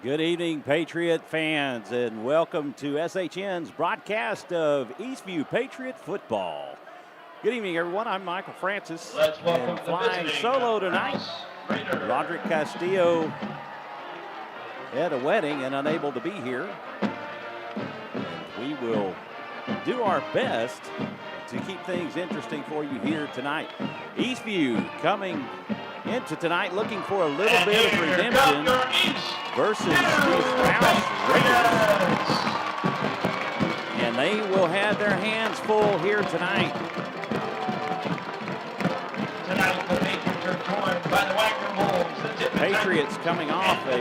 Good evening, Patriot fans, and welcome to SHN's broadcast of Eastview Patriot football. Good evening, everyone. I'm Michael Francis, and flying solo tonight, Roderick Castillo at a wedding and unable to be here. And we will do our best to keep things interesting for you here tonight. Eastview coming into tonight looking for a little bit of redemption versus these Rouse Raiders. And they will have their hands full here tonight. Tonight the Patriots are joined by the Wagner Wolves. Patriots coming off a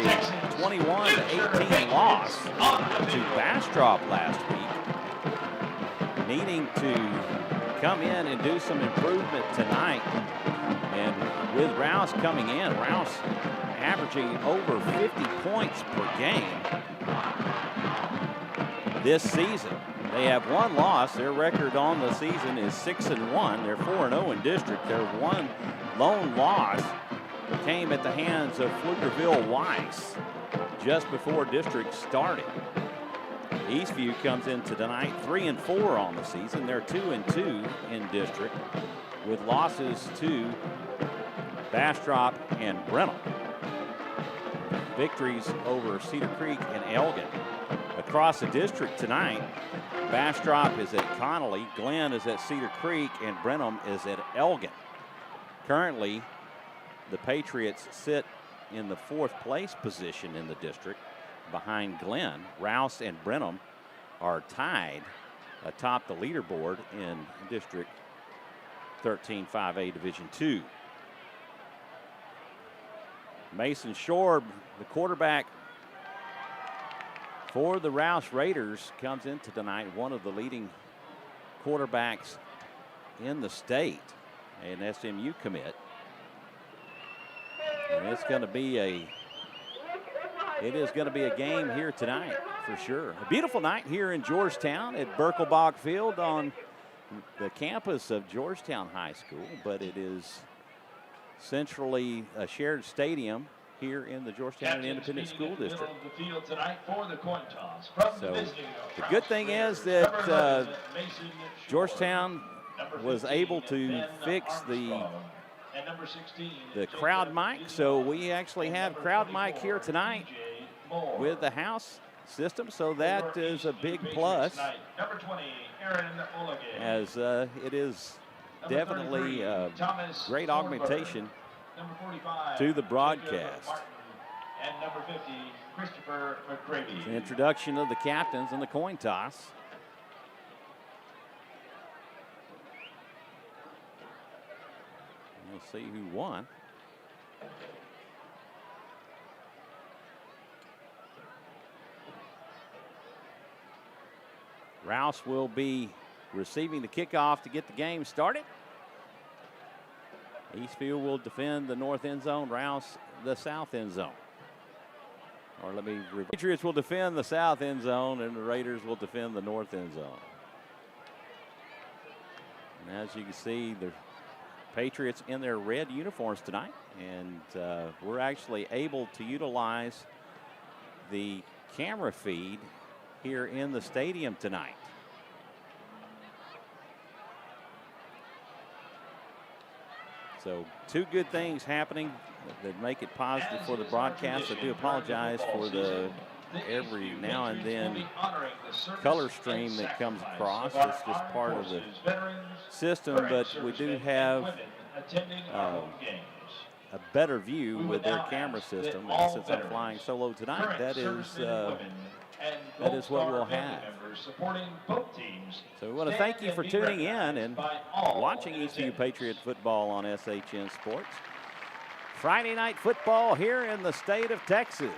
21-18 loss to Bastrop last week, needing to come in and do some improvement tonight. And with Rouse coming in, Rouse averaging over 50 points per game this season. They have one loss. Their record on the season is 6-1. They're 4-0 in district. Their one lone loss came at the hands of Pflugerville Weiss just before district started. Eastview comes into tonight 3-4 on the season. They're 2-2 in district with losses to Bastrop and Brenham. Victories over Cedar Creek and Elgin. Across the district tonight, Bastrop is at Connolly, Glenn is at Cedar Creek, and Brenham is at Elgin. Currently, the Patriots sit in the fourth place position in the district behind Glenn. Rouse and Brenham are tied atop the leaderboard in District 13 5A Division II. Mason Shorb, the quarterback for the Rouse Raiders, comes into tonight one of the leading quarterbacks in the state, an SMU commit. And it's going to be a game here tonight for sure. A beautiful night here in Georgetown at Birkelbach Field on the campus of Georgetown High School, but it is centrally a shared stadium here in the Georgetown Independent School District. So the good thing is that Georgetown was able to fix the crowd mic, so we actually have crowd mic here tonight with the house system, so that is a big plus, as it is definitely a great augmentation to the broadcast. And number 50, Christopher McCravey. The introduction of the captains and the coin toss. We'll see who won. Rouse will be receiving the kickoff to get the game started. Eastview will defend the north end zone, Rouse the south end zone. Or let me reverse. Patriots will defend the south end zone and the Raiders will defend the north end zone. And as you can see, the Patriots in their red uniforms tonight, and we're actually able to utilize the camera feed here in the stadium tonight. So two good things happening that make it positive for the broadcast. I do apologize for the every now and then color stream that comes across. It's just part of the system, but we do have a better view with their camera system. And since I'm flying solo tonight, that is what we'll have. So we want to thank you for tuning in and watching Eastview Patriot football on SHN Sports. Friday night football here in the state of Texas.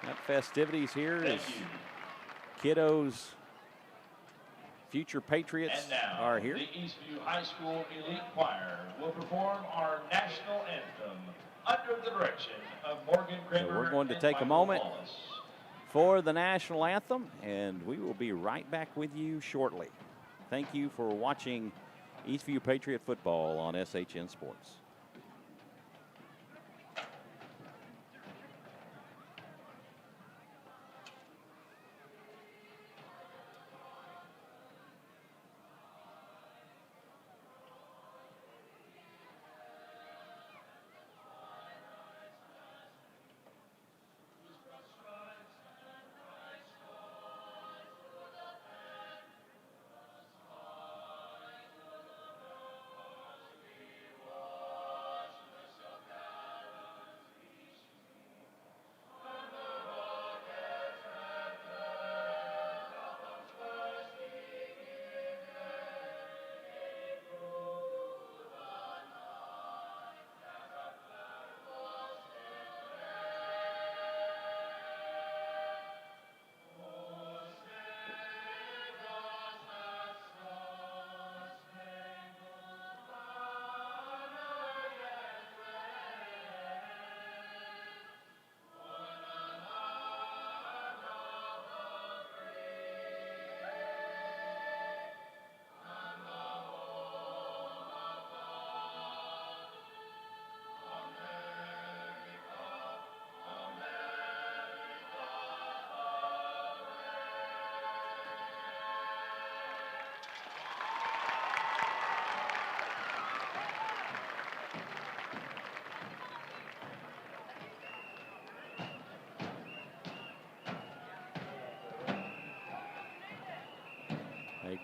Got festivities here as kiddos, future Patriots are here. The Eastview High School Elite Choir will perform our national anthem under the direction of Morgan Kramer. So we're going to take a moment for the national anthem, and we will be right back with you shortly. Thank you for watching Eastview Patriot football on SHN Sports.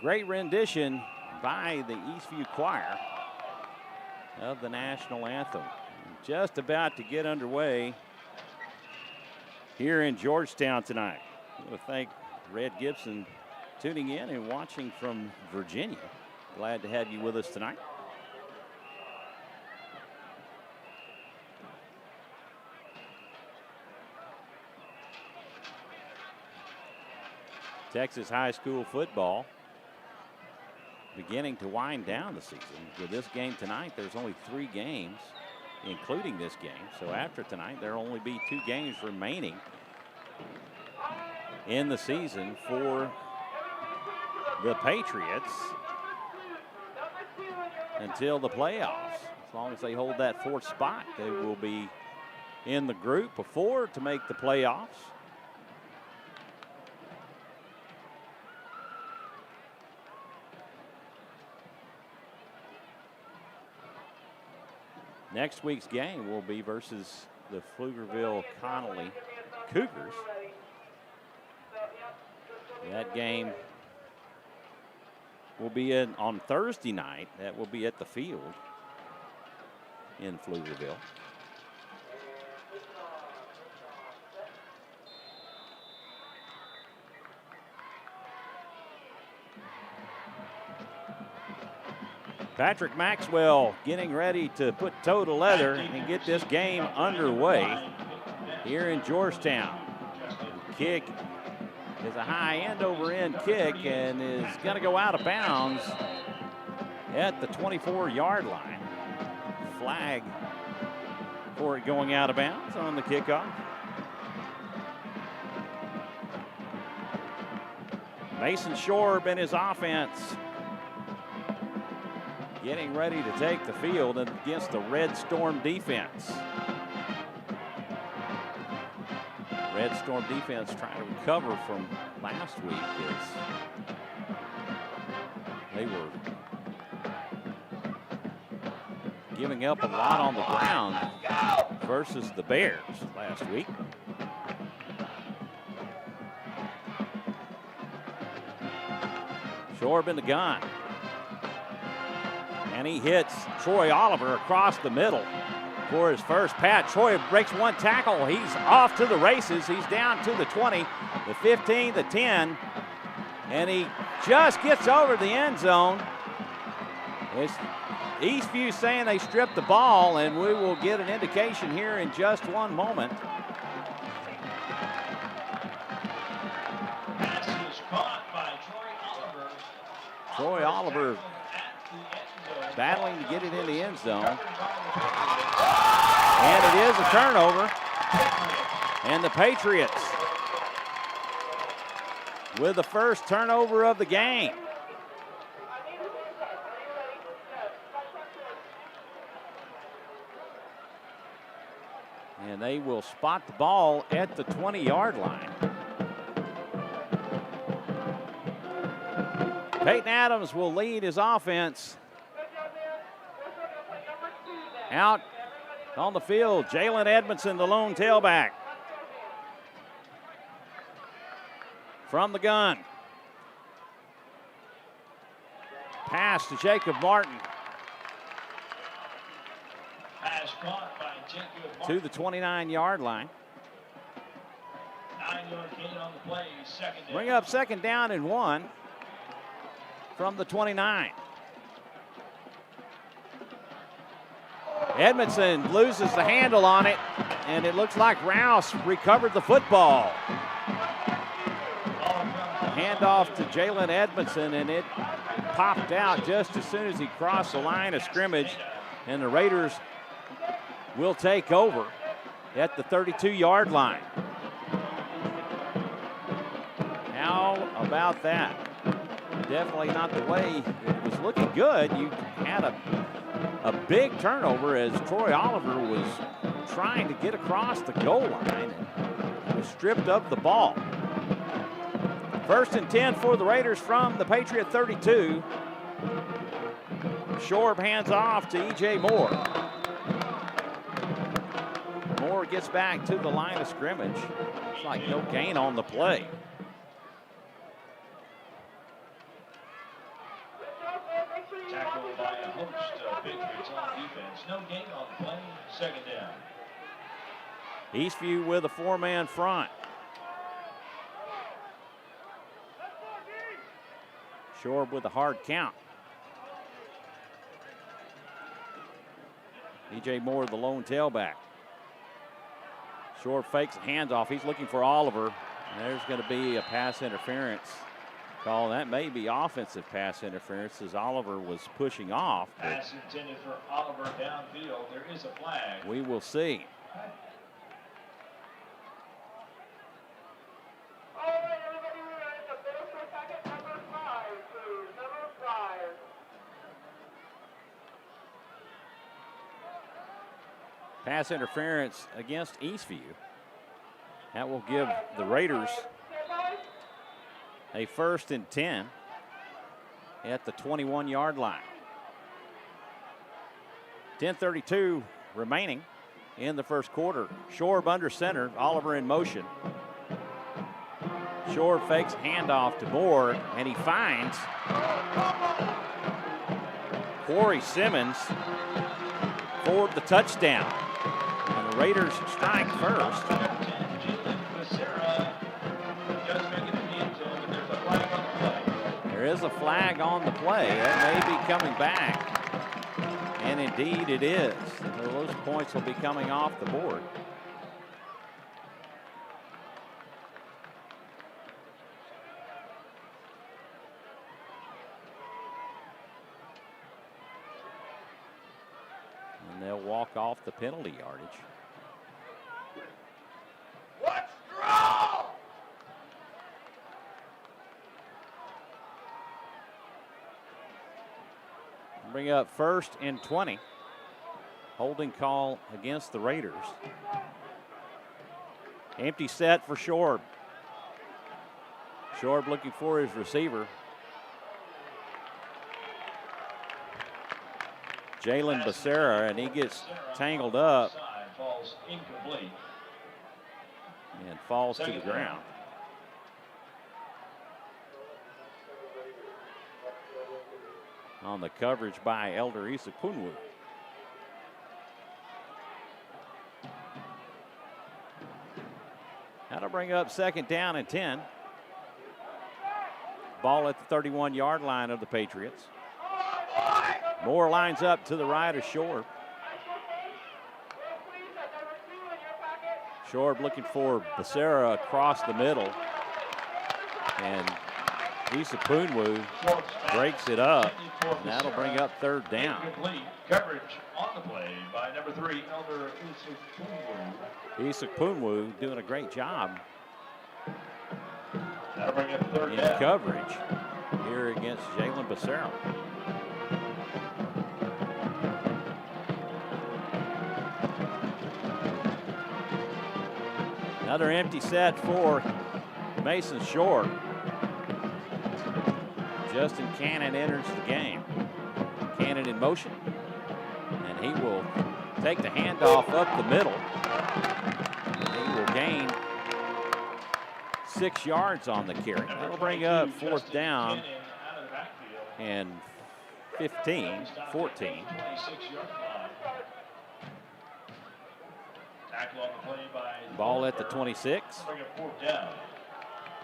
Great rendition by the Eastview Choir of the national anthem. Just about to get underway here in Georgetown tonight. I want to thank Red Gibson tuning in and watching from Virginia. Glad to have you with us tonight. Texas high school football beginning to wind down the season. With this game tonight, there's only 3 games, including this game. So after tonight, there will only be 2 games remaining in the season for the Patriots until the playoffs. As long as they hold that 4th spot, they will be in the group of 4 to make the playoffs. Next week's game will be versus the Pflugerville-Connolly Cougars. That game will be on Thursday night. That will be at the field in Pflugerville. Patrick Maxwell getting ready to put toe to leather and get this game underway here in Georgetown. Kick is a high end-over-end kick and is going to go out of bounds at the 24-yard line. Flag for it going out of bounds on the kickoff. Mason Shorb and his offense getting ready to take the field against the Red Storm defense. Red Storm defense trying to recover from last week as they were giving up a lot on the ground versus the Bears last week. Shorb in the gun. And he hits Troy Oliver across the middle for his first pat. Troy breaks 1 tackle. He's off to the races. He's down to the 20, the 15, the 10. And he just gets over the end zone. It's Eastview saying they stripped the ball, and we will get an indication here in just one moment. Pass is caught by Troy Oliver. Troy Oliver battling to get it in the end zone. And it is a turnover. And the Patriots with the first turnover of the game. And they will spot the ball at the 20-yard line. Peyton Adams will lead his offense. Out on the field, Jalen Edmondson, the lone tailback. From the gun. Pass to Jacob Martin. Pass caught by Jacob Martin. To the 29-yard line. 9-yard gain on the play, second down. Bring up 2nd down and 1 from the 29. Edmondson loses the handle on it, and it looks like Rouse recovered the football. Handoff to Jalen Edmondson, and it popped out just as soon as he crossed the line of scrimmage, and the Raiders will take over at the 32-yard line. How about that? Definitely not the way it was looking good. You had a big turnover as Troy Oliver was trying to get across the goal line and was stripped of the ball. 1st and 10 for the Raiders from the Patriot 32. Shorb hands off to E.J. Moore. Moore gets back to the line of scrimmage. It's like no gain on the play. on defense. No gain on the play. Second down. Eastview with a 4-man front. Shorb with a hard count. DJ Moore, the lone tailback. Shorb fakes a handoff. He's looking for Oliver. And there's going to be a pass interference call. That may be offensive pass interference as Oliver was pushing off. Pass intended for Oliver downfield. There is a flag. We will see. Pass interference against Eastview. That will give the Raiders a 1st and 10 at the 21-yard line. 10:32 remaining in the first quarter. Shorb under center, Oliver in motion. Shorb fakes handoff to Moore, and he finds Corey Simmons for the touchdown. And the Raiders strike first. There is a flag on the play. That may be coming back. And indeed it is. So those points will be coming off the board. And they'll walk off the penalty yardage. Let's draw! Bring up 1st and 20. Holding call against the Raiders. Empty set for Shorb. Shorb looking for his receiver. Jalen Becerra, and he gets tangled up Falls incomplete. and falls to the ground. On the coverage by Elder Isapunwu. That'll bring up 2nd down and 10. Ball at the 31-yard line of the Patriots. Moore lines up to the right of Shorb. Shorb looking for Becerra across the middle. And Isapunwu breaks it up. And that'll bring up 3rd down. Coverage on the play by number 3, Elder Isapunwu doing a great job That'll bring up 3rd in down. coverage here against Jalen Becerra. Another empty set for Mason Shorb. Justin Cannon enters the game. Cannon in motion. And he will take the handoff up the middle. He will gain 6 yards on the carry. That'll bring up 4th down and 15, 14. Ball at the 26.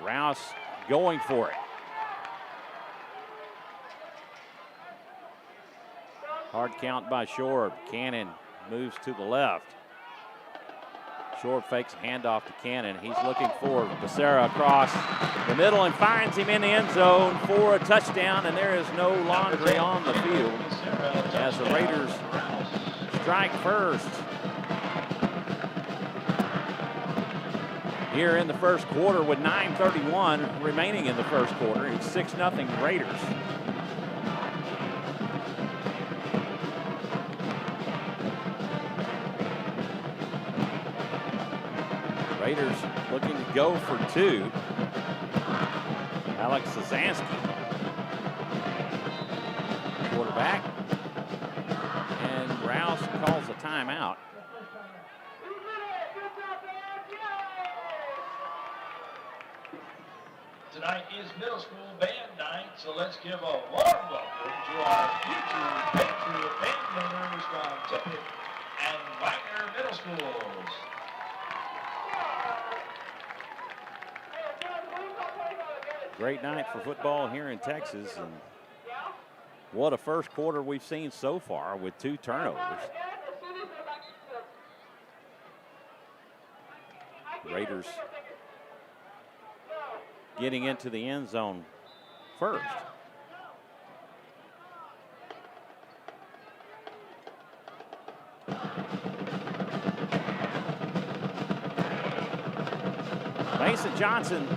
Rouse going for it. Hard count by Shorb. Cannon moves to the left. Shorb fakes a handoff to Cannon. He's looking for Becerra across the middle and finds him in the end zone for a touchdown, and there is no laundry on the field as the Raiders strike first. Here in the first quarter with 9:31 remaining in the first quarter. It's 6-0 Raiders. Raiders looking to go for 2. Alex Sazansky, quarterback, and Rouse calls a timeout. Tonight is middle school band night, so let's give a warm welcome to our future Patriot band members Tippett, and Wagner Middle Schools. Great night for football here in Texas, and what a first quarter we've seen so far with 2 turnovers. Raiders getting into the end zone first. Mason Johnson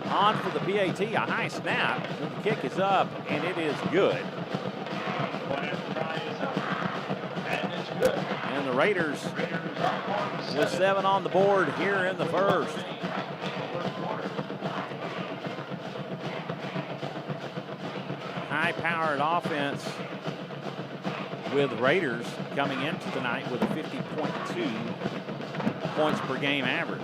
on for the PAT, a high snap. The kick is up, and it is good. And the Raiders with 7 on the board here in the first. High-powered offense with Raiders coming into tonight with a 50.2 points per game average.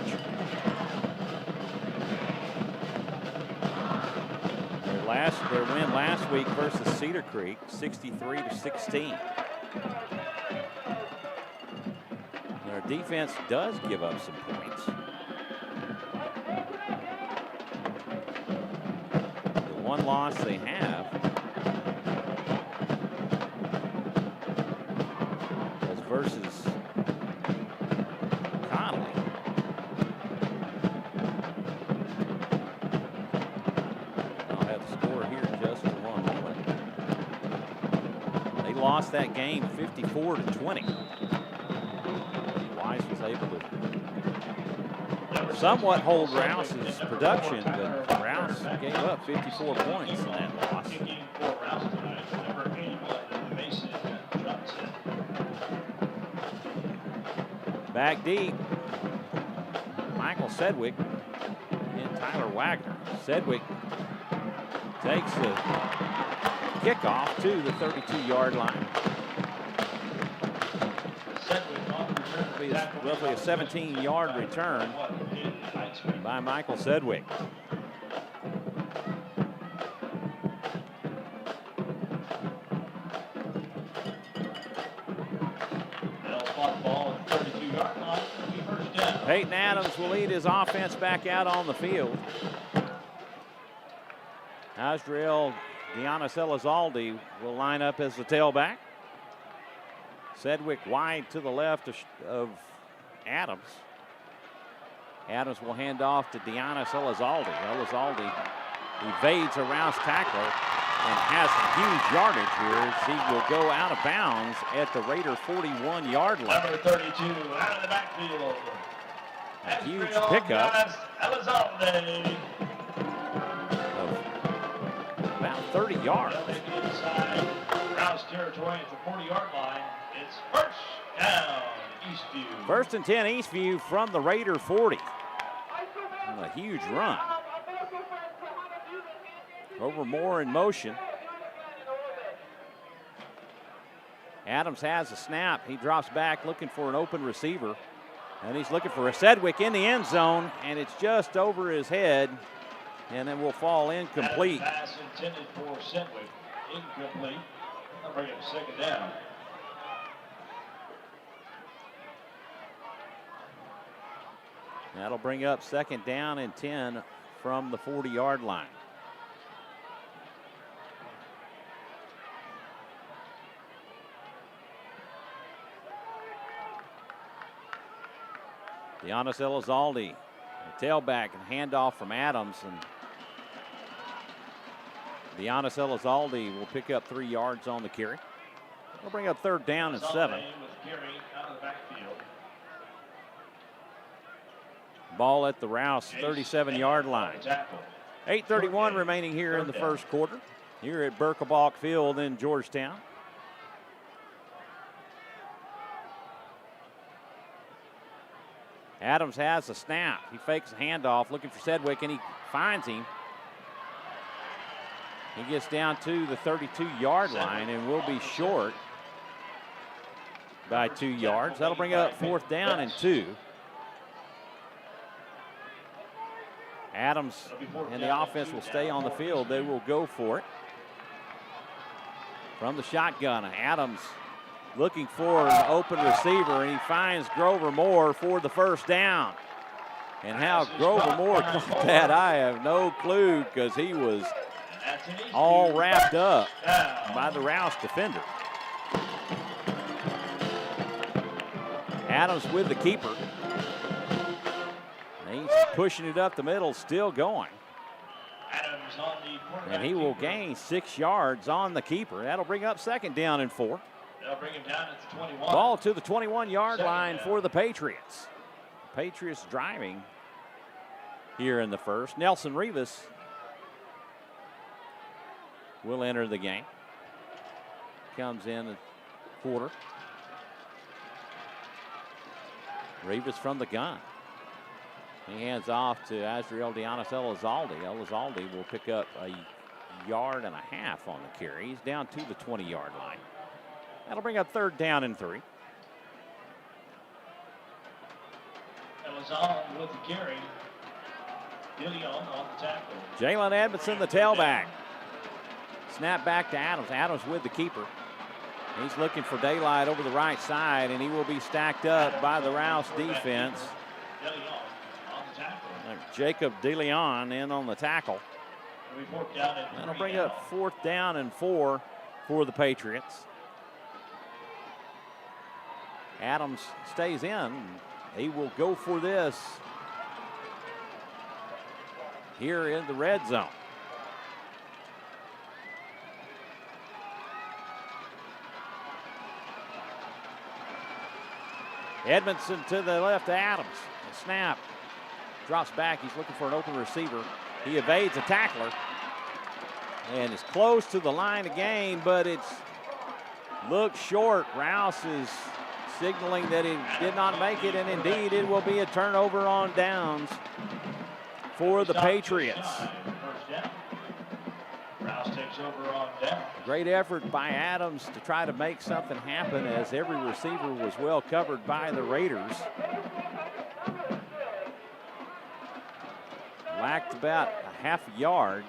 Their win last week versus Cedar Creek, 63-16. Their defense does give up some points. The one loss they have was versus Connolly. I'll have the score here just for one moment. They lost that game 54-20. Wise was able to somewhat hold Rouse's production, but Rouse gave up 54 points in that loss. Back deep, Michael Sedgwick and Tyler Wagner. Sedgwick takes the kickoff to the 32-yard line. Roughly a 17-yard return by Michael Sedgwick. Peyton Adams will lead his offense back out on the field. Asriel Giannis Elizalde will line up as the tailback. Sedgwick wide to the left of Adams. Adams will hand off to Giannis Elizalde. Elizalde evades a Rouse tackler and has huge yardage here as he will go out of bounds at the Raider 41-yard line. Number 32 out of the backfield. A huge pickup Elizalde. of about 30 yards. Inside Rouse territory at the 40-yard line. It's first down, Eastview. First and 10, Eastview from the Raider 40. And a huge run. Over Moore in motion. Adams has a snap. He drops back looking for an open receiver. And he's looking for a Sedgwick in the end zone, and it's just over his head, and then will fall incomplete. Pass intended for Sedgwick, incomplete. I'll bring it second down. That'll bring up second down and 10 from the 40-yard line. Giannis Elizalde, the tailback, and handoff from Adams. And Giannis Elizalde will pick up 3 yards on the carry. We'll bring up third down and 7. Ball at the Rouse 37-yard line. 8:31 remaining here in the first quarter here at Birkelbach Field in Georgetown. Adams has a snap. He fakes a handoff looking for Sedgwick, and he finds him. He gets down to the 32-yard line and will be short by 2 yards. That'll bring up fourth down and 2. Adams and the offense will stay on the field. They will go for it. From the shotgun, Adams looking for an open receiver, and he finds Grover Moore for the first down. And how Grover Moore caught that, I have no clue, because he was all wrapped up by the Rouse defender. Adams with the keeper. And he's pushing it up the middle, still going. And he will gain 6 yards on the keeper. That'll bring up second down and 4. They'll bring him down at the 21. Ball to the 21-yard line for the Patriots. Patriots driving here in the first. Nelson Rivas will enter the game. Comes in at quarter. Rivas from the gun. He hands off to Azriel Dianis Elizalde. Elizalde will pick up a 1.5 yards on the carry. He's down to the 20-yard line. That'll bring up third down and 3. Elizalde with the carry. DeLeon on the tackle. Jalen Edmondson, the tailback. Snap back to Adams. Adams with the keeper. He's looking for daylight over the right side, and he will be stacked up by the Rouse defense. Jacob DeLeon in on the tackle. That'll bring up fourth down and 4 for the Patriots. Adams stays in. He will go for this here in the red zone. Edmondson to the left to Adams. Snap. Drops back. He's looking for an open receiver. He evades a tackler. And is close to the line of game, but it's looks short. Rouse is signaling that he did not make it, and indeed it will be a turnover on downs for the Patriots. Rouse takes over on down. Great effort by Adams to try to make something happen, as every receiver was well covered by the Raiders. Lacked about a 1/2 yard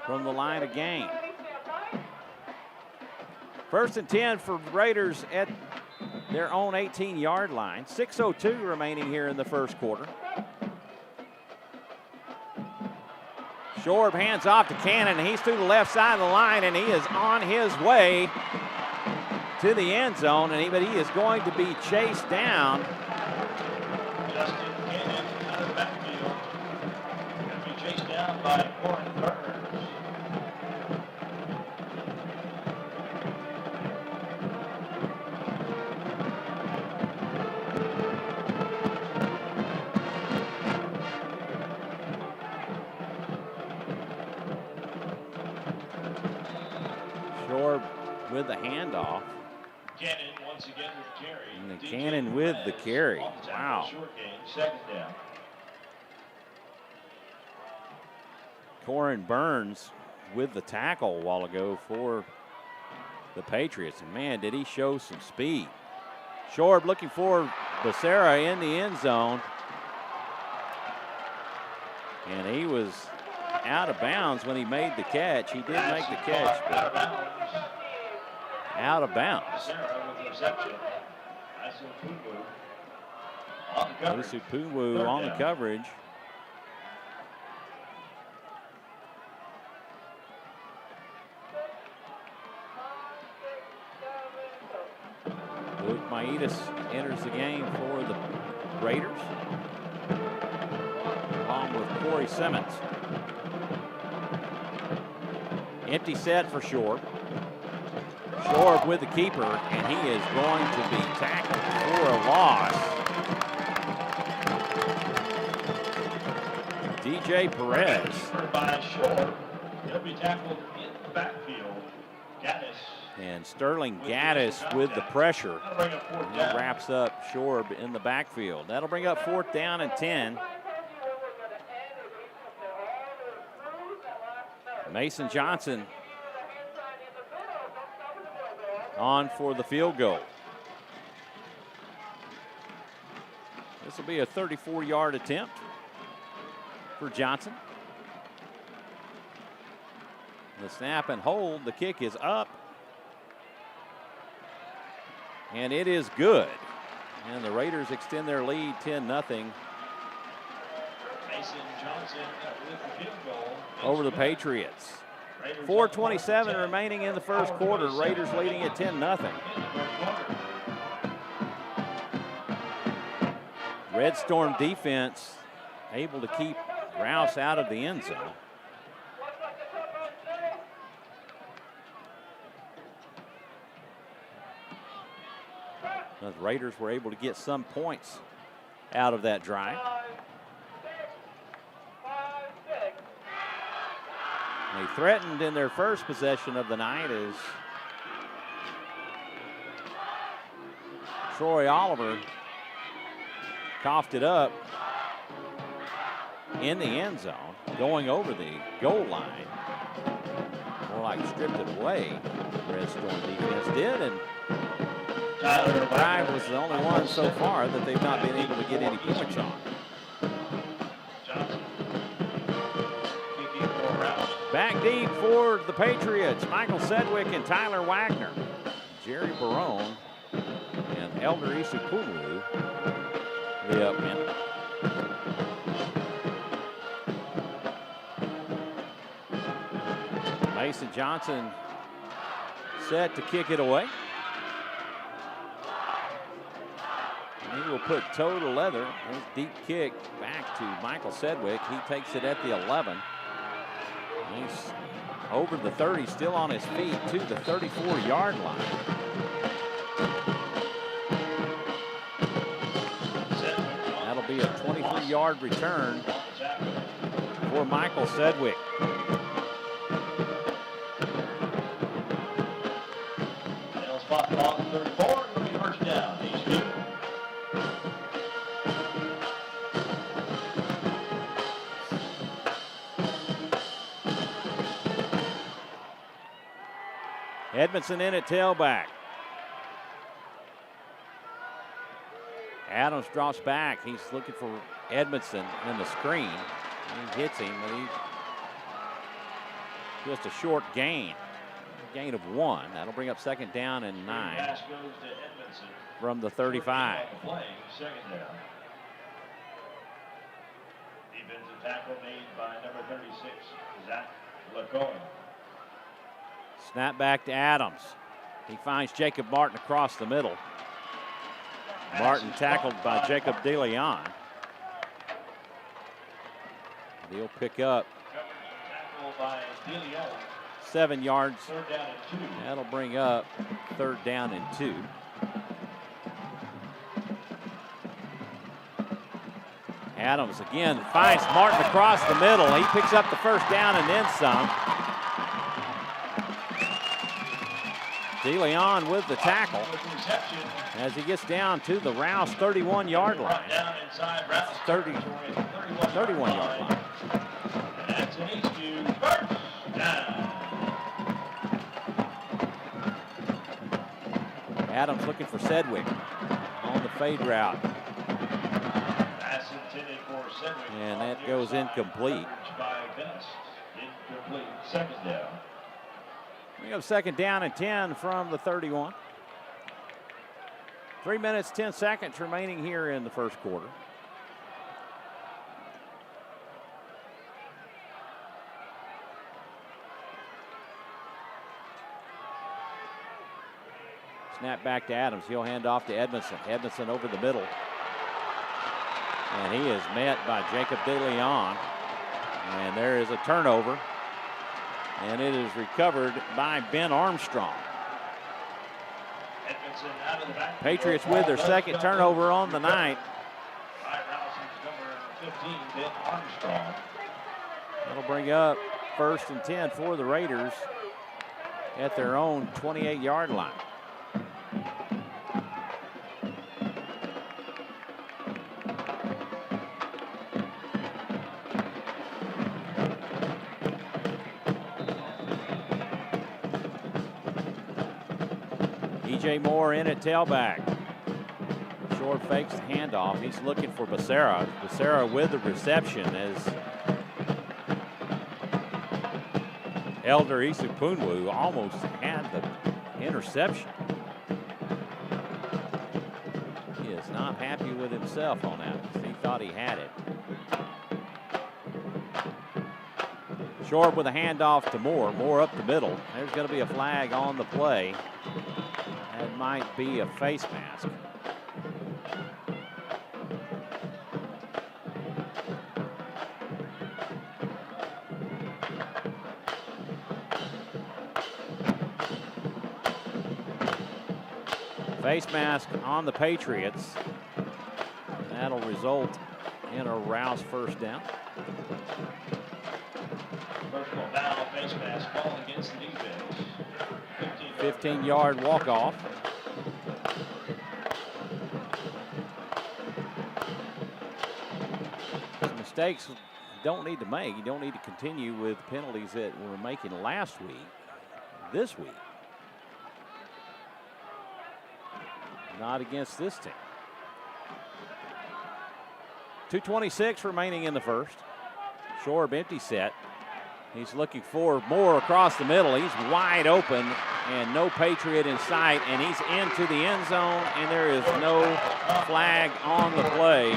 from the line of game. First and 10 for Raiders at their own 18-yard line. 6:02 remaining here in the first quarter. Shorb hands off to Cannon, and he's through the left side of the line, and he is on his way to the end zone, but he is going to be chased down. Justin Cannon out of the backfield. Going to be chased down by Corin Burns. With the handoff. Cannon once again with the carry. And the Cannon with the carry. Wow. Short gain, second down. Corin Burns with the tackle a while ago for the Patriots. And man, did he show some speed. Shorb looking for Becerra in the end zone. And he was out of bounds when he made the catch. He did make the catch, but out of bounds. Usupunwu on the coverage. Luke Maitis enters the game for the Raiders, along with Corey Simmons. Empty set for Shorb. Shorb with the keeper, and he is going to be tackled for a loss. DJ Perez. By Shorb. He'll be tackled in the backfield. Gaddis. And Sterling Gaddis with the pressure. He wraps up Shorb in the backfield. That'll bring up fourth down and 10. Mason Johnson on for the field goal. This will be a 34-yard attempt for Johnson. The snap and hold. The kick is up. And it is good. And the Raiders extend their lead 10-0 Mason Johnson with the field goal over the Patriots. 4:27 remaining in the first quarter. Raiders leading at 10-0. Red Storm defense able to keep Rouse out of the end zone. The Raiders were able to get some points out of that drive. They threatened in their first possession of the night as Troy Oliver coughed it up in the end zone, going over the goal line. More like stripped it away. Red Storm defense did, and the drive was the only one so far that they've not been able to get any points on. Back deep for the Patriots, Michael Sedgwick and Tyler Wagner. Jerry Barone and Elder Isupulu, the up men. Mason Johnson set to kick it away. And he will put toe to leather. His deep kick back to Michael Sedgwick. He takes it at the 11. He's over the 30, still on his feet to the 34-yard line. That'll be a 23-yard return for Michael Sedgwick. Spot on 34, first down. Edmondson in at tailback. Adams drops back. He's looking for Edmondson in the screen. He hits him, but he just a short gain. Gain of 1. That'll bring up second down and 9 Pass goes to Edmondson from the 35. Second down. Defensive tackle made by number 36, Zach Lacombe. Snap back to Adams. He finds Jacob Martin across the middle. Martin tackled by Jacob DeLeon. He'll pick up Tackle by DeLeon. 7 yards. Third down and 2. That'll bring up third down and 2. Adams again finds Martin across the middle. He picks up the first down and then some. DeLeon with the tackle as he gets down to the Rouse 31-yard line. 31-yard line. That's an Eastview first down. Adams looking for Sedgwick on the fade route. Pass intended for Sedgwick. And that goes incomplete. Incomplete. Second down. We have second down and 10 from the 31. 3 minutes, 10 seconds remaining here in the first quarter. Snap back to Adams. He'll hand off to Edmondson. Edmondson over the middle. And he is met by Jacob DeLeon. And there is a turnover. And it is recovered by Ben Armstrong. Patriots with their second turnover on the night. That'll bring up first and 10 for the Raiders at their own 28-yard line. DJ Moore in at tailback. Short fakes the handoff. He's looking for Becerra. Becerra with the reception as Elder Isupunu almost had the interception. is not happy with himself on that. He thought he had it. Short with a handoff to Moore. Moore up the middle. There's going to be a flag on the play. That might be a face mask. Face mask on the Patriots. That'll result in a Rouse first down. Personal foul, face mask, ball against the defense. 15-yard walk-off. Mistakes you don't need to make. You don't need to continue with penalties that we were making last week, this week. Not against this team. 2:26 remaining in the first. Shorb empty set. He's looking for Moore across the middle. He's wide open and no Patriot in sight, and he's into the end zone, and there is no flag on the play.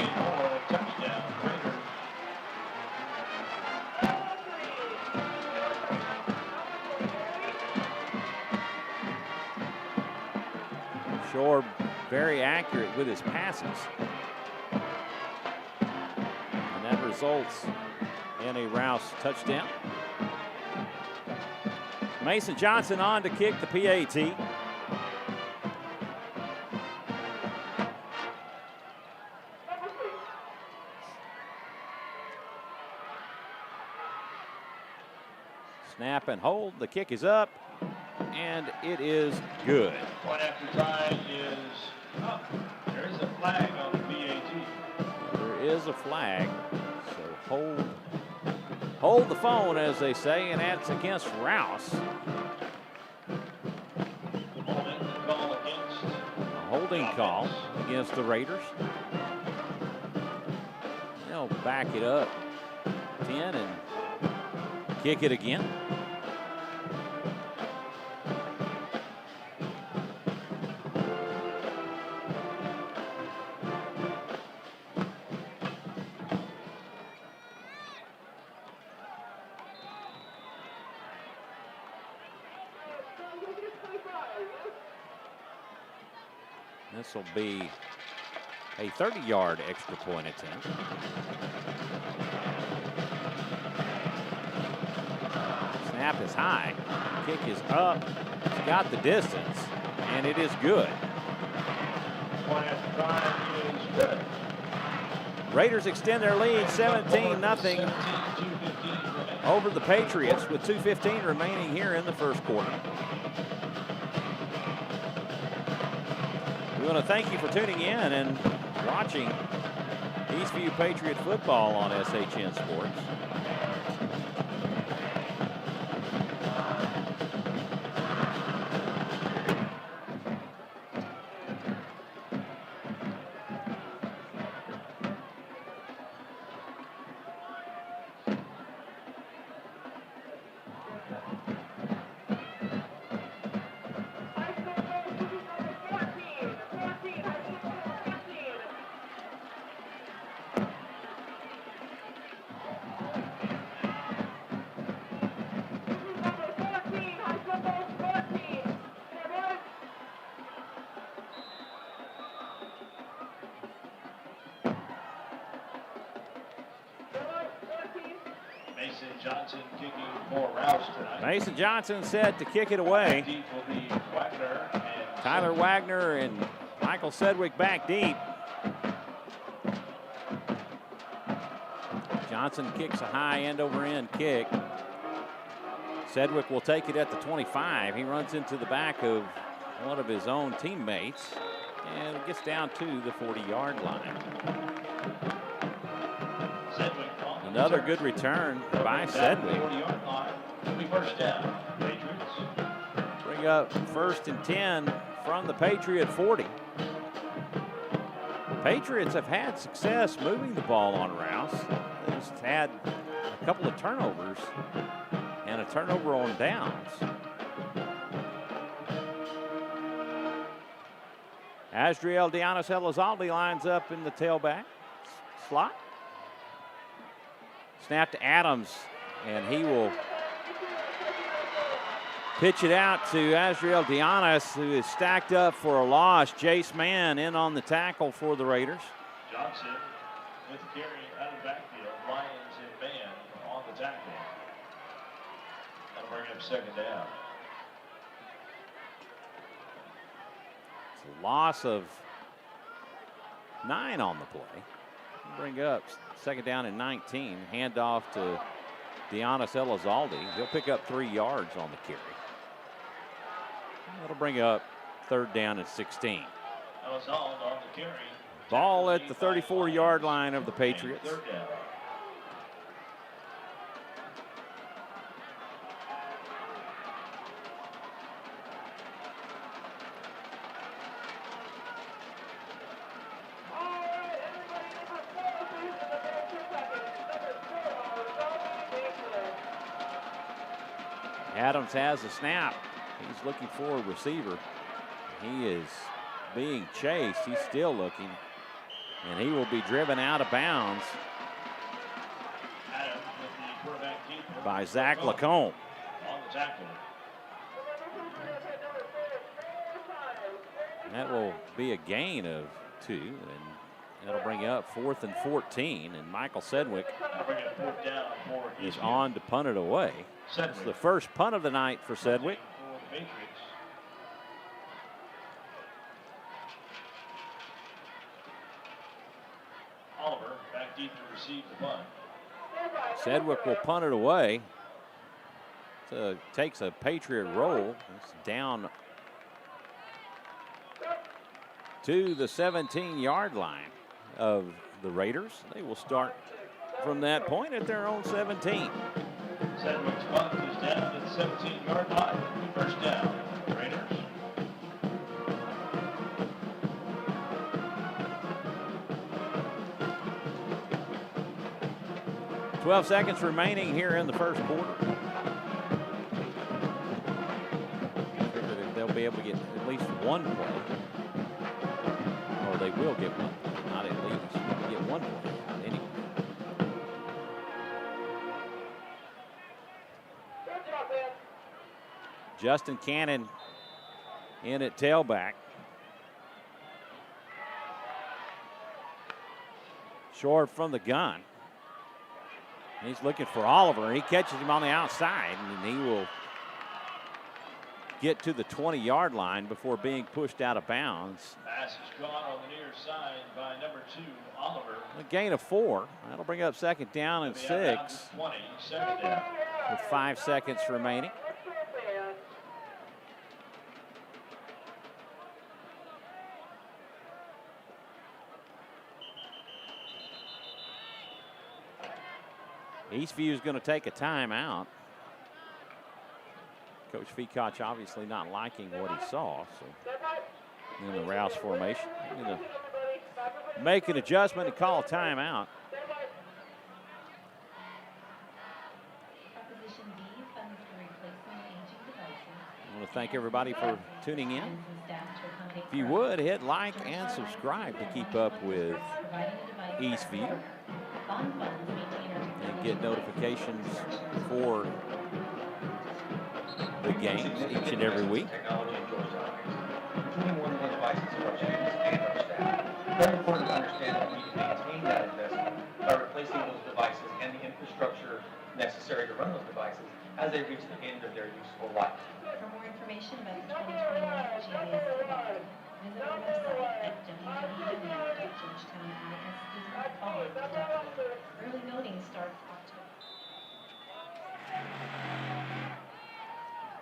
Shorb very accurate with his passes. And that results in a Rouse touchdown. Mason Johnson on to kick the PAT. Snap and hold. The kick is up, and it is good. Point after time is up. There is a flag on the PAT. There is a flag, so hold the phone, as they say, and that's against Rouse. A holding call against the Raiders. They'll back it up 10 and kick it again. This will be a 30-yard extra point attempt. Snap is high. Kick is up. It's got the distance, and it is good. Point after time is good. Raiders extend their lead 17-0 over the Patriots with 2:15 remaining here in the first quarter. We want to thank you for tuning in and watching Eastview Patriot football on SHN Sports. Mason Johnson kicking for Rouse tonight. Mason Johnson set to kick it away. Deep will be Wagner and Tyler Wagner and Michael Sedgwick back deep. Johnson kicks a high end-over-end kick. Sedgwick will take it at the 25. He runs into the back of one of his own teammates and gets down to the 40-yard line. Sedgwick. Another good return by Sedgwick. 40-yard line. It'll be first down. Patriots. Bring up 1st and 10 from the Patriot 40. Patriots have had success moving the ball on Rouse. They've just had a couple of turnovers and a turnover on downs. Asriel Dianis Elizalde lines up in the tailback slot. Snap to Adams, and he will pitch it out to Asriel Dianis, who is stacked up for a loss. Jace Mann in on the tackle for the Raiders. Johnson with the carry out of the backfield. Lyons and Mann on the tackle. That'll bring up second down. It's a loss of 9 on the play. Bring up second down and 19. Handoff to Dianis Elizalde. He'll pick up 3 yards on the carry. That'll bring up third down and 16. Elizalde on the carry. Ball at the 34-yard line of the Patriots. Third down. Adams has a snap. He's looking for a receiver. He is being chased. He's still looking. And he will be driven out of bounds by Zach Lacombe. On the tackle. That will be a gain of 2, and that'll bring up 4th and 14. And Michael Sedgwick is on to punt it away. It's the first punt of the night for Sedgwick. Oliver back deep to receive the punt. Sedgwick will punt it away. So takes a Patriot roll. It's down to the 17-yard line of the Raiders. They will start from that point at their own 17. Sedgwick's punt is down to the 17-yard line. First down, Raiders. 12 seconds remaining here in the first quarter. They'll be able to get at least one play, or they will get one play, not at least. They'll get one play anyway. Justin Cannon in at tailback. Short from the gun. He's looking for Oliver. He catches him on the outside, and he will get to the 20-yard line before being pushed out of bounds. Pass is gone on the near side by number 2, Oliver. A gain of 4. That'll bring up second down and 6 20, second down. with 5 seconds remaining. Eastview is going to take a timeout. Coach Feacock obviously not liking what he saw. So in the Rouse formation, going to make an adjustment and call a timeout. I want to thank everybody for tuning in. If you would, hit like and subscribe to keep up with Eastview and get notifications for the games each and every week. Very important to understand that we can maintain that investment by replacing those devices and the infrastructure necessary to run those devices as they reach the end of their useful life. For more information about the 2021 GIS development, visit our website at www.georgetown.com. Early voting starts October.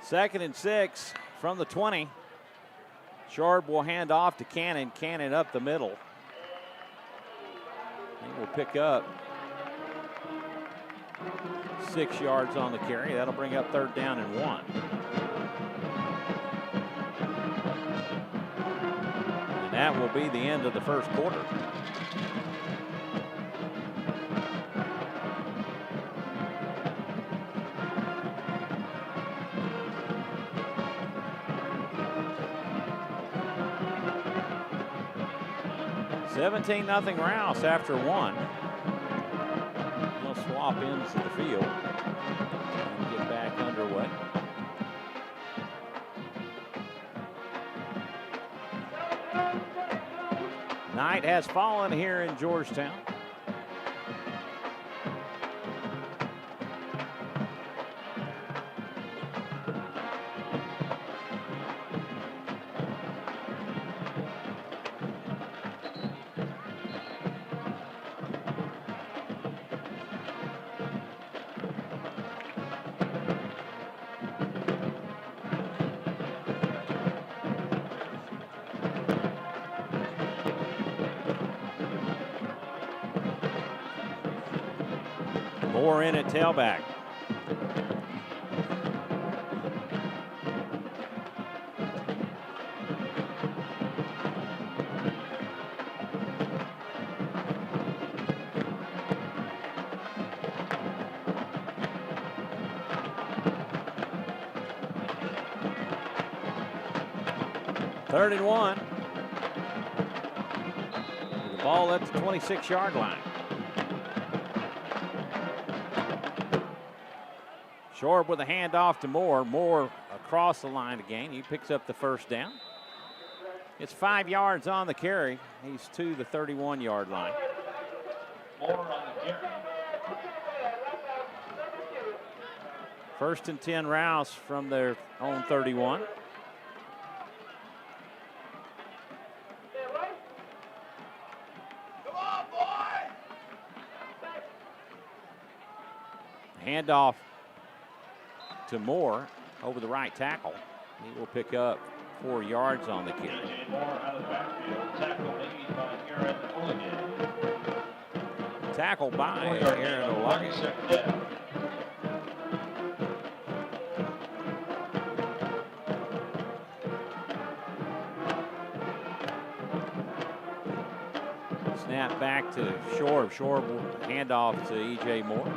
2nd and 6 from the 20. Shard will hand off to Cannon. Cannon up the middle. He will pick up 6 yards on the carry. That'll bring up third down and 1. And that will be the end of the first quarter. 17-0 Rouse after one. They'll swap ends of the field and get back underway. Night has fallen here in Georgetown. Moore in at tailback. Third and one. The ball at the 26-yard line. Shorb with a handoff to Moore. Moore across the line again. He picks up the first down. It's 5 yards on the carry. He's to the 31-yard line. Moore on the carry. First and 10 Rouse from their own 31. Handoff to Moore over the right tackle. He will pick up 4 yards on the carry. DJ Moore out of the backfield. Tackle made by Aaron Olage. Tackled by Aaron Olage. Second down. Snap back to Shorb. Shorb will hand off to E.J. Moore.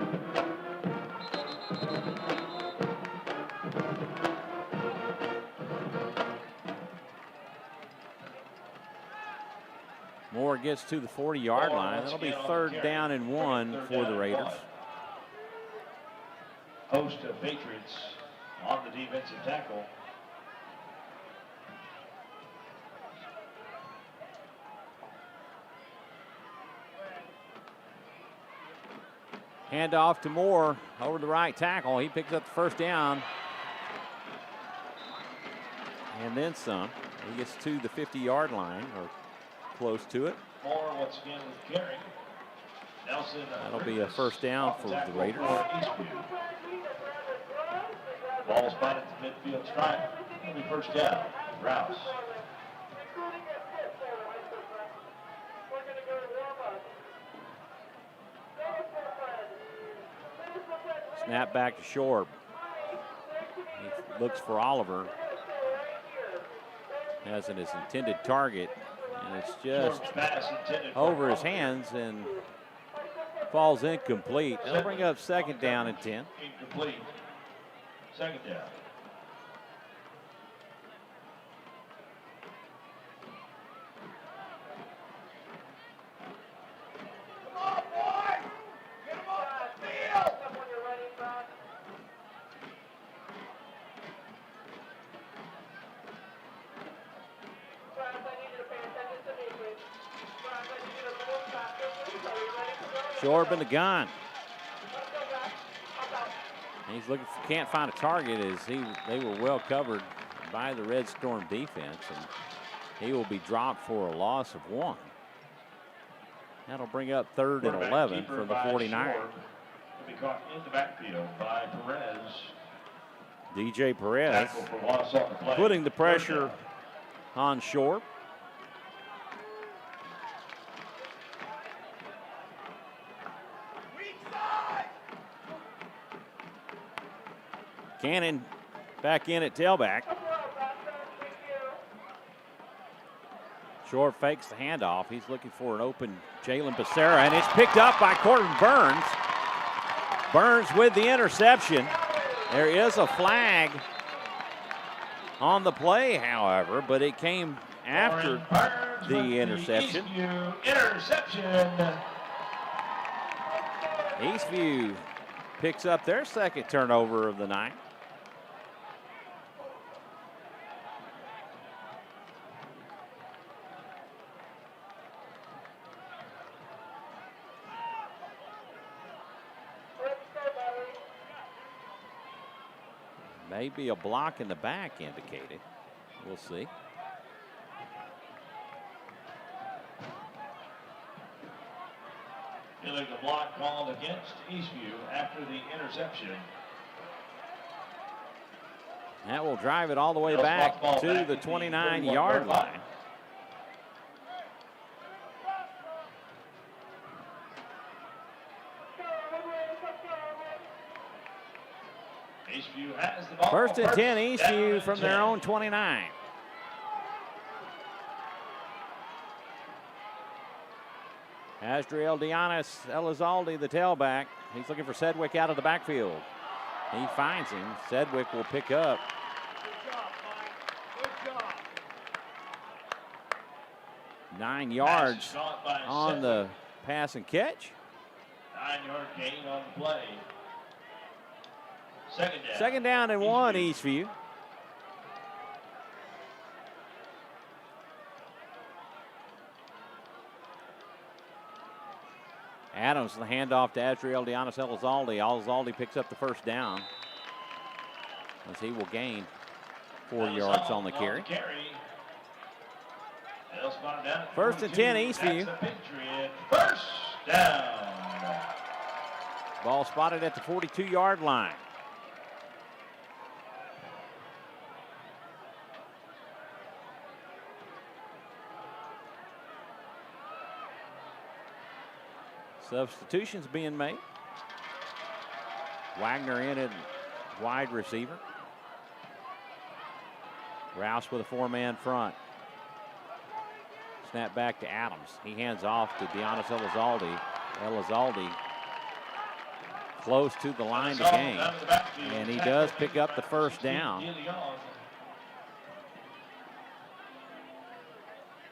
Moore gets to the 40-yard line. That'll be third down and one for the Raiders. Host of Patriots on the defensive tackle. Handoff to Moore over the right tackle. He picks up the first down. And then some. He gets to the 50-yard line, or close to it. Moore once again with carry. Nelson. That'll be a first down for the Raiders. Ball spotted at the midfield stripe. It'll be first down. Rouse. Snap back to Shorb. He looks for Oliver. Has his intended target, and it's just over his hands and falls incomplete. They'll bring up second down and 10. Incomplete. Second down. Shorb in the gun. He's looking for, can't find a target as they were well covered by the Red Storm defense, and he will be dropped for a loss of 1. That'll bring up third and 11 for the 49ers. Will be caught in the backfield by Perez. DJ Perez Tackle for loss on the play. putting the pressure on Shorb. Cannon back in at tailback. Short fakes the handoff. He's looking for an open Jalen Becerra, and it's picked up by Corbin Burns. Burns with the interception. There is a flag on the play, however, but it came after the interception. Eastview picks up their second turnover of the night. Maybe a block in the back indicated. We'll see. Feeling the block called against Eastview after the interception. That will drive it all the way back to the 29-yard line. Eastview has the ball. First and 10, Eastview from their own 29. Asdriel Dianis Elizalde, the tailback. He's looking for Sedgwick out of the backfield. He finds him. Sedgwick will pick up. Good job. 9 yards on the pass and catch. 9-yard gain on the play. Second down and 1, Eastview. Adams, the handoff to Asriel Dianis Elizalde. Elizalde picks up the first down as he will gain 4 yards on the carry. First and 10, Eastview. First down. Ball spotted at the 42-yard line. Substitutions being made. Wagner in at wide receiver. Rouse with a 4-man front. Snap back to Adams. He hands off to Dianis Elizalde. Elizalde close to the line to gain. And he does pick up the first down.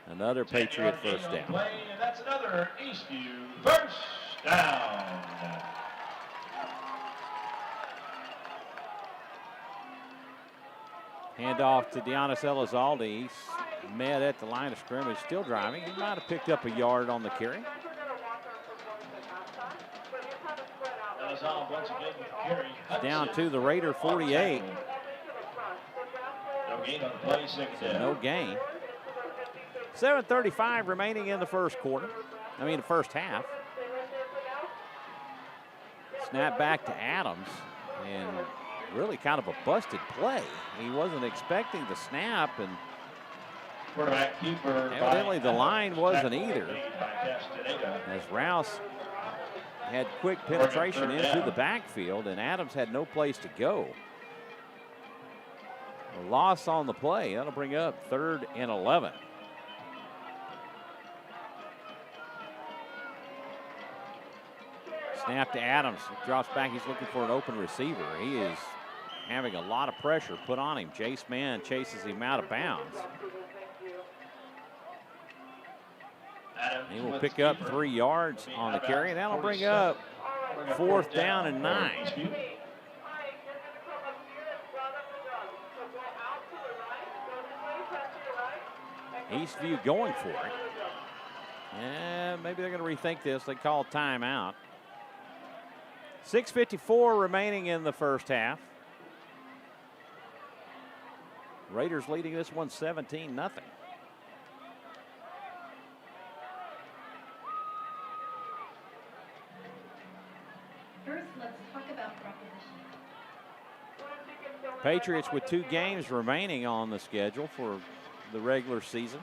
Another Patriot first down. And that's another Eastview first down. Handoff to Dianis Elizalde. He's met at the line of scrimmage, still driving. He might have picked up a yard on the carry. Down to the Raider 48. No gain on the play, second down. No gain. 7:35 remaining in the first quarter. The first half. Snap back to Adams, and really kind of a busted play. He wasn't expecting the snap, and evidently the line wasn't either, as Rouse had quick penetration into the backfield, and Adams had no place to go. A loss on the play. That'll bring up 3rd and 11. Snap to Adams. He drops back. He's looking for an open receiver. He is having a lot of pressure put on him. Jace Mann chases him out of bounds. He will pick up 3 yards on the carry, and that'll bring up 4th down and 9. Eastview going for it. And maybe they're going to rethink this. They call timeout. 6:54 remaining in the first half. Raiders leading this one 17-0. First, let's talk about proposition. Patriots with 2 games remaining on the schedule for the regular season.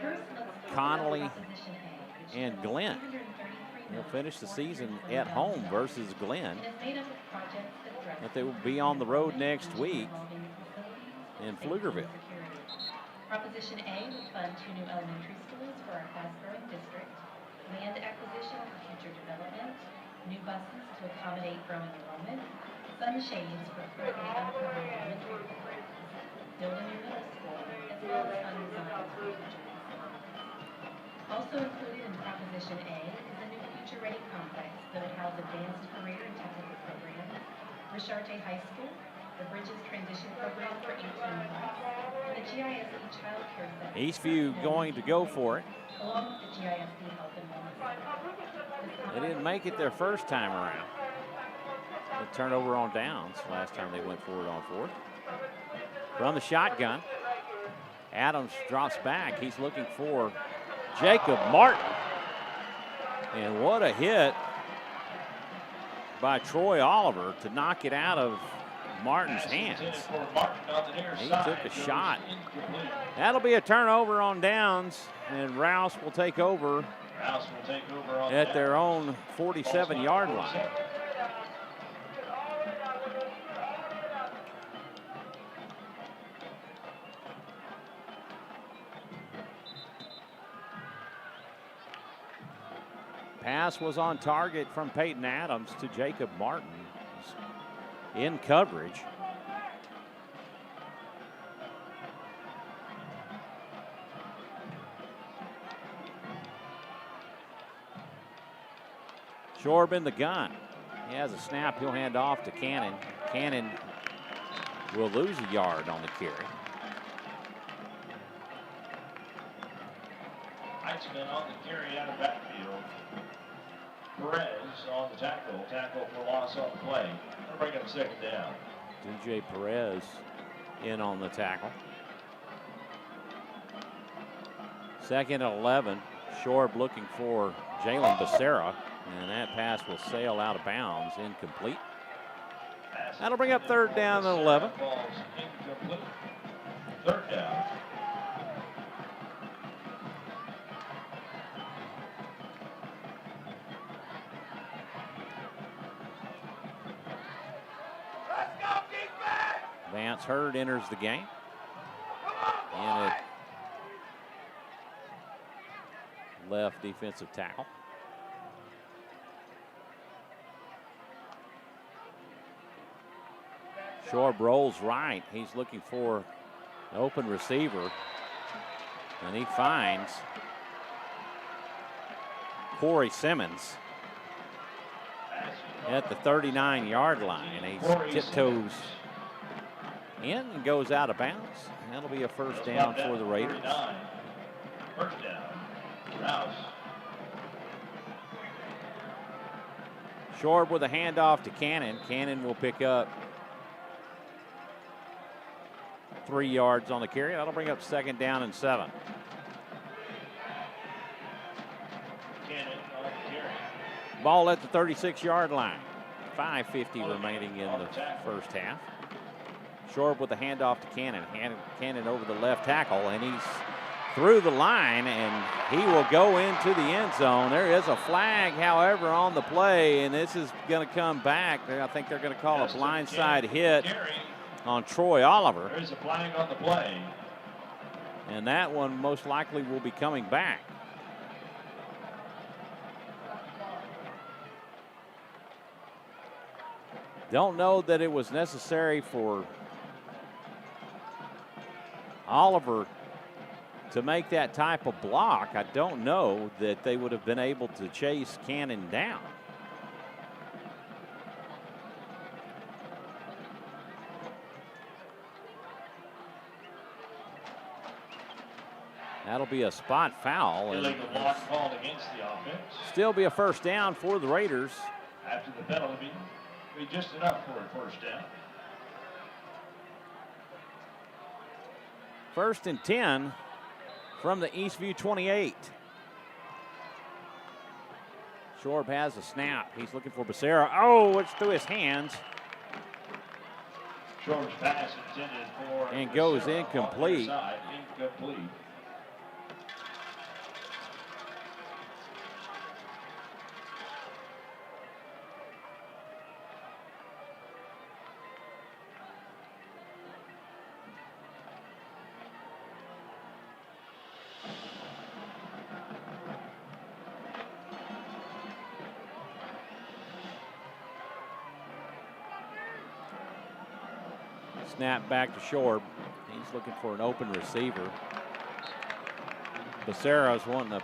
First, let's talk Connolly about proposition A, which and has Glenn. 233 They'll finish the season at home versus Glenn. It is made up of projects that address But they will be on the road next week in Pflugerville. Proposition A will fund 2 new elementary schools for our fast-growing district, land acquisition for future development, new buses to accommodate growing enrollment, sunshades for currently uncovered elementary schools, build a new middle school, as schools undesigned for injuries. Also included in Proposition A is a new Future Ready complex that would house advanced career and technical programs, Richarte High School, the Bridges Transition Program for 18 months, and the GISD Child Care Center. Eastview going to go for it. Along with the GISD Health and Wellness Center. They didn't make it their first time around. The turnover on downs last time they went for it on fourth. From the shotgun, Adams drops back. He's looking for Jacob Martin. And what a hit by Troy Oliver to knock it out of Martin's hands. He took a shot. That'll be a turnover on downs, and Rouse will take over at their own 47-yard line. Pass was on target from Peyton Adams to Jacob Martin. He's in coverage. Shorb in the gun. He has a snap. He'll hand off to Cannon. Cannon will lose a yard on the carry. Heitzman on the carry out of backfield. Perez on the tackle. Tackle for loss on the play. That'll bring up second down. DJ Perez in on the tackle. Second and 11. Shorb looking for Jalen Becerra. And that pass will sail out of bounds, incomplete. That'll bring up third down and 11. Ball's incomplete. Third down. Vance Hurd enters the game. And it left defensive tackle. Shorb rolls right. He's looking for an open receiver. And he finds Corey Simmons at the 39-yard line. He tiptoes in and goes out of bounds. And that'll be a first down for the Raiders. First down. Rouse. Shorb with a handoff to Cannon. Cannon will pick up 3 yards on the carry. That'll bring up second down and 7. Cannon on the carry. Ball at the 36-yard line. 5:50 remaining in the first half. Shorb with a handoff to Cannon. Cannon over the left tackle, and he's through the line, and he will go into the end zone. There is a flag, however, on the play, and this is going to come back. I think they're going to call a blindside hit on Troy Oliver. There's a flag on the play. And that one most likely will be coming back. Don't know that it was necessary for Oliver to make that type of block. I don't know that they would have been able to chase Cannon down. That'll be a spot foul. Illegal block called against the offense. Still be a first down for the Raiders. After the penalty, be just enough for a first down. First and 10 from the Eastview 28. Shorb has a snap. He's looking for Becerra. Oh, it's through his hands. Shorb's pass intended for and goes Becerra incomplete. Incomplete. Snap back to Shorb. He's looking for an open receiver. Becerra's wanting a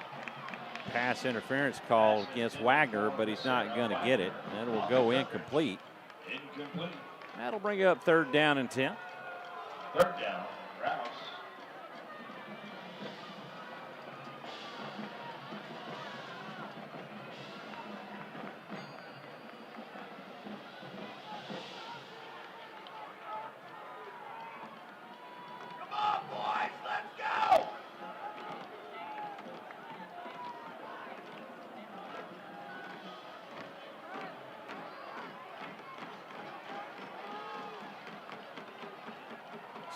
pass interference call against Wagner, but he's not going to get it. And it will go incomplete. That'll bring up 3rd down and 10. 3rd down, Rouse.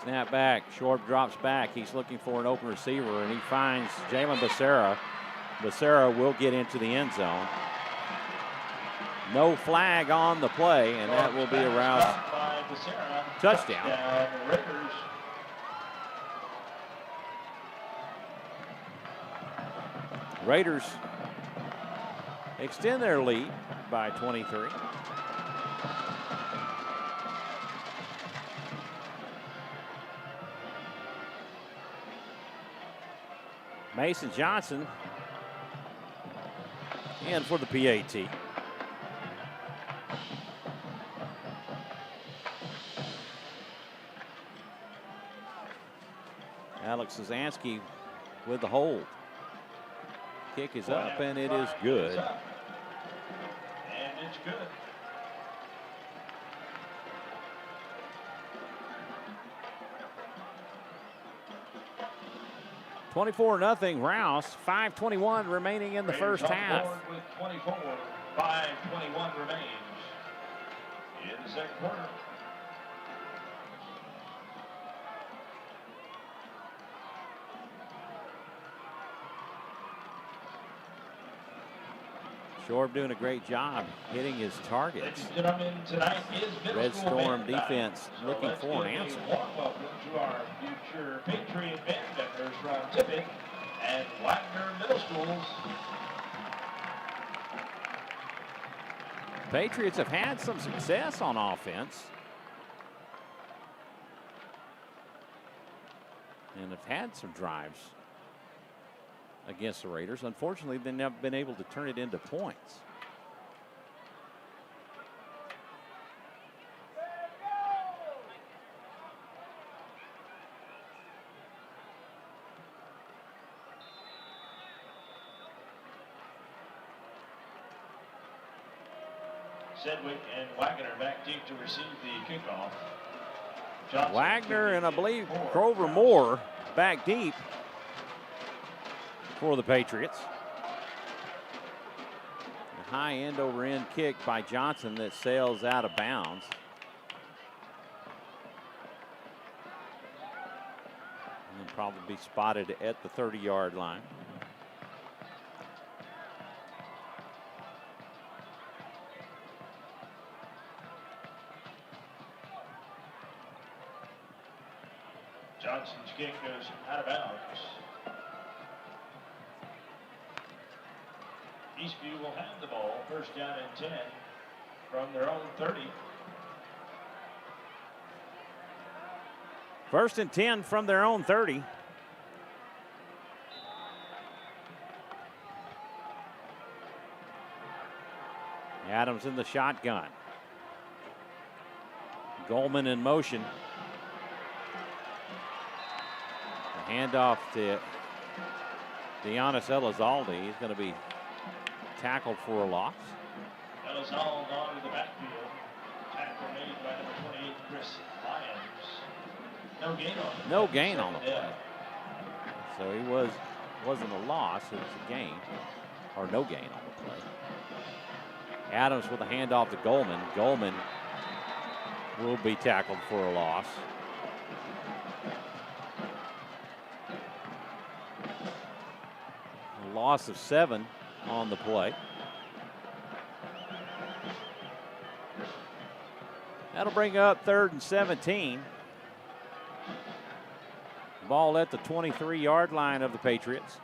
Snap back. Short drops back. He's looking for an open receiver, and he finds Jalen Becerra. Becerra will get into the end zone. No flag on the play, and that will be a Rouse touchdown. Raiders extend their lead by 23. Mason Johnson in for the PAT. Alex Zansky with the hold. Kick is up, and it is good. And it's good. 24-0 Rouse. 5:21 remaining in the first half. With 24, 5:21 remains in the second quarter. Shorb doing a great job hitting his targets. Ladies and gentlemen, tonight is Red Storm defense looking for an answer. Warm welcome to our future Patriot band members from Tippett and Wagner Middle Schools. Patriots have had some success on offense and have had some drives against the Raiders. Unfortunately, they've never been able to turn it into points. Sedgwick and Wagner back deep to receive the kickoff. Johnson Wagner and I believe Grover Moore back deep for the Patriots. A high end over end kick by Johnson that sails out of bounds. And probably be spotted at the 30-yard line. Johnson's kick goes out of bounds. Eastview will have the ball, first down and 10 from their own 30. 1st and 10 from their own 30. Adams in the shotgun. Goldman in motion. The handoff to Giannis Elizalde. He's going to be tackled for a loss. Elizalde on to the backfield. Tackle made by number 28, Chris Lyons. No gain on it. No gain on the play. So he wasn't a loss, it was a gain. Or no gain on the play. Adams with a handoff to Goldman. Goldman will be tackled for a loss. A loss of 7 on the play. That'll bring up 3rd and 17. Ball at the 23-yard line of the Patriots.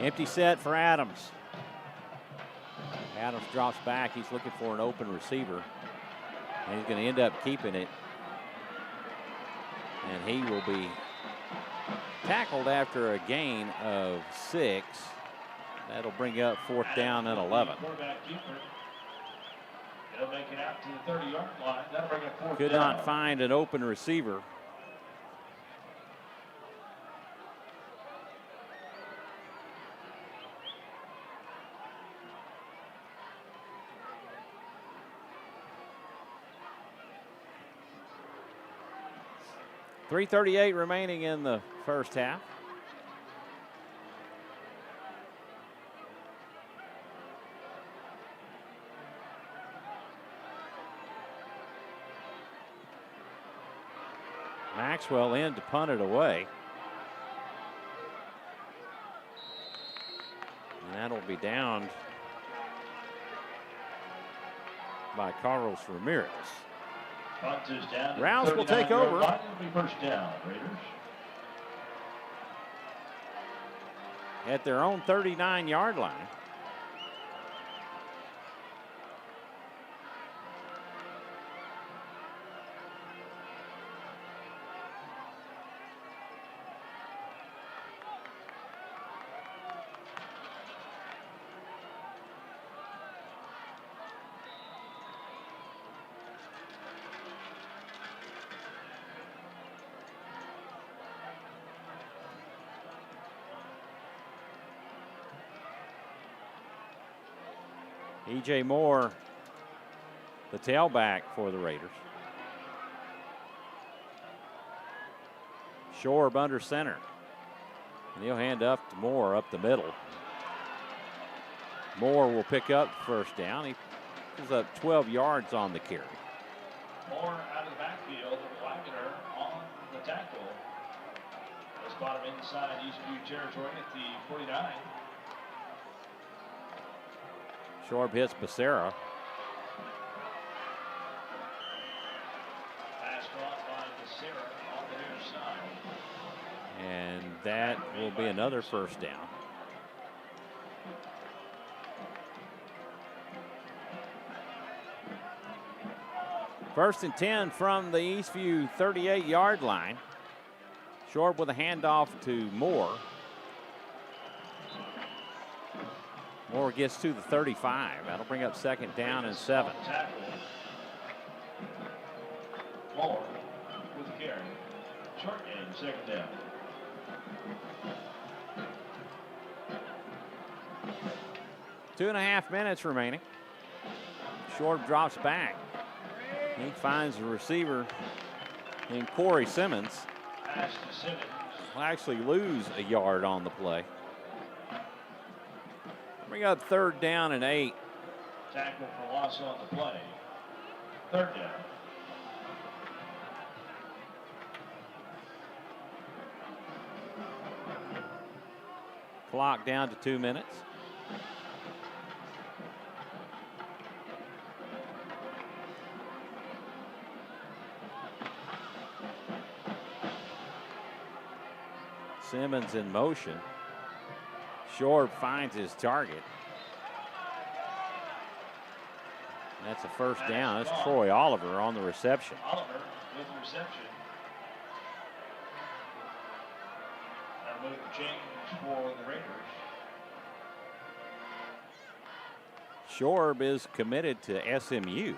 Empty set for Adams. Adams drops back. He's looking for an open receiver. And he's going to end up keeping it. And he will be tackled after a gain of 6. That'll bring up 4th down and 11. They'll make it out to the 30-yard line. That'll bring up 4th down. Could not find an open receiver. .338 remaining in the first half. Maxwell in to punt it away. And that'll be downed by Carlos Ramirez. Rouse will take over. It'll be first down, Raiders. At their own 39-yard line. E.J. Moore, the tailback for the Raiders. Shorb under center. And he'll hand up to Moore up the middle. Moore will pick up first down. He pulls up 12 yards on the carry. Moore out of the backfield. Wagner on the tackle. They spot him inside Eastview territory at the 49. Shorb hits Becerra. Pass caught by Becerra on the near side. And that will be another first down. First and 10 from the Eastview 38-yard line. Shorb with a handoff to Moore. Moore gets to the 35. That'll bring up 2nd down and 7. Moore with the carry. Short game, 2nd down. Two and a half minutes remaining. Shorb drops back. He finds the receiver in Corey Simmons. Pass to Simmons. Will actually lose a yard on the play. We got 3rd down and 8. Tackle for loss on the play. 3rd down. Clock down to 2 minutes. Simmons in motion. Shorb finds his target. That's a first down. That's Troy Oliver on the reception. Oliver with the reception. That'll move the change for the Raiders. Shorb is committed to SMU.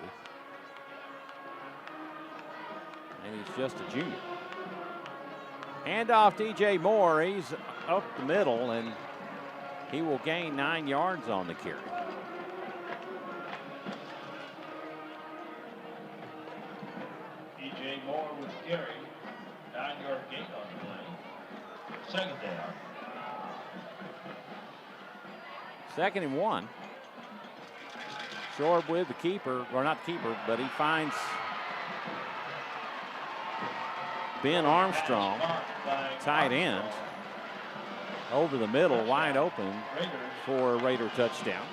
And he's just a junior. Handoff to E.J. Moore. He's up the middle, and he will gain 9 yards on the carry. E.J. Moore with the carry. 9-yard gain on the play. 2nd down. 2nd and 1. Shorb with the keeper, or not the keeper, but he finds Ben Armstrong, tight end, over the middle, wide open for a Raider touchdown.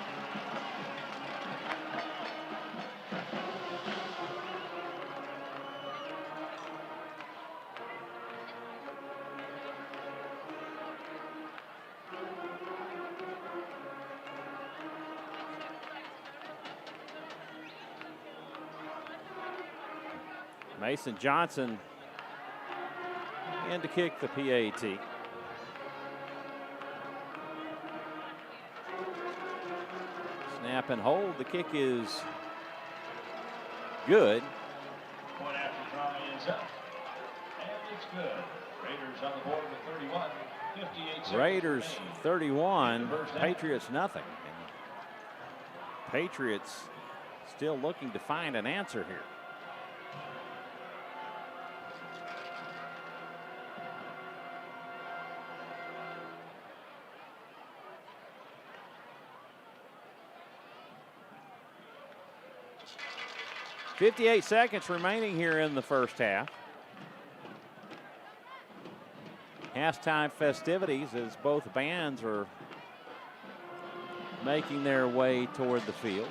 Mason Johnson in to kick the PAT. Snap and hold. The kick is good. Point after try is up. And it's good. Raiders on the board with 31. 58 seconds Raiders remaining. 31, Patriots nothing. And Patriots still looking to find an answer here. .58 seconds remaining here in the first half. Halftime festivities as both bands are making their way toward the field.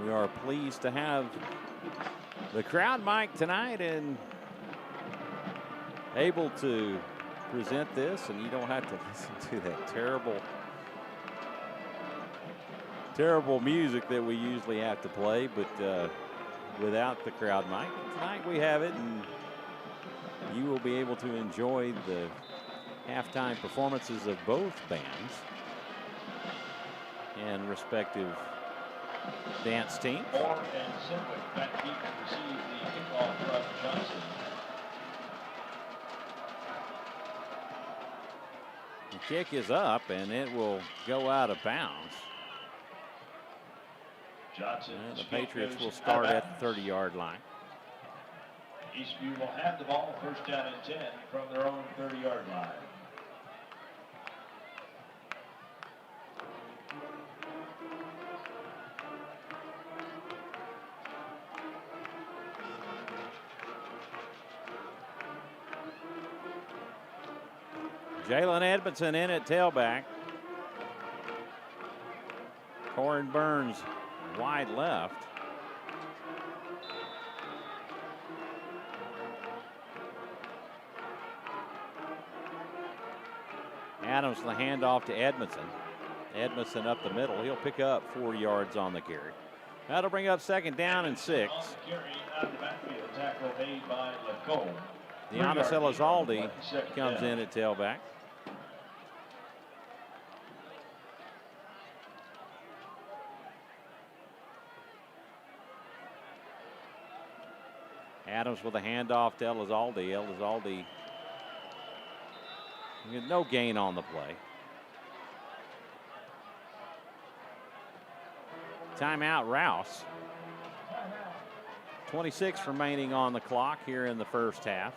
We are pleased to have the crowd mic tonight and able to present this, and you don't have to listen to that terrible music that we usually have to play, but without the crowd mic. Tonight we have it, and you will be able to enjoy the halftime performances of both bands and respective dance teams. Moore and Simwick back deep to receive the kickoff from Johnson. The kick is up, and it will go out of bounds. Johnson. And the Patriots will start at the 30-yard line. Eastview will have the ball first down and 10 from their own 30-yard line. Jalen Edmondson in at tailback. Corin Burns wide left. Adams the handoff to Edmondson. Edmondson up the middle. He'll pick up 4 yards on the carry. That'll bring up second down and 6. On the carry out of the backfield, tackle made by Lacombe. Giannis Elizalde comes in at tailback. Adams with a handoff to Elizalde. Elizalde, no gain on the play. Timeout, Rouse. 26 remaining on the clock here in the first half.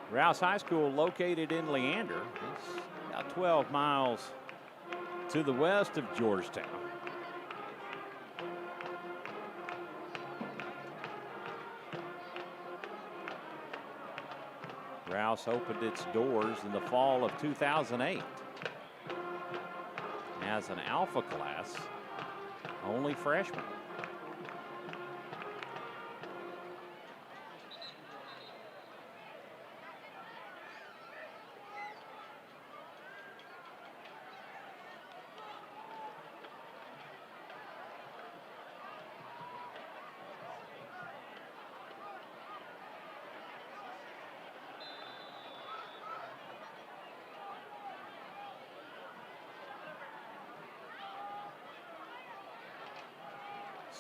Rouse High School located in Leander. It's about 12 miles to the west of Georgetown. Rouse opened its doors in the fall of 2008 as an alpha class, only freshmen.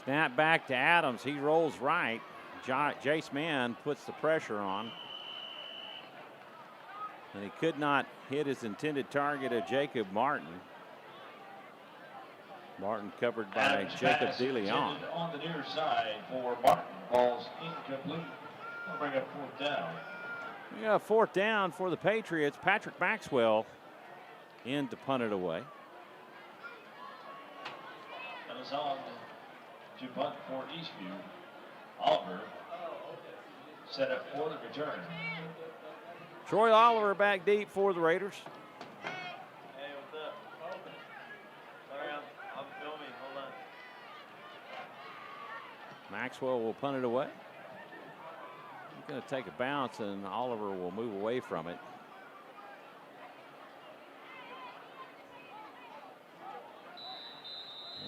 Snap back to Adams. He rolls right. Jace Mann puts the pressure on. And he could not hit his intended target of Jacob Martin. Martin covered by Adams Jacob pass DeLeon. intended on the near side for Martin. Ball's incomplete. They'll bring up fourth down. We got fourth down for the Patriots. Patrick Maxwell in to punt it away. And it's on to punt for Eastview. Oliver set up for the return. Troy Oliver back deep for the Raiders. Hey, what's up? Sorry, I'm filming. Hold on. Maxwell will punt it away. going to take a bounce, and Oliver will move away from it.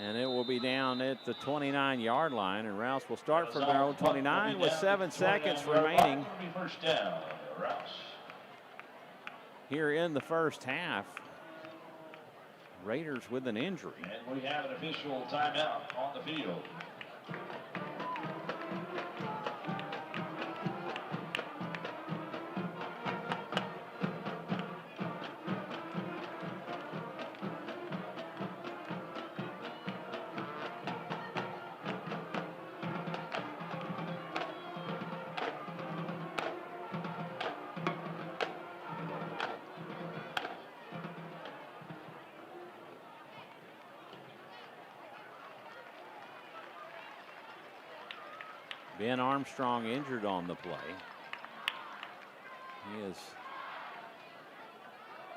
And it will be down at the 29-yard line, and Rouse will start from their own 29 with 7 seconds remaining First down, Rouse. Here in the first half. Raiders with an injury. And we have an official timeout on the field. Ben Armstrong injured on the play. He is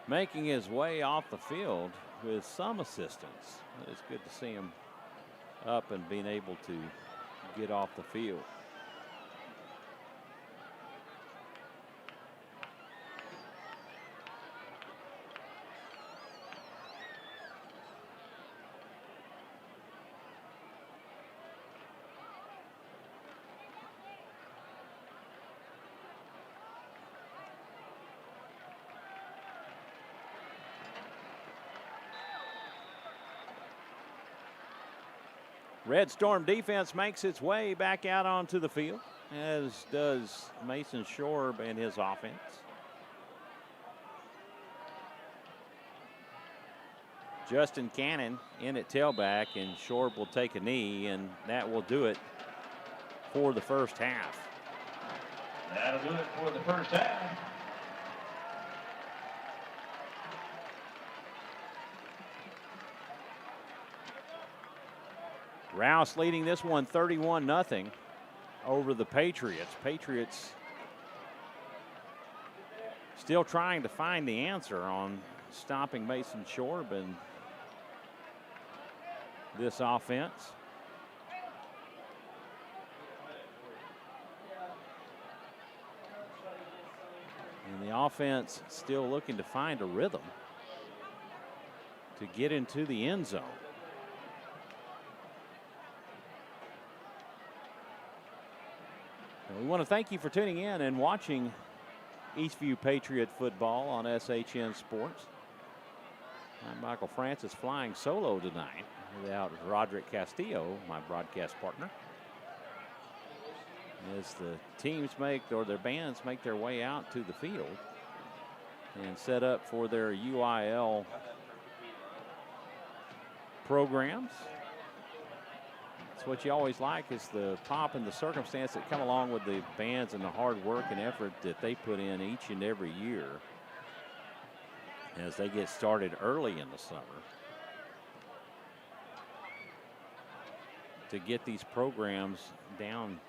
making his way off the field with some assistance. It's good to see him up and being able to get off the field. Red Storm defense makes its way back out onto the field, as does Mason Shorb and his offense. Justin Cannon in at tailback, and Shorb will take a knee, and that will do it for the first half. That'll do it for the first half. Rouse leading this one 31-0 over the Patriots. Patriots still trying to find the answer on stopping Mason Shorb and this offense. And the offense still looking to find a rhythm to get into the end zone. We want to thank you for tuning in and watching Eastview Patriot football on SHN Sports. I'm Michael Francis, flying solo tonight without Roderick Castillo, my broadcast partner, as the teams their bands make their way out to the field and set up for their UIL programs. It's what you always like, is the pomp and the circumstance that come along with the bands and the hard work and effort that they put in each and every year as they get started early in the summer to get these programs down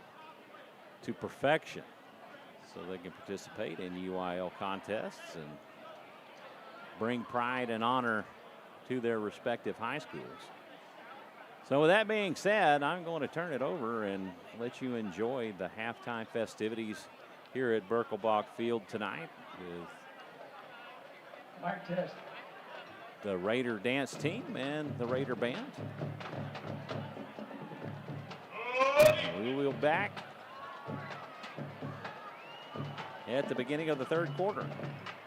to perfection so they can participate in UIL contests and bring pride and honor to their respective high schools. So with that being said, I'm going to turn it over and let you enjoy the halftime festivities here at Birkelbach Field tonight with Mic test. the Raider dance team and the Raider band. We will be back at the beginning of the third quarter.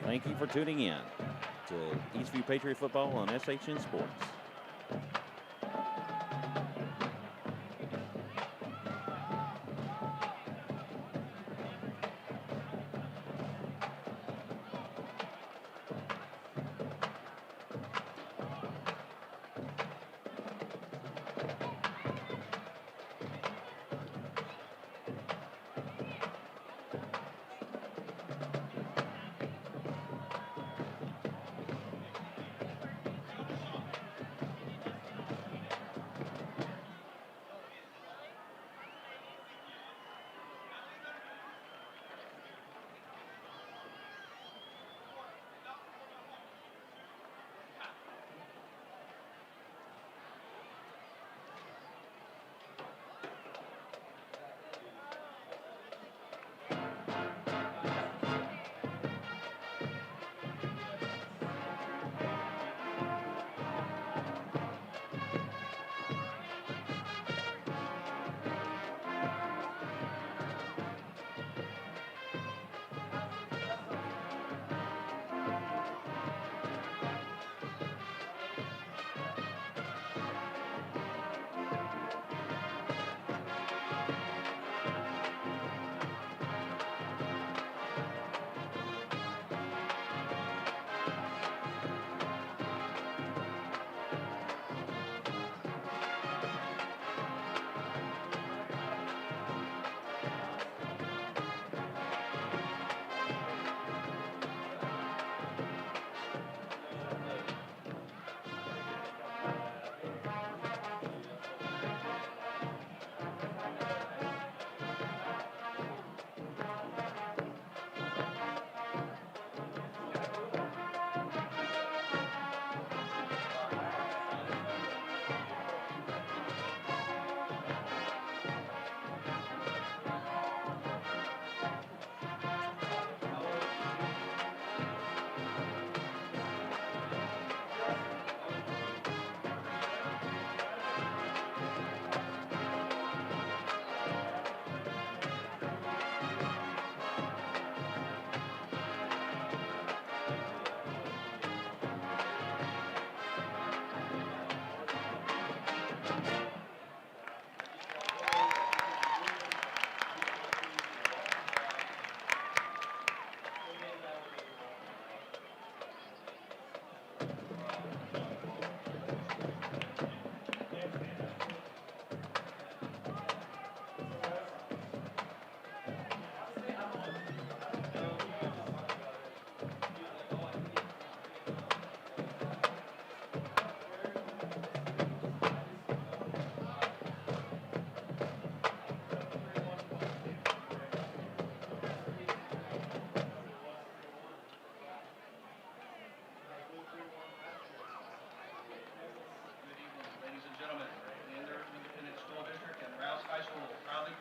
Thank you for tuning in to Eastview Patriot Football on SHN Sports.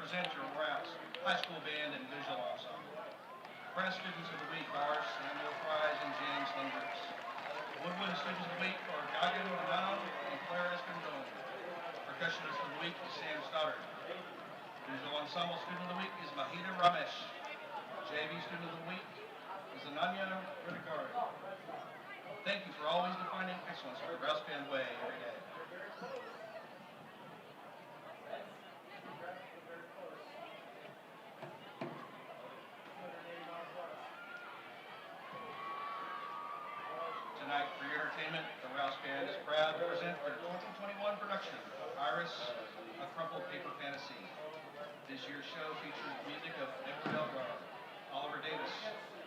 present your Rouse High School Band and Visual Ensemble. Press Students of the Week are Samuel Fries and James Hendricks. Woodwind Students of the Week are Gagan Manano and Clara Espindon. Percussionist of the Week is Sam Stoddard. Visual Ensemble Student of the Week is Mahida Ramesh. JV Student of the Week is Ananya Ridikari. Thank you for always defining excellence the Rouse Band way every day. Tonight, for your entertainment, the Rouse Band is proud to present their 2021 production of Iris, A Crumpled Paper Fantasy. This year's show features music of Edward Elgar, Oliver Davis,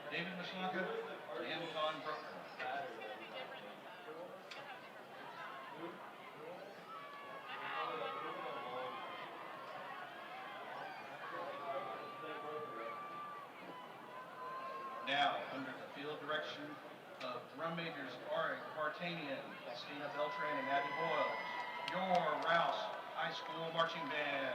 David Maslanka, and Anton Bruckner. Now, under the field direction of drum majors Ari Vartanian, Christina Beltran, and Abby Boyles, your Rouse High School Marching Band.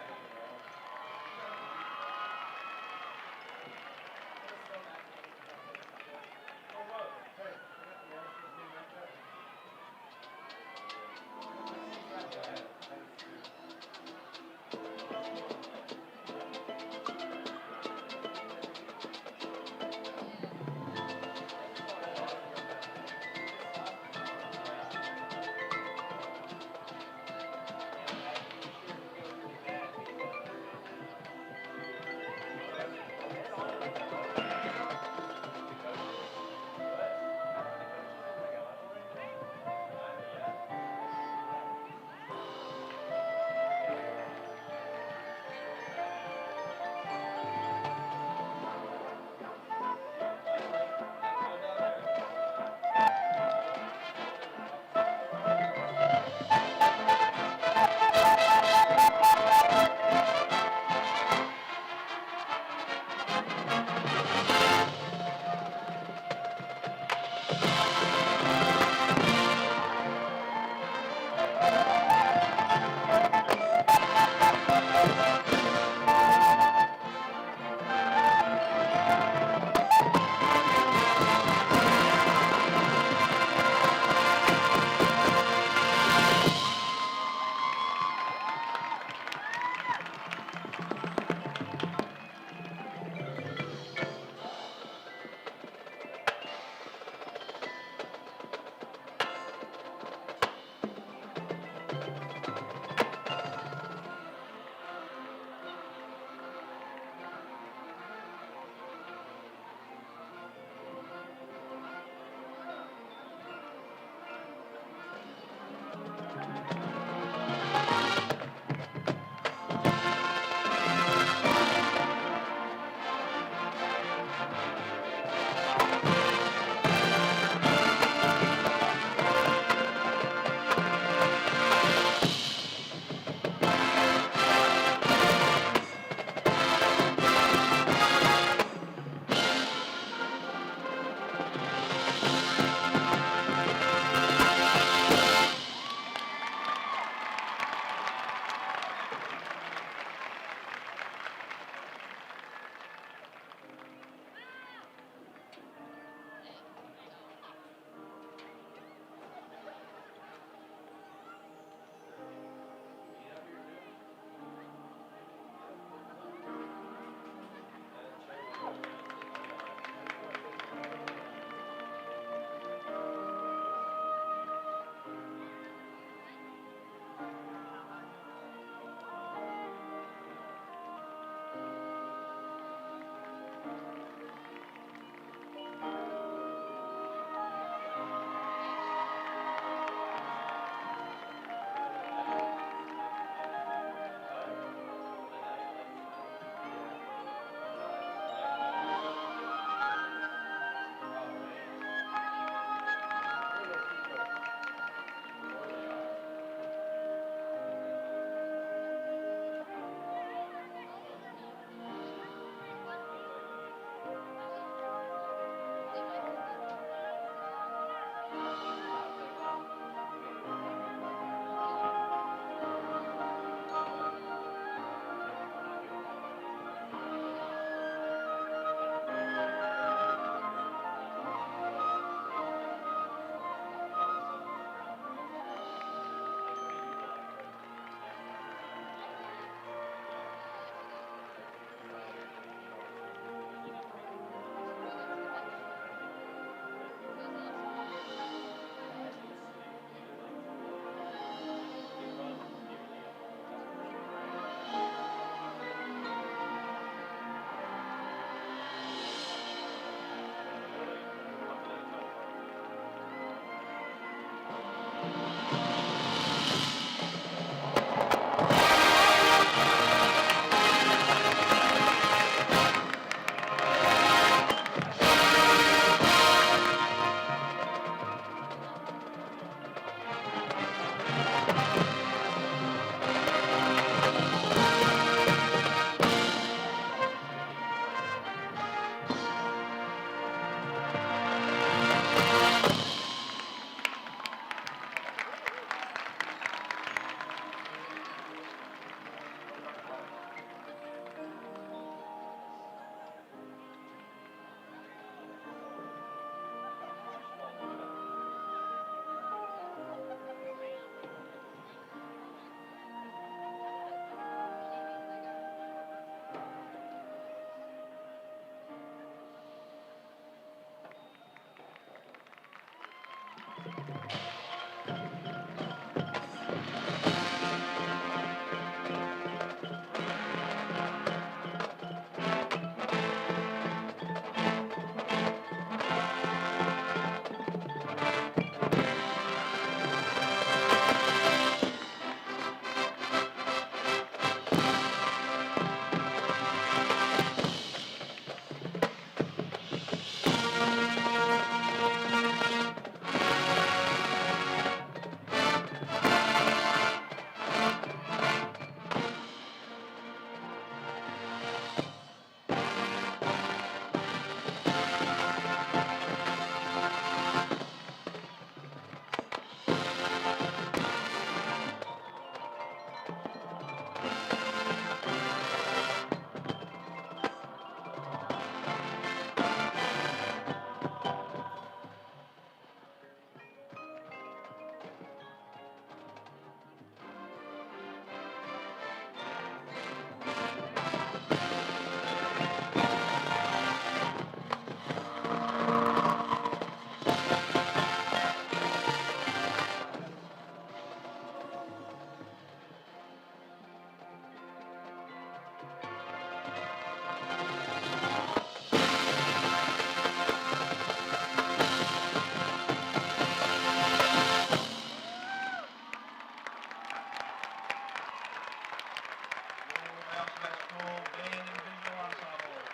High School Band and Visual Ensemble.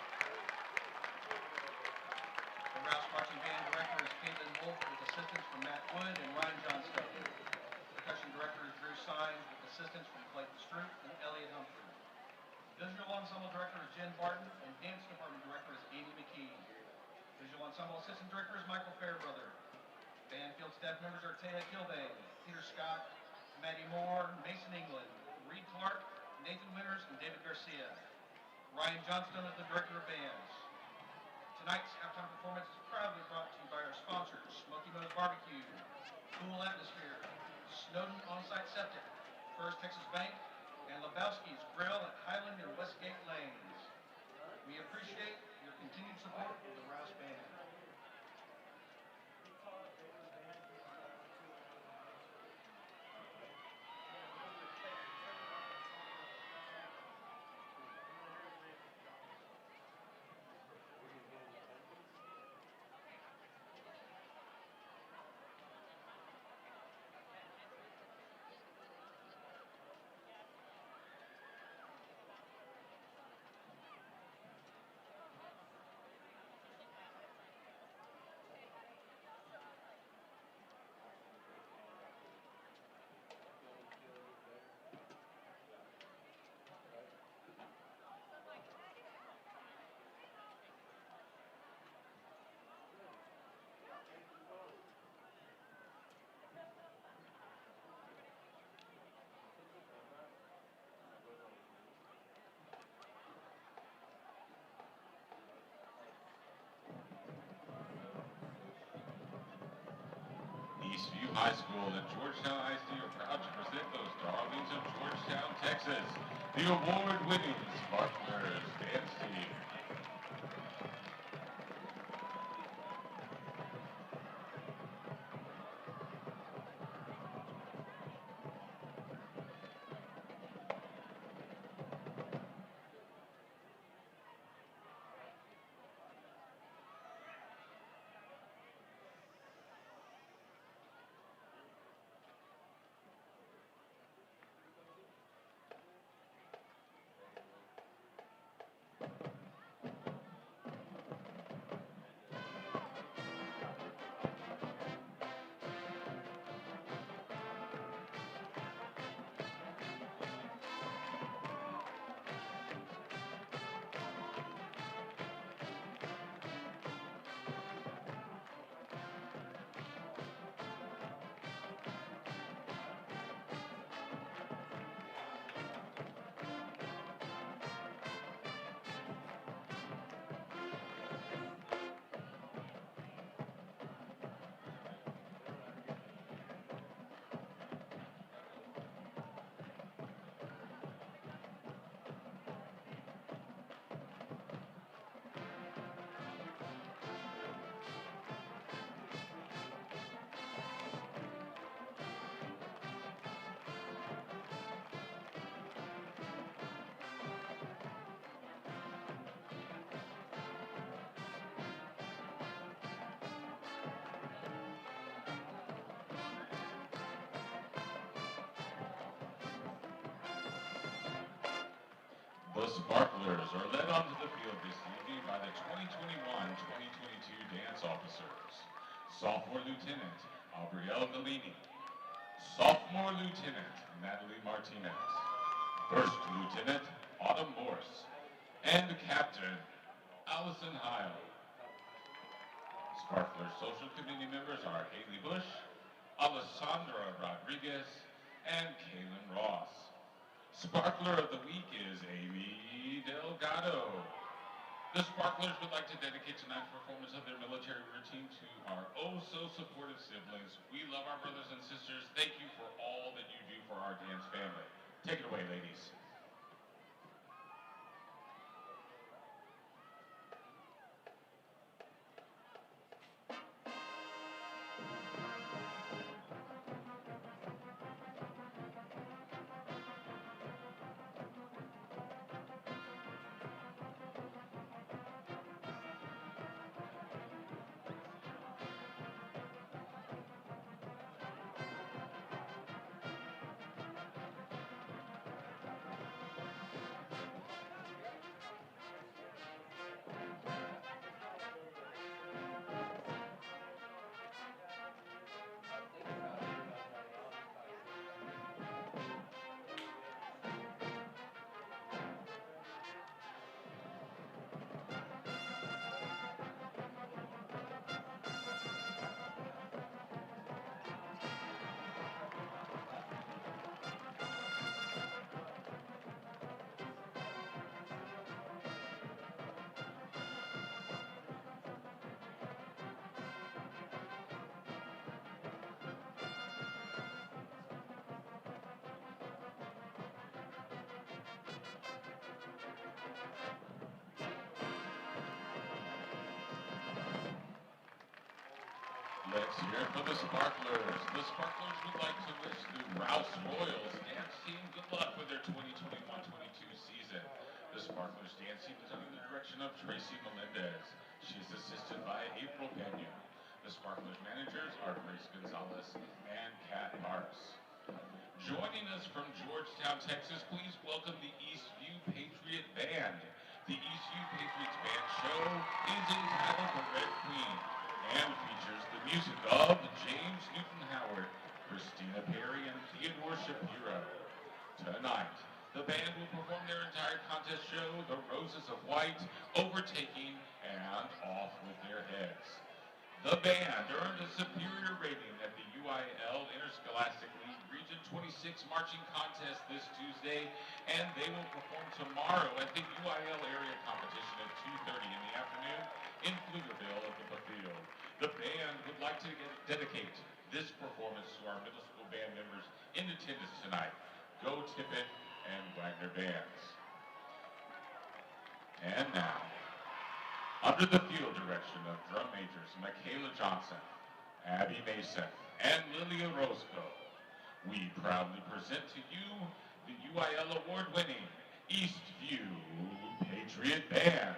The Rouse Marching Band Director is Caitlin Wolf with assistance from Matt Wood and Ryan Johnstone. Percussion Director is Drew Sines with assistance from Clayton Stroop and Elliot Humphrey. Visual Ensemble Director is Jen Barton and Dance Department Director is Amy McKee. Visual Ensemble Assistant Director is Michael Fairbrother. Band field staff members are Taya Kilbane, Peter Scott, Maddie Moore, Mason England, Reed Clark, Nathan Winters, and David Garcia. Ryan Johnstone is the Director of Bands. Tonight's halftime performance is proudly brought to you by our sponsors, Smoky Moe's Barbecue, Cool Atmosphere, Snowden On-Site Septic, First Texas Bank, and Lebowski's Grill at Highland and Westgate Lanes. We appreciate your continued support of the Rouse Band. Eastview High School and Georgetown ISD are proud to present those darlings of Georgetown, Texas, the award-winning Sparklers Dance Team. The Sparklers are led onto the field this evening by the 2021-2022 dance officers. Sophomore Lieutenant Aubrielle Galini, Sophomore Lieutenant Natalie Martinez, First Lieutenant Autumn Morse, and Captain Allison Heil. Sparklers social committee members are Haley Bush, Alessandra Rodriguez, and Kaylin Ross. Sparkler of the Week is Amy Delgado. The Sparklers would like to dedicate tonight's performance of their military routine to our oh-so-supportive siblings. We love our brothers and sisters. Thank you for all that you do for our dance family. Take it away, ladies. Let's hear it for the Sparklers. The Sparklers would like to wish the Rouse Royals dance team good luck with their 2021-22 season. The Sparklers dance team is under the direction of Tracy Melendez. She is assisted by April Pena. The Sparklers managers are Grace Gonzalez and Kat Parks. Joining us from Georgetown, Texas, please welcome the Eastview Patriot Band. The Eastview Patriots Band show is entitled The Red Queen and features the music of James Newton Howard, Christina Perry, and Theodore Shapiro. Tonight, the band will perform their entire contest show, The Roses of White, Overtaking, and Off with Their Heads. The band earned a superior rating at the UIL Interscholastic League Region 26 Marching Contest this Tuesday, and they will perform tomorrow at the UIL area competition at 2:30 in the afternoon in Pflugerville at the Field. The band would like to dedicate this performance to our middle school band members in attendance tonight. Go Tippett and Wagner Bands. And now, under the field direction of drum majors Michaela Johnson, Abby Mason, and Lilia Roscoe, we proudly present to you the UIL award-winning Eastview Patriot Band.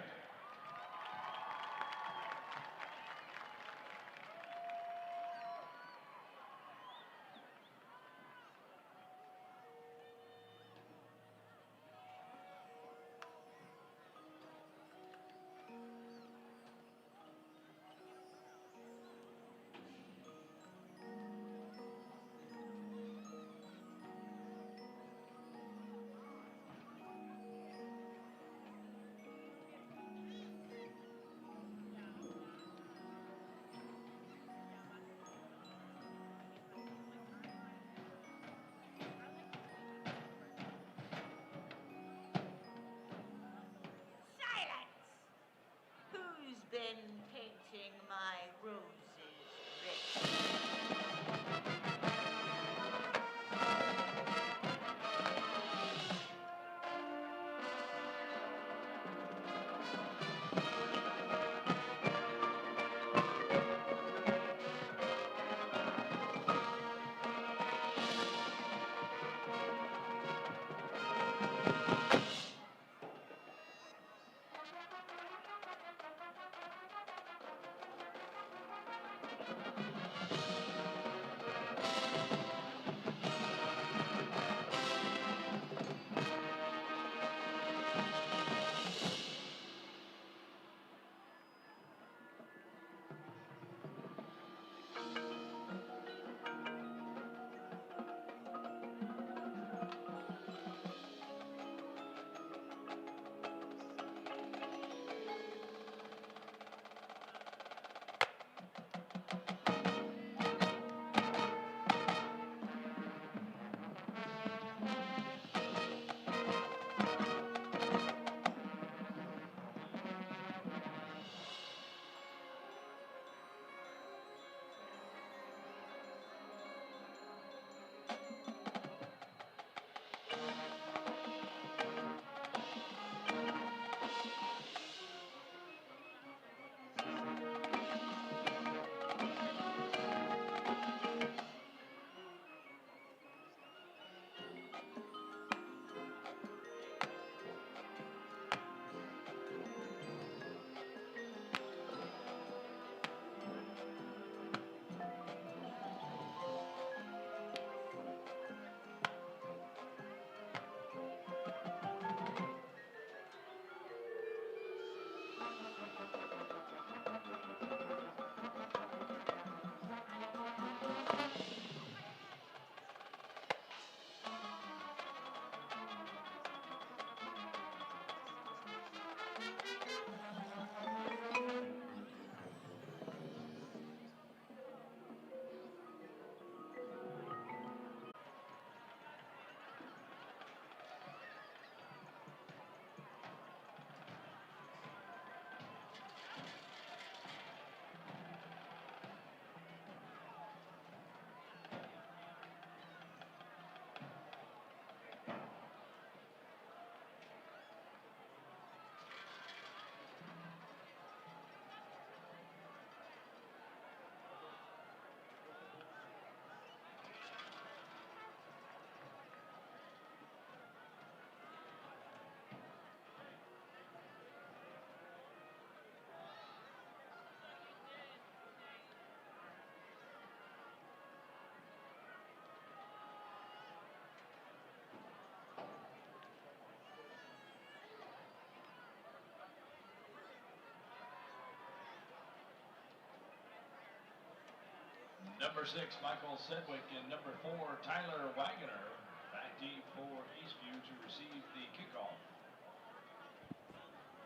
Number 6, Michael Sedgwick, and number 4, Tyler Wagoner. Back deep for Eastview to receive the kickoff.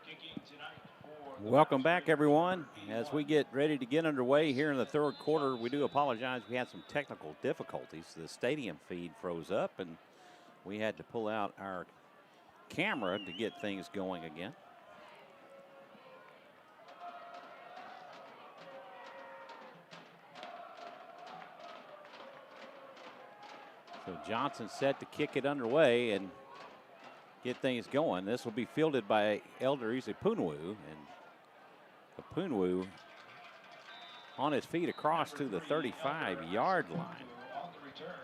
Kicking tonight for the Welcome Rouse back, Raiders, everyone. number As we 81. get ready to get underway here in the third quarter, we do apologize. We had some technical difficulties. The stadium feed froze up, and we had to pull out our camera to get things going again. So Johnson set to kick it underway and get things going. This will be fielded by Elderize Punwu, and Punwu on his feet across to the 35-yard line. On the return.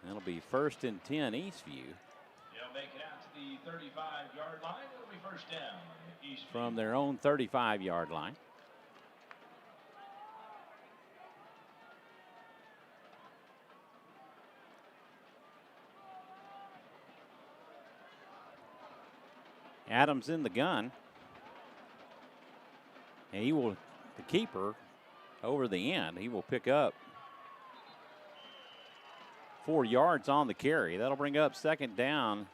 That'll be 1st and 10 Eastview. They'll make it out to the 35-yard line. It'll be first down. Eastview. From their own 35-yard line. Adams in the gun. And he will, the keeper over the end, he will pick up 4 yards on the carry. That'll bring up 2nd down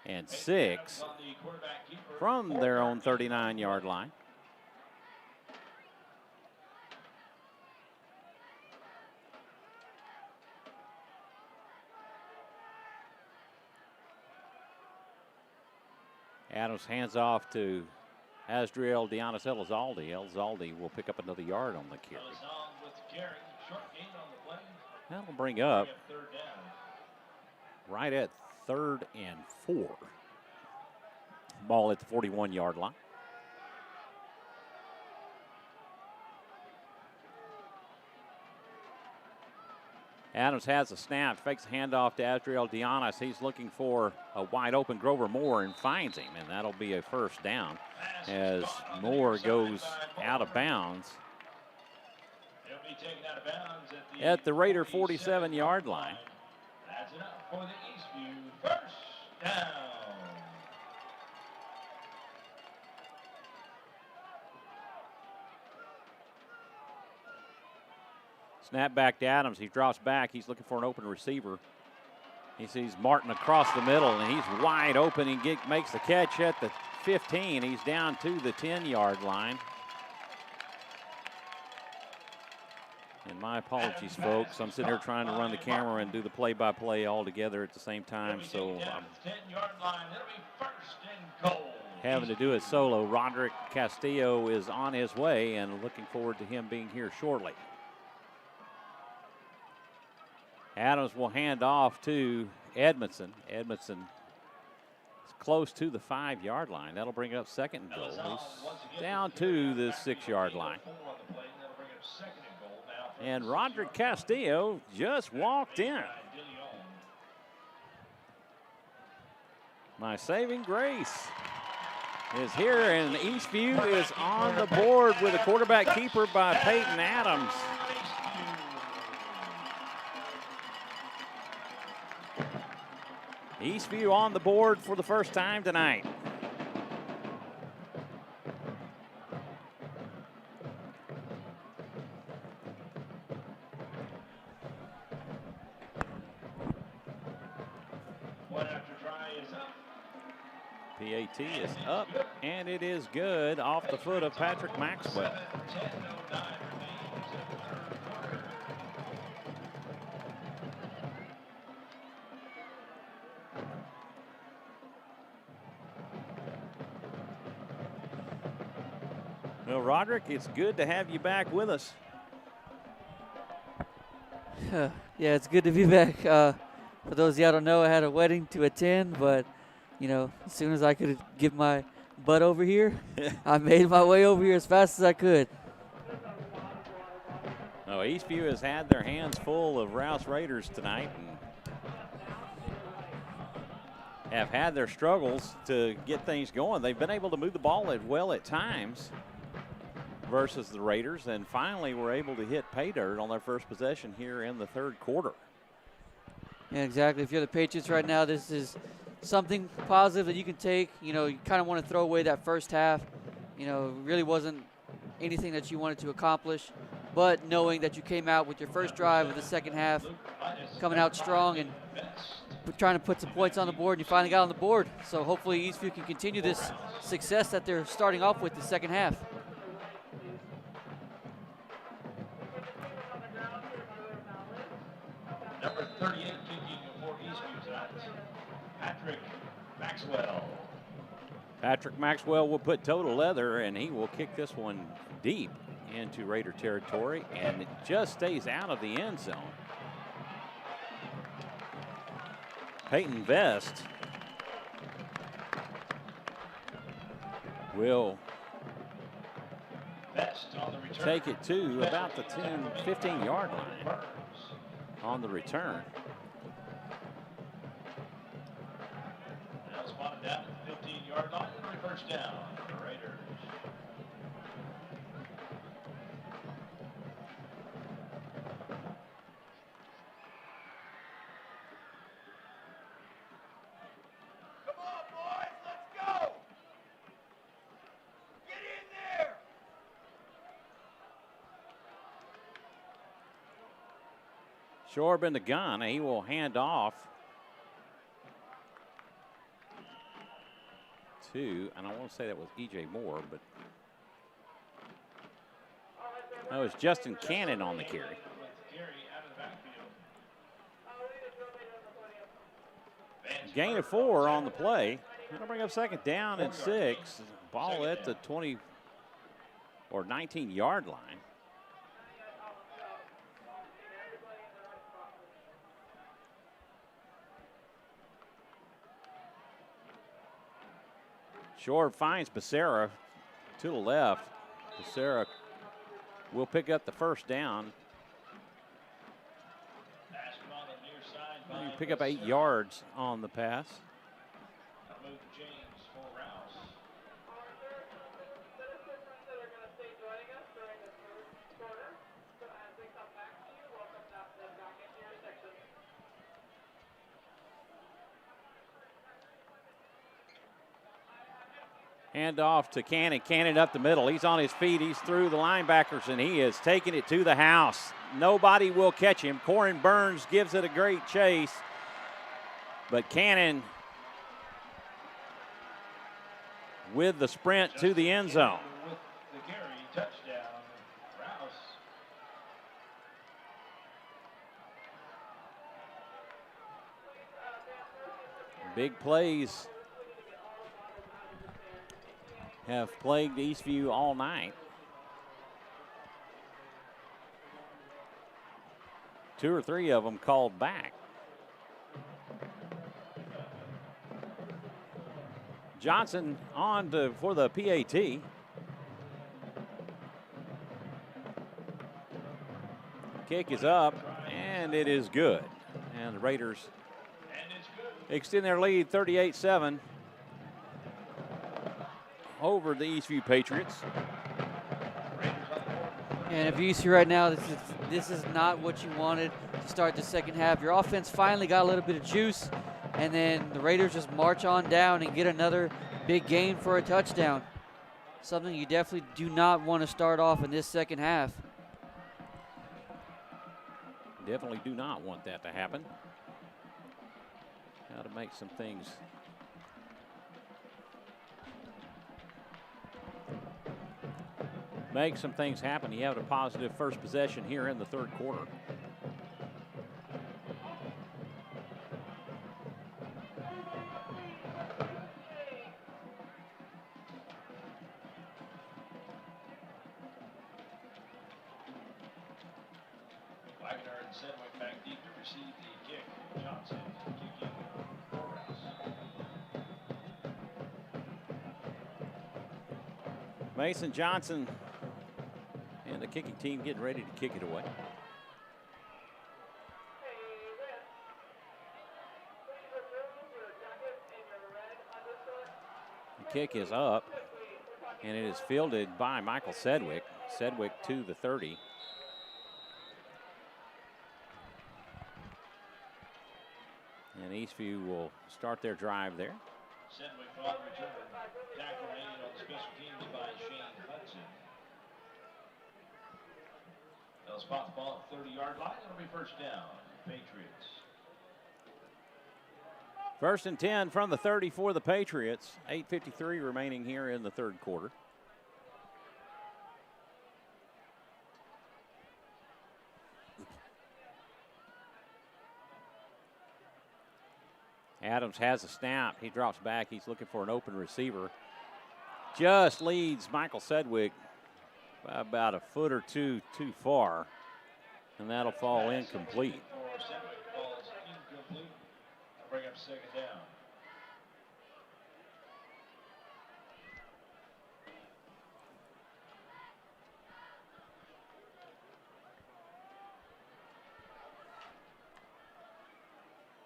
and 6 from their own 39-yard line. Adams hands off to Asdriel Dianis Elizalde. Elizalde will pick up another yard on the carry. That'll bring up right at 3rd and 4. Ball at the 41-yard line. Adams has a snap, fakes a handoff to Asdriel Dianis. He's looking for a wide open Grover Moore and finds him, and that'll be a first down as Moore goes out of bounds at the Raider 47-yard line. That's enough for the Eastview first down. Snap back to Adams. He drops back. He's looking for an open receiver. He sees Martin across the middle, and he's wide open. He makes the catch at the 15. He's down to the 10-yard line. And my apologies, folks. I'm sitting here trying to run the camera and do the play-by-play all together at the same time, so I'm having to do it solo. Roderick Castillo is on his way, and looking forward to him being here shortly. Adams will hand off to Edmondson. Edmondson is close to the 5-yard line. That'll bring up 2nd and goal. He's down to the 6-yard line. And Roderick Castillo just walked in. My saving grace is here, and Eastview is on the board with a quarterback keeper by Peyton Adams. Eastview on the board for the first time tonight. PAT is up, and it is good off the foot of Patrick Maxwell. Well, Roderick, it's good to have you back with us. Yeah, it's good to be back. For those of y'all don't know, I had a wedding to attend, but, you know, as soon as I could get my butt over here, I made my way over here as fast as I could. Oh, Eastview has had their hands full of Rouse Raiders tonight and have had their struggles to get things going. They've been able to move the ball well at times versus the Raiders, and finally were able to hit pay dirt on their first possession here in the third quarter. Yeah, exactly. If you're the Patriots right now, this is something positive that you can take. You know, you kind of want to throw away that first half You know, really wasn't anything that you wanted to accomplish, but knowing that you came out with your first drive of the second half, coming out strong and trying to put some points on the board, and you finally got on the board. So hopefully Eastview can continue this success that they're starting off with the second half. Number 38 kicking for Eastview tonight, Patrick Maxwell. Patrick Maxwell will put total leather, and he will kick this one deep into Raider territory, and it just stays out of the end zone. Peyton Vest will take it to about the 10, 15-yard line on the return. Now spotted down at the 15-yard line for first down for the Raiders. Come on, boys, let's go! Get in there! Shorb in the gun. He will hand off to, and I want to say that was E.J. Moore, but that was Justin Cannon on the carry. Gain of 4 on the play. That'll bring up second down and 6. Ball at the 20 or 19-yard line. Short finds Becerra to the left. Becerra will pick up the first down. Pick up 8 yards on the pass. Move James for Rouse. Hand off to Cannon. Cannon up the middle. He's on his feet. He's through the linebackers, and he is taking it to the house. Nobody will catch him. Corin Burns gives it a great chase, but Cannon with the sprint to the end zone. With the carry, touchdown, Rouse. Big plays have plagued Eastview all night. 2 or 3 of them called back. Johnson on for the PAT. Kick is up, and it is good. And the Raiders extend their lead 38-7 over the Eastview Patriots. And if you see right now, this is not what you wanted to start the second half. Your offense finally got a little bit of juice, and then the Raiders just march on down and get another big gain for a touchdown. Something you definitely do not want to start off in this second half. Definitely do not want that to happen. Got to make some things happen. You have a positive first possession here in the third quarter. Wagner and Sedgwick back deep to receive the kick. Johnson kicking for Rouse. Mason Johnson and the kicking team getting ready to kick it away. The kick is up, and it is fielded by Michael Sedgwick. Sedgwick to the 30. And Eastview will start their drive there. Sedgwick on the return. Tackle made on the special teams by Shane Hudson. They'll spot the ball at 30-yard line. It'll be first down. Patriots. First and 10 from the 30 for the Patriots. 8:53 remaining here in the third quarter. Adams has a snap. He drops back. He's looking for an open receiver. Just leads Michael Sedgwick by about a foot or two too far. And that'll fall incomplete. Ball is incomplete. Bring up second down.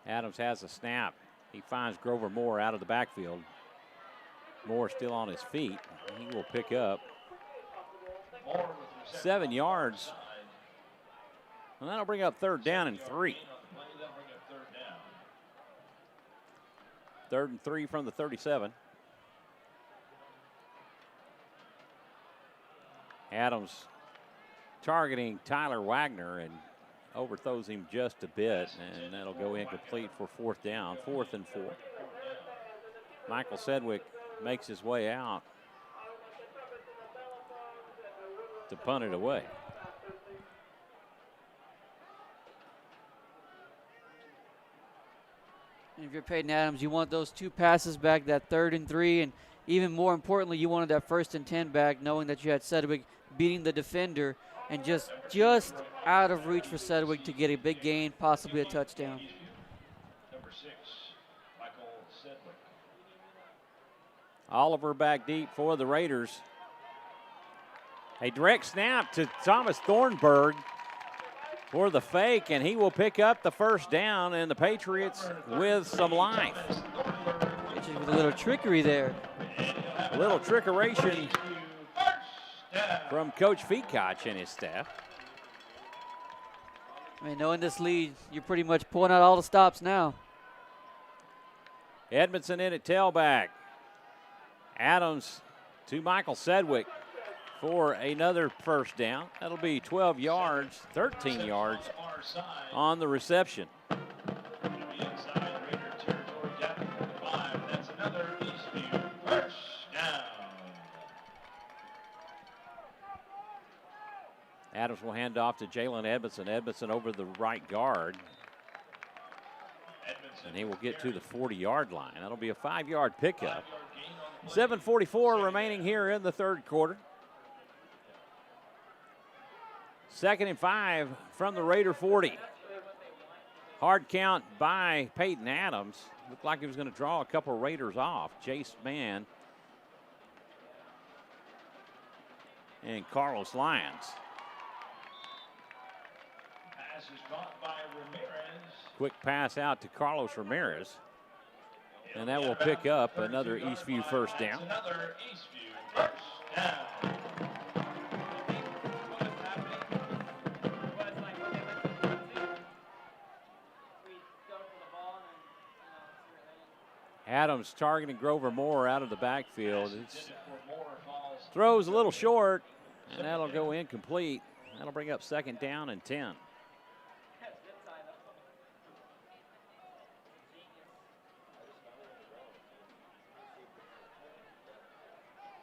Adams has a snap. He finds Grover Moore out of the backfield. Moore still on his feet. He will pick up 7 yards. And that'll bring up third down and 3. Third and 3 from the 37. Adams targeting Tyler Wagner and overthrows him just a bit, and that'll go incomplete for fourth down. 4th and 4. Michael Sedgwick makes his way out to punt it away. If you're Peyton Adams, you want those 2 passes back, that 3rd and 3, and even more importantly, you wanted that 1st and 10 back, knowing that you had Sedgwick beating the defender and just out of reach for Sedgwick to get a big gain, possibly a touchdown. Number 6, Michael Sedgwick. Oliver back deep for the Raiders. A direct snap to Thomas Thornburg for the fake, and he will pick up the first down, and the Patriots with some life. With a little trickery there. A little trickeration from Coach Feacock and his staff. I mean, knowing this lead, you're pretty much pulling out all the stops now. Edmondson in at tailback. Adams to Michael Sedgwick for another first down. That'll be 12 yards, 13 yards on the reception. That's another Eastview first down. Adams will hand off to Jalen Edmondson. Edmondson over the right guard. And he will get to the 40-yard line. That'll be a 5-yard pickup. 7:44 remaining here in the third quarter. 2nd and 5 from the Raider 40. Hard count by Peyton Adams. Looked like he was going to draw a couple Raiders off. Jace Mann and Carlos Lyons. Pass is caught by Ramirez. Quick pass out to Carlos Ramirez. And that will pick up another Eastview first down. Another Eastview first down. Adams targeting Grover Moore out of the backfield. Throws a little short, and that'll go incomplete. That'll bring up 2nd down and 10.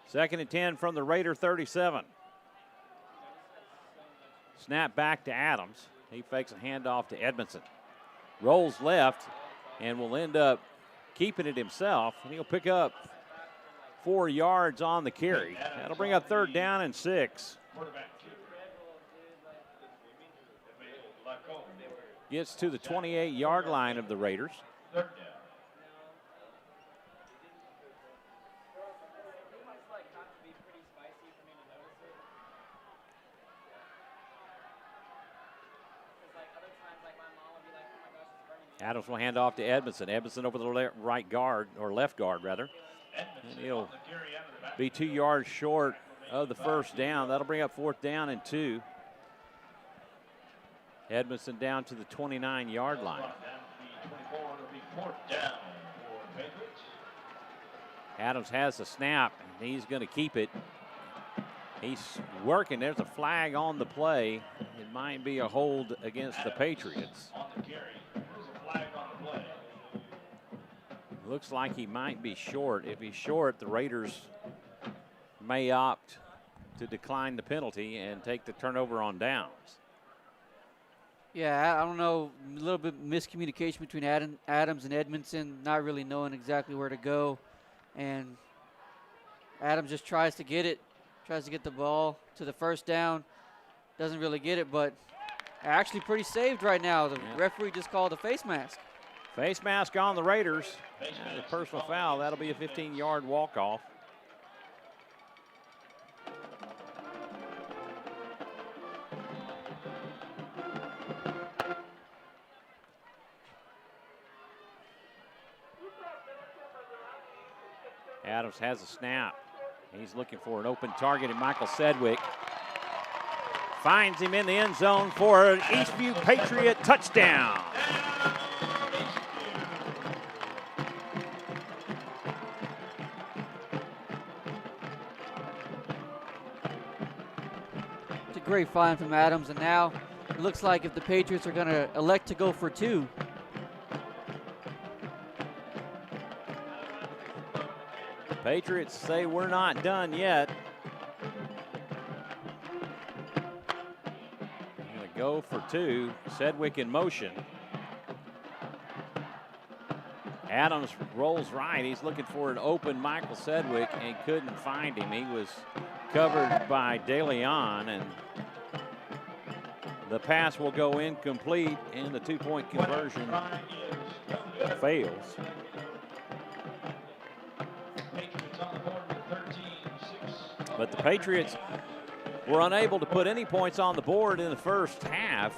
Second and 10 from the Raider 37. Snap back to Adams. He fakes a handoff to Edmondson. Rolls left and will end up keeping it himself, and he'll pick up 4 yards on the carry. That'll bring up 3rd down and 6. Gets to the 28-yard line of the Raiders. Adams will hand off to Edmondson. Edmondson over the right guard, or left guard rather. And he'll be 2 yards short of the first down. That'll bring up 4th down and 2. Edmondson down to the 29-yard line. Adams has the snap, and he's going to keep it. He's working. There's a flag on the play. It might be a hold against the Patriots. On the carry. There's a flag on the play. Looks like he might be short. If he's short, the Raiders may opt to decline the penalty and take the turnover on downs. Yeah, I don't know, a little bit miscommunication between Adams and Edmondson, not really knowing exactly where to go. And Adams just tries to get the ball to the first down. Doesn't really get it, but actually pretty saved right now. The referee just called a face mask. Face mask on the Raiders. And a personal foul. That'll be a 15-yard walk-off. Adams has a snap. He's looking for an open target, and Michael Sedgwick finds him in the end zone for an Eastview Patriot touchdown. It's a great find from Adams, and now it looks like if the Patriots are going to elect to go for two, Patriots say we're not done yet. Going to go for two. Sedgwick in motion. Adams rolls right. He's looking for an open Michael Sedgwick and couldn't find him. He was covered by De Leon, and the pass will go incomplete, and the two-point conversion fails. But the Patriots were unable to put any points on the board in the first half.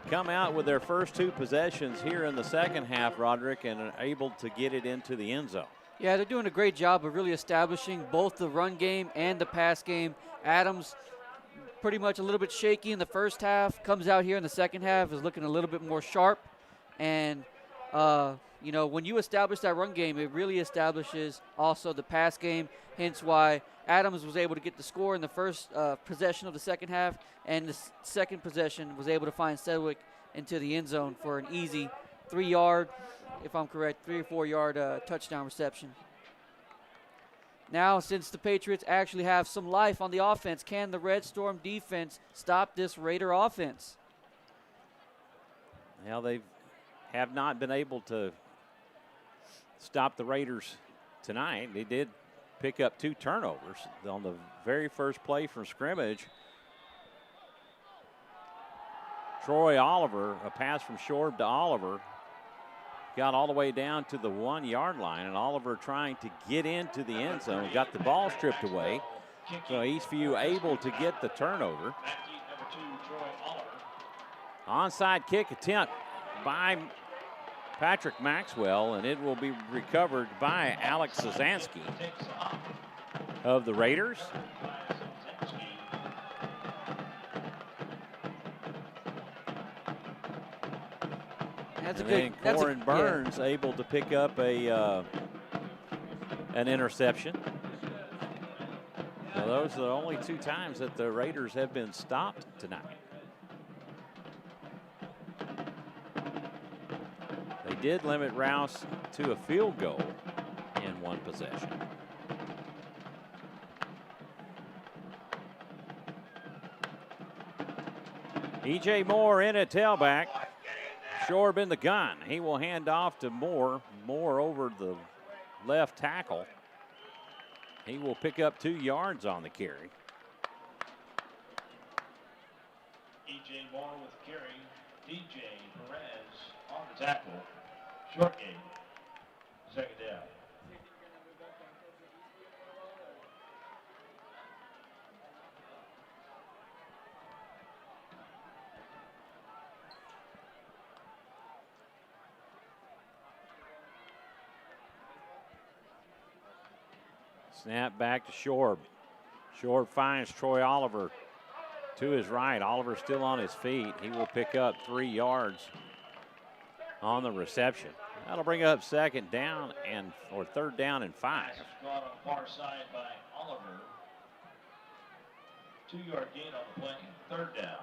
Come out with their first two possessions here in the second half, Roderick, and are able to get it into the end zone. yeah, they're doing a great job of really establishing both the run game and the pass game. Adams pretty much a little bit shaky in the first half, comes out here in the second half, is looking a little bit more sharp. And, you know, when you establish that run game, it really establishes also the pass game, hence why Adams was able to get the score in the first possession of the second half, and the second possession was able to find Sedgwick into the end zone for an easy 3-yard, if I'm correct, 3 or 4 yard touchdown reception. Now, since the Patriots actually have some life on the offense, can the Red Storm defense stop this Raider offense? Now, they have not been able to stop the Raiders tonight. They did pick up 2 turnovers on the very first play from scrimmage. Troy Oliver, a pass from Shorb to Oliver, got all the way down to the 1-yard line, and Oliver trying to get into the end zone, got the ball stripped away. So Eastview able to get the turnover. Onside kick attempt by Patrick Maxwell, and it will be recovered by Alex Szanski of the Raiders. That's a and good. then Corin Burns able to pick up an interception. Now those are the only 2 times that the Raiders have been stopped tonight. They did limit Rouse to a field goal in 1 possession. E.J. Moore in at tailback. Shorb in the gun. He will hand off to Moore. Moore over the left tackle. He will pick up 2 yards on the carry. E.J. Moore with carry. DJ Perez on the tackle. Short game. Second down. Snap back to Shorb. Shorb finds Troy Oliver to his right. Oliver still on his feet. He will pick up 3 yards on the reception. That'll bring up second down or third down and 5. Pass is caught on the far side by Oliver. 2-yard gain on the play, third down.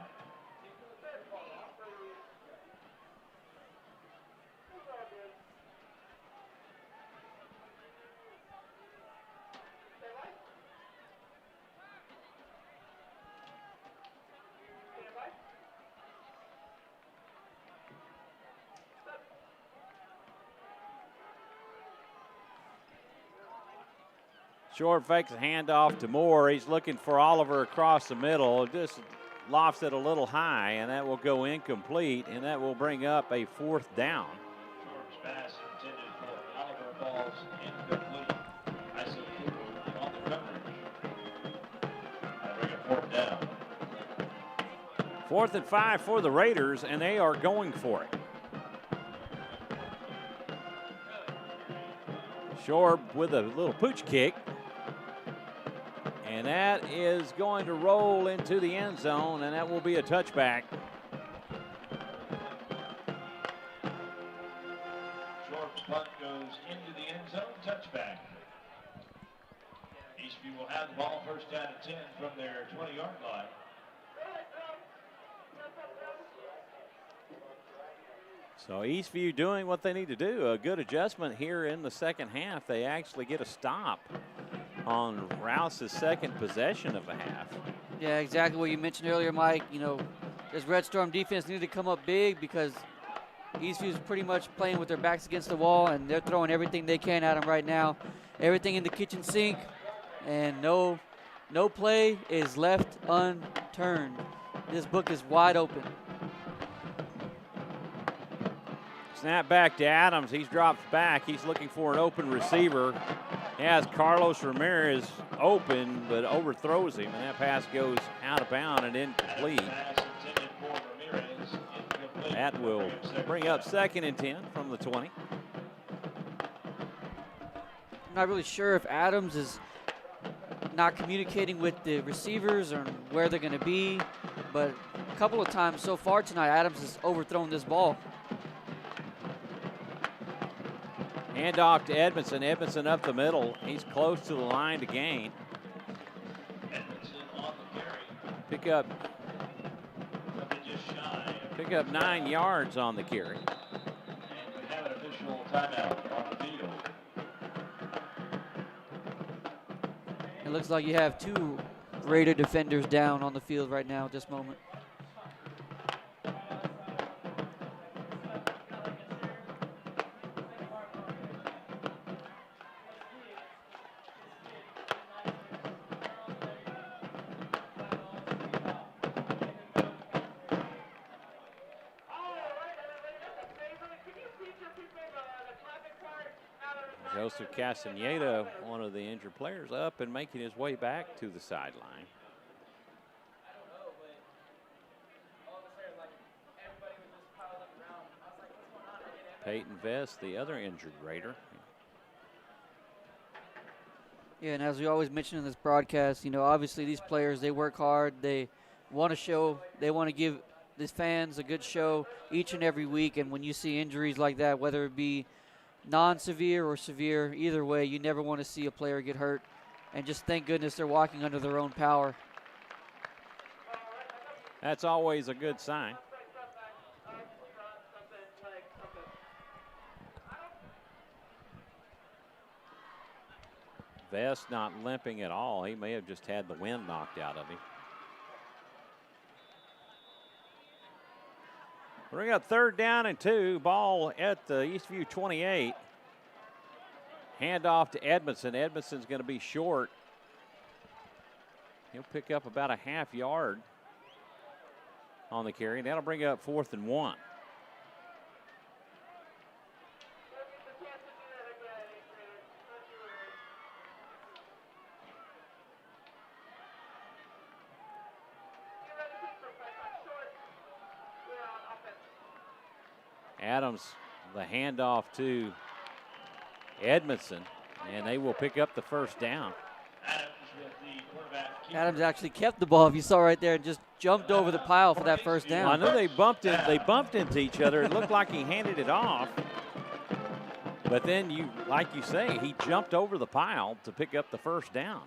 Short fakes a handoff to Moore. He's looking for Oliver across the middle. Just lofts it a little high, and that will go incomplete, and that will bring up a 4th down. Short's pass intended for Oliver, falls incomplete. I see Cooper on the coverage. That'll bring a 4th down. 4th and 5 for the Raiders, and they are going for it. Short with a little pooch kick. And that is going to roll into the end zone, and that will be a touchback. Short's punt goes into the end zone, touchback. Eastview will have the ball first down and 10 from their 20-yard line. So Eastview doing what they need to do. A good adjustment here in the second half. They actually get a stop on Rouse's second possession of the half. Yeah, exactly what you mentioned earlier, Mike. You know, this Red Storm defense needed to come up big because Eastview's pretty much playing with their backs against the wall, and they're throwing everything they can at them right now. Everything in the kitchen sink, and no play is left unturned. This book is wide open. Snap back to Adams. He's dropped back. He's looking for an open receiver. He has Carlos Ramirez open, but overthrows him, and that pass goes out of bounds and incomplete. That will bring up 2nd and 10 from the 20. I'm not really sure if Adams is not communicating with the receivers or where they're going to be, but a couple of times so far tonight, Adams has overthrown this ball. Handoff to Edmondson. Edmondson up the middle. He's close to the line to gain. Edmondson on the carry. Pick up 9 yards on the carry. And we have an official timeout on the field. It looks like you have 2 Raider defenders down on the field right now at this moment. Joseph Castaneda, one of the injured players, up and making his way back to the sideline. Peyton Vest, the other injured Raider. Yeah, and as we always mention in this broadcast, you know, obviously these players, they work hard. They want to show, they want to give these fans a good show each and every week. And when you see injuries like that, whether it be non-severe or severe, either way, you never want to see a player get hurt. And just thank goodness they're walking under their own power. That's always a good sign. Vest not limping at all. He may have just had the wind knocked out of him. Bring up 3rd down and 2. Ball at the Eastview 28. Handoff to Edmondson. Edmondson's going to be short. He'll pick up about a half yard on the carry. That'll bring up 4th and 1. Adams, the handoff to Edmondson, and they will pick up the 1st down. Adams actually kept the ball, if you saw right there, and just jumped over the pile for that 1st down. Well, I know they bumped into each other. It looked like he handed it off. But then, like you say, he jumped over the pile to pick up the first down.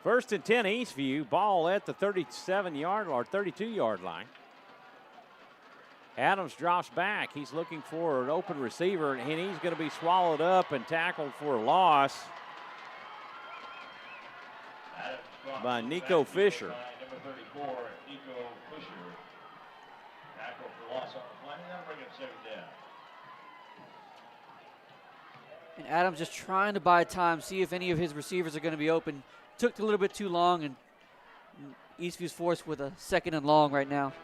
1st and 10 Eastview, ball at the 37-yard or 32-yard line. Adams drops back. He's looking for an open receiver, and he's going to be swallowed up and tackled for a loss by Nico Fisher. Number 34, Nico Fisher. Tackle for loss on the play. That'll bring up 2nd down. And Adams just trying to buy time, see if any of his receivers are going to be open. Took a little bit too long, and Eastview's forced with a 2nd and long right now.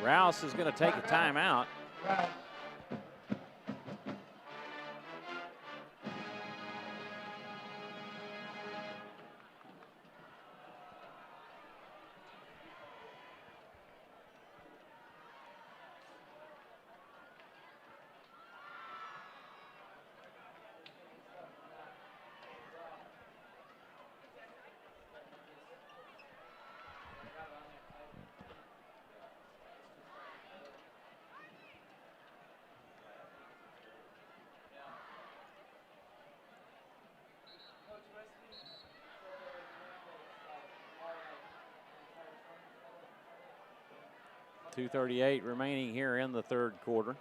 Rouse is going to take a timeout. Rouse. 2:38 remaining here in the 3rd quarter.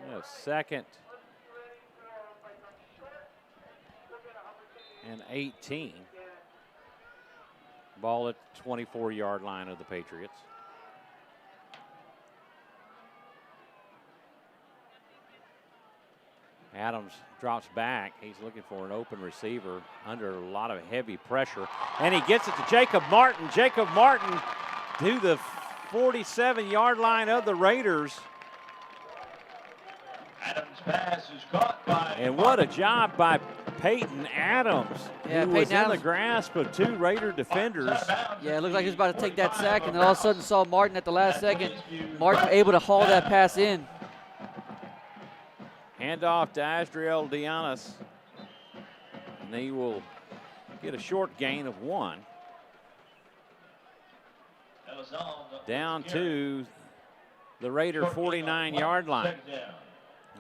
Yeah, 2nd and 18. Ball at the 24-yard line of the Patriots. Adams drops back. He's looking for an open receiver under a lot of heavy pressure. And he gets it to Jacob Martin. Jacob Martin to the 47-yard line of the Raiders. Adams' pass is caught by. And what a job by Peyton Adams, Yeah, who Peyton was in Adams. the grasp of 2 Raider defenders. Yeah, it looked like he was about to take that sack, and then all of a sudden saw Martin at the last second. Martin able to haul that pass in. Handoff to Asriel Dianas. And he will get a short gain of 1. Down to the Raider 49-yard line,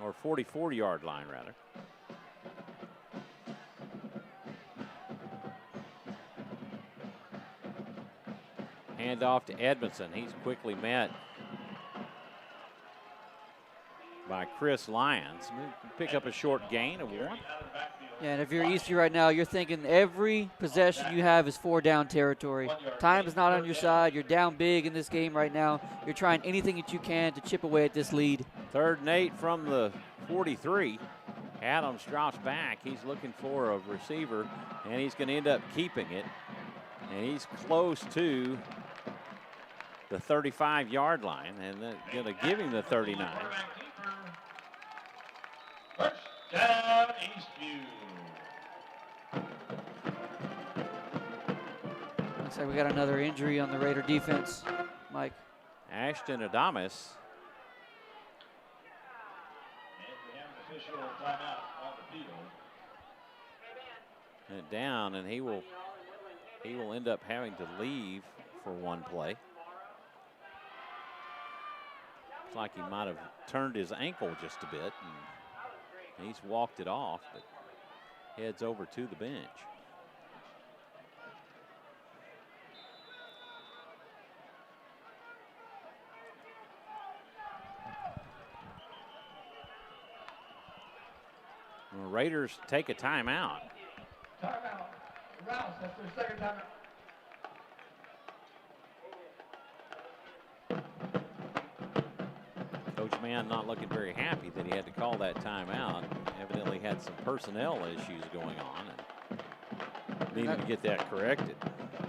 or 44-yard line, rather. Handoff to Edmondson. He's quickly met by Chris Lyons. Pick up a short gain of 1. Yeah, and if you're Eastview right now, you're thinking every possession you have is 4-down territory. Time is not on your side. You're down big in this game right now. You're trying anything that you can to chip away at this lead. 3rd and 8 from the 43. Adams drops back. He's looking for a receiver, and he's going to end up keeping it. And he's close to the 35-yard line, and they're going to give him the 39. First down, Eastview. Looks like we got another injury on the Raider defense, Mike. Ashton Adamas. And we have an official timeout on the field. And down, and he will end up having to leave for 1 play. Looks like he might have turned his ankle just a bit, and he's walked it off, but heads over to the bench. The Raiders take a timeout. Timeout. Rouse, that's their 2nd timeout. Coach Mann not looking very happy that he had to call that timeout. Evidently had some personnel issues going on and needed to get that corrected.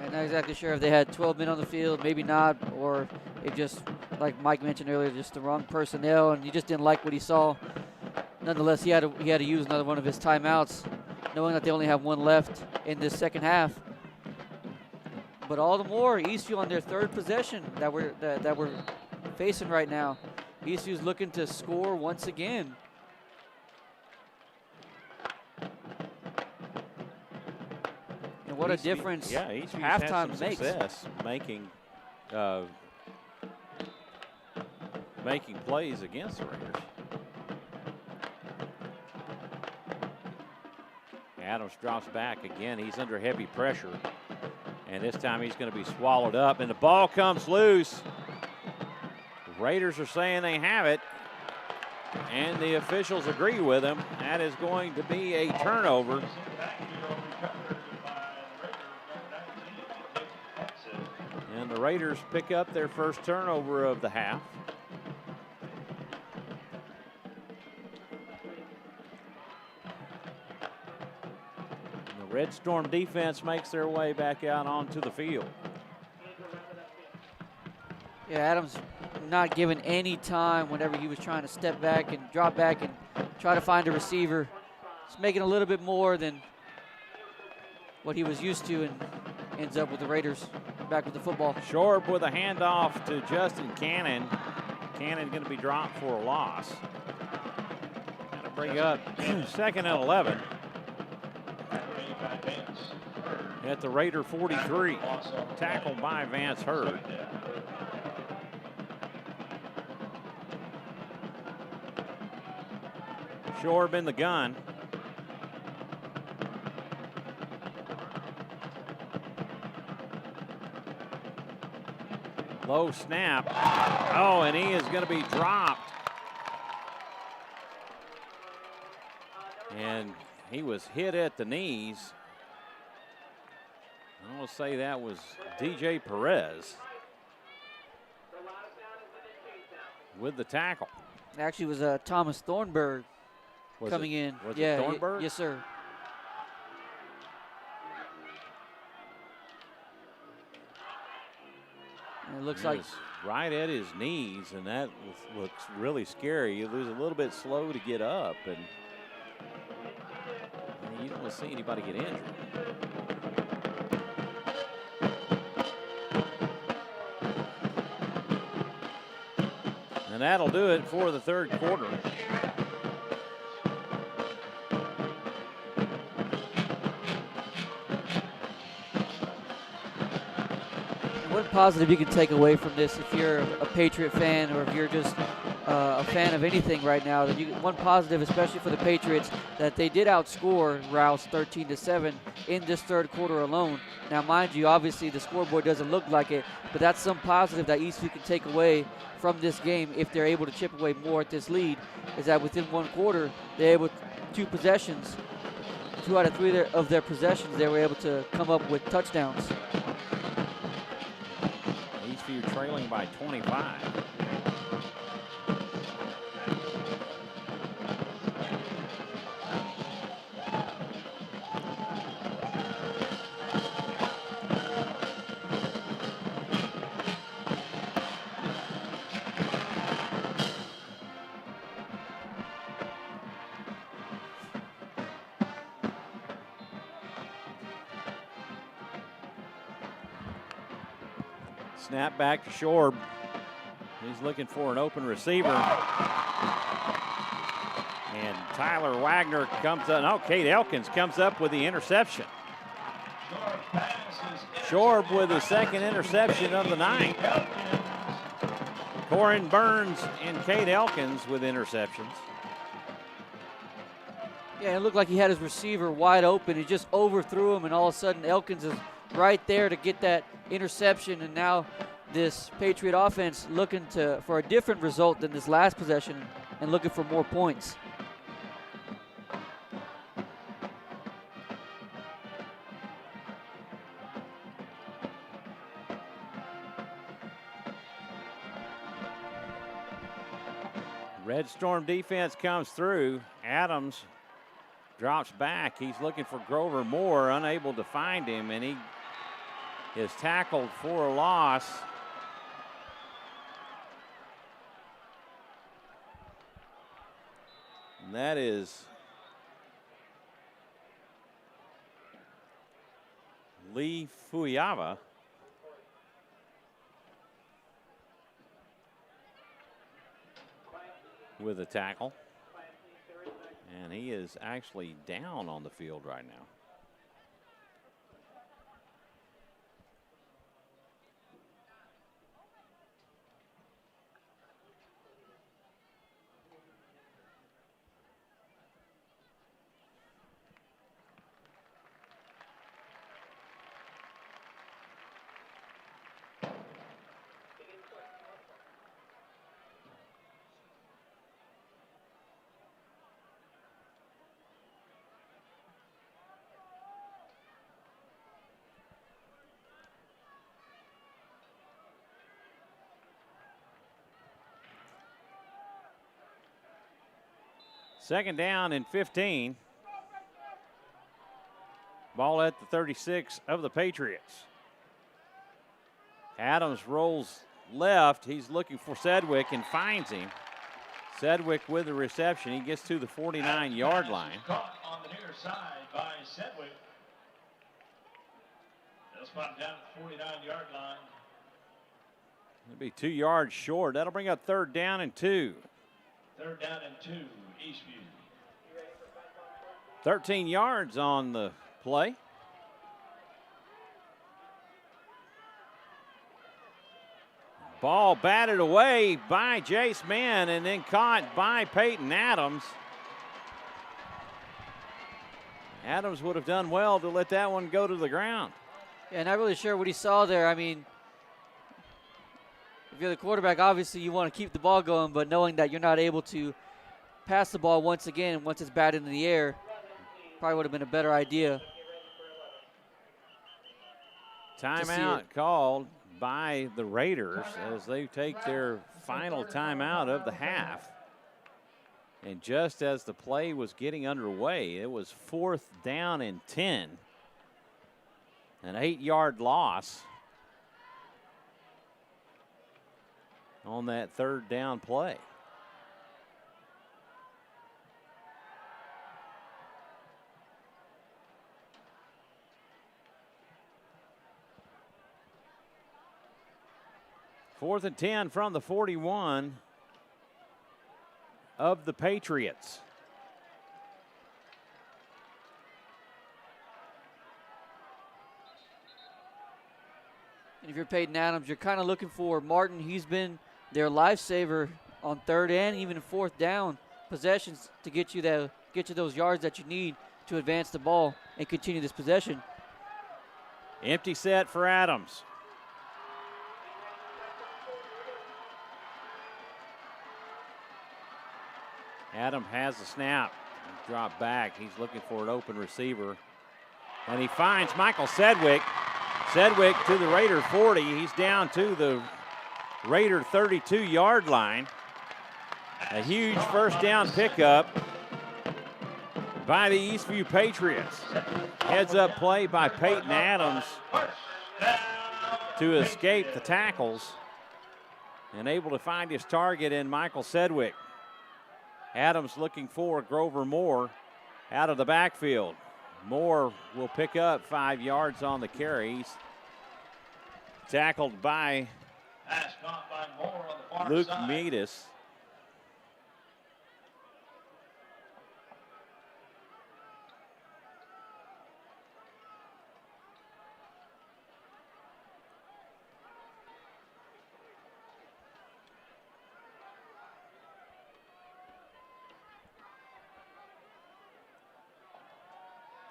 I'm not exactly sure if they had 12 men on the field, maybe not, or it just, like Mike mentioned earlier, just the wrong personnel, and he just didn't like what he saw. Nonetheless, he had to use another one of his timeouts, knowing that they only have 1 left in this 2nd half. But all the more, Eastview on their 3rd possession that we're facing right now. Eastview's looking to score once again. And what a difference Eastview's had some halftime makes. success making plays against the Raiders. Adams drops back again. He's under heavy pressure. And this time he's going to be swallowed up. And the ball comes loose. The Raiders are saying they have it. And the officials agree with him. That is going to be a turnover. And the Raiders pick up their first turnover of the half. Red Storm defense makes their way back out onto the field. Yeah, Adams not given any time whenever he was trying to step back and drop back and try to find a receiver. It's making a little bit more than what he was used to, and ends up with the Raiders back with the football. Shorb with a handoff to Justin Cannon. Cannon going to be dropped for a loss. Going to bring up 2nd and 11. At the Raider 43, tackled by Vance Hurd. Shorb in the gun. Low snap. Oh, and he is going to be dropped. And he was hit at the knees. I will say that was DJ Perez with the tackle. Actually, it was Thomas Thornburg coming in. Was yeah, it Thornburg? Yes, sir. And it looks like right at his knees, and that looks really scary. He was a little bit slow to get up, and you don't want to see anybody get injured. And that'll do it for the third quarter. One positive you can take away from this, if you're a Patriot fan or if you're just a fan of anything right now, that one positive, especially for the Patriots, that they did outscore Rouse 13-7 in this third quarter alone. Now, mind you, obviously the scoreboard doesn't look like it, but that's some positive that Eastview can take away from this game if they're able to chip away more at this lead, is that within one quarter, they're able to, 2 out of 3 of their possessions, they were able to come up with touchdowns. Eastview trailing by 25. Snap back to Shorb. He's looking for an open receiver. And Tyler Wagner comes up. No, Kate Elkins comes up with the interception. Shorb with the second interception of the night. Corin Burns and Kate Elkins with interceptions. Yeah, it looked like he had his receiver wide open. He just overthrew him, and all of a sudden Elkins is right there to get that interception, and now this Patriot offense looking for a different result than this last possession and looking for more points. Red Storm defense comes through. Adams drops back. He's looking for Grover Moore, unable to find him, and he is tackled for a loss. And that is Lee Fuyava. With a tackle. And he is actually down on the field right now. Second down and 15. Ball at the 36 of the Patriots. Adams rolls left. He's looking for Sedgwick and finds him. Sedgwick with the reception. He gets to the 49-yard line. Caught on the near side by Sedgwick. They'll spot down at the 49-yard line. It'll be 2 yards short. That'll bring up third down and 2. Third down and 2, Eastview. 13 yards on the play. Ball batted away by Jace Mann and then caught by Peyton Adams. Adams would have done well to let that one go to the ground. Yeah, not really sure what he saw there. I mean, if you're the quarterback, obviously you want to keep the ball going, but knowing that you're not able to pass the ball once again, once it's batted in the air, probably would have been a better idea. Timeout called by the Raiders as they take their final timeout of the half. And just as the play was getting underway, it was 4th down and 10. An 8-yard loss on that third down play. Fourth and 10 from the 41 of the Patriots. And if you're Peyton Adams, you're kind of looking for Martin. He's been their lifesaver on third and even fourth down possessions to get you those yards that you need to advance the ball and continue this possession. Empty set for Adams. Adam has the snap. Drop back. He's looking for an open receiver. And he finds Michael Sedgwick. Sedgwick to the Raider 40. He's down to the Raider 32-yard line. A huge first down pickup by the Eastview Patriots. Heads up play by Peyton Adams to escape the tackles and able to find his target in Michael Sedgwick. Adams looking for Grover Moore out of the backfield. Moore will pick up 5 yards on the carry. He's tackled by Luke Meadis.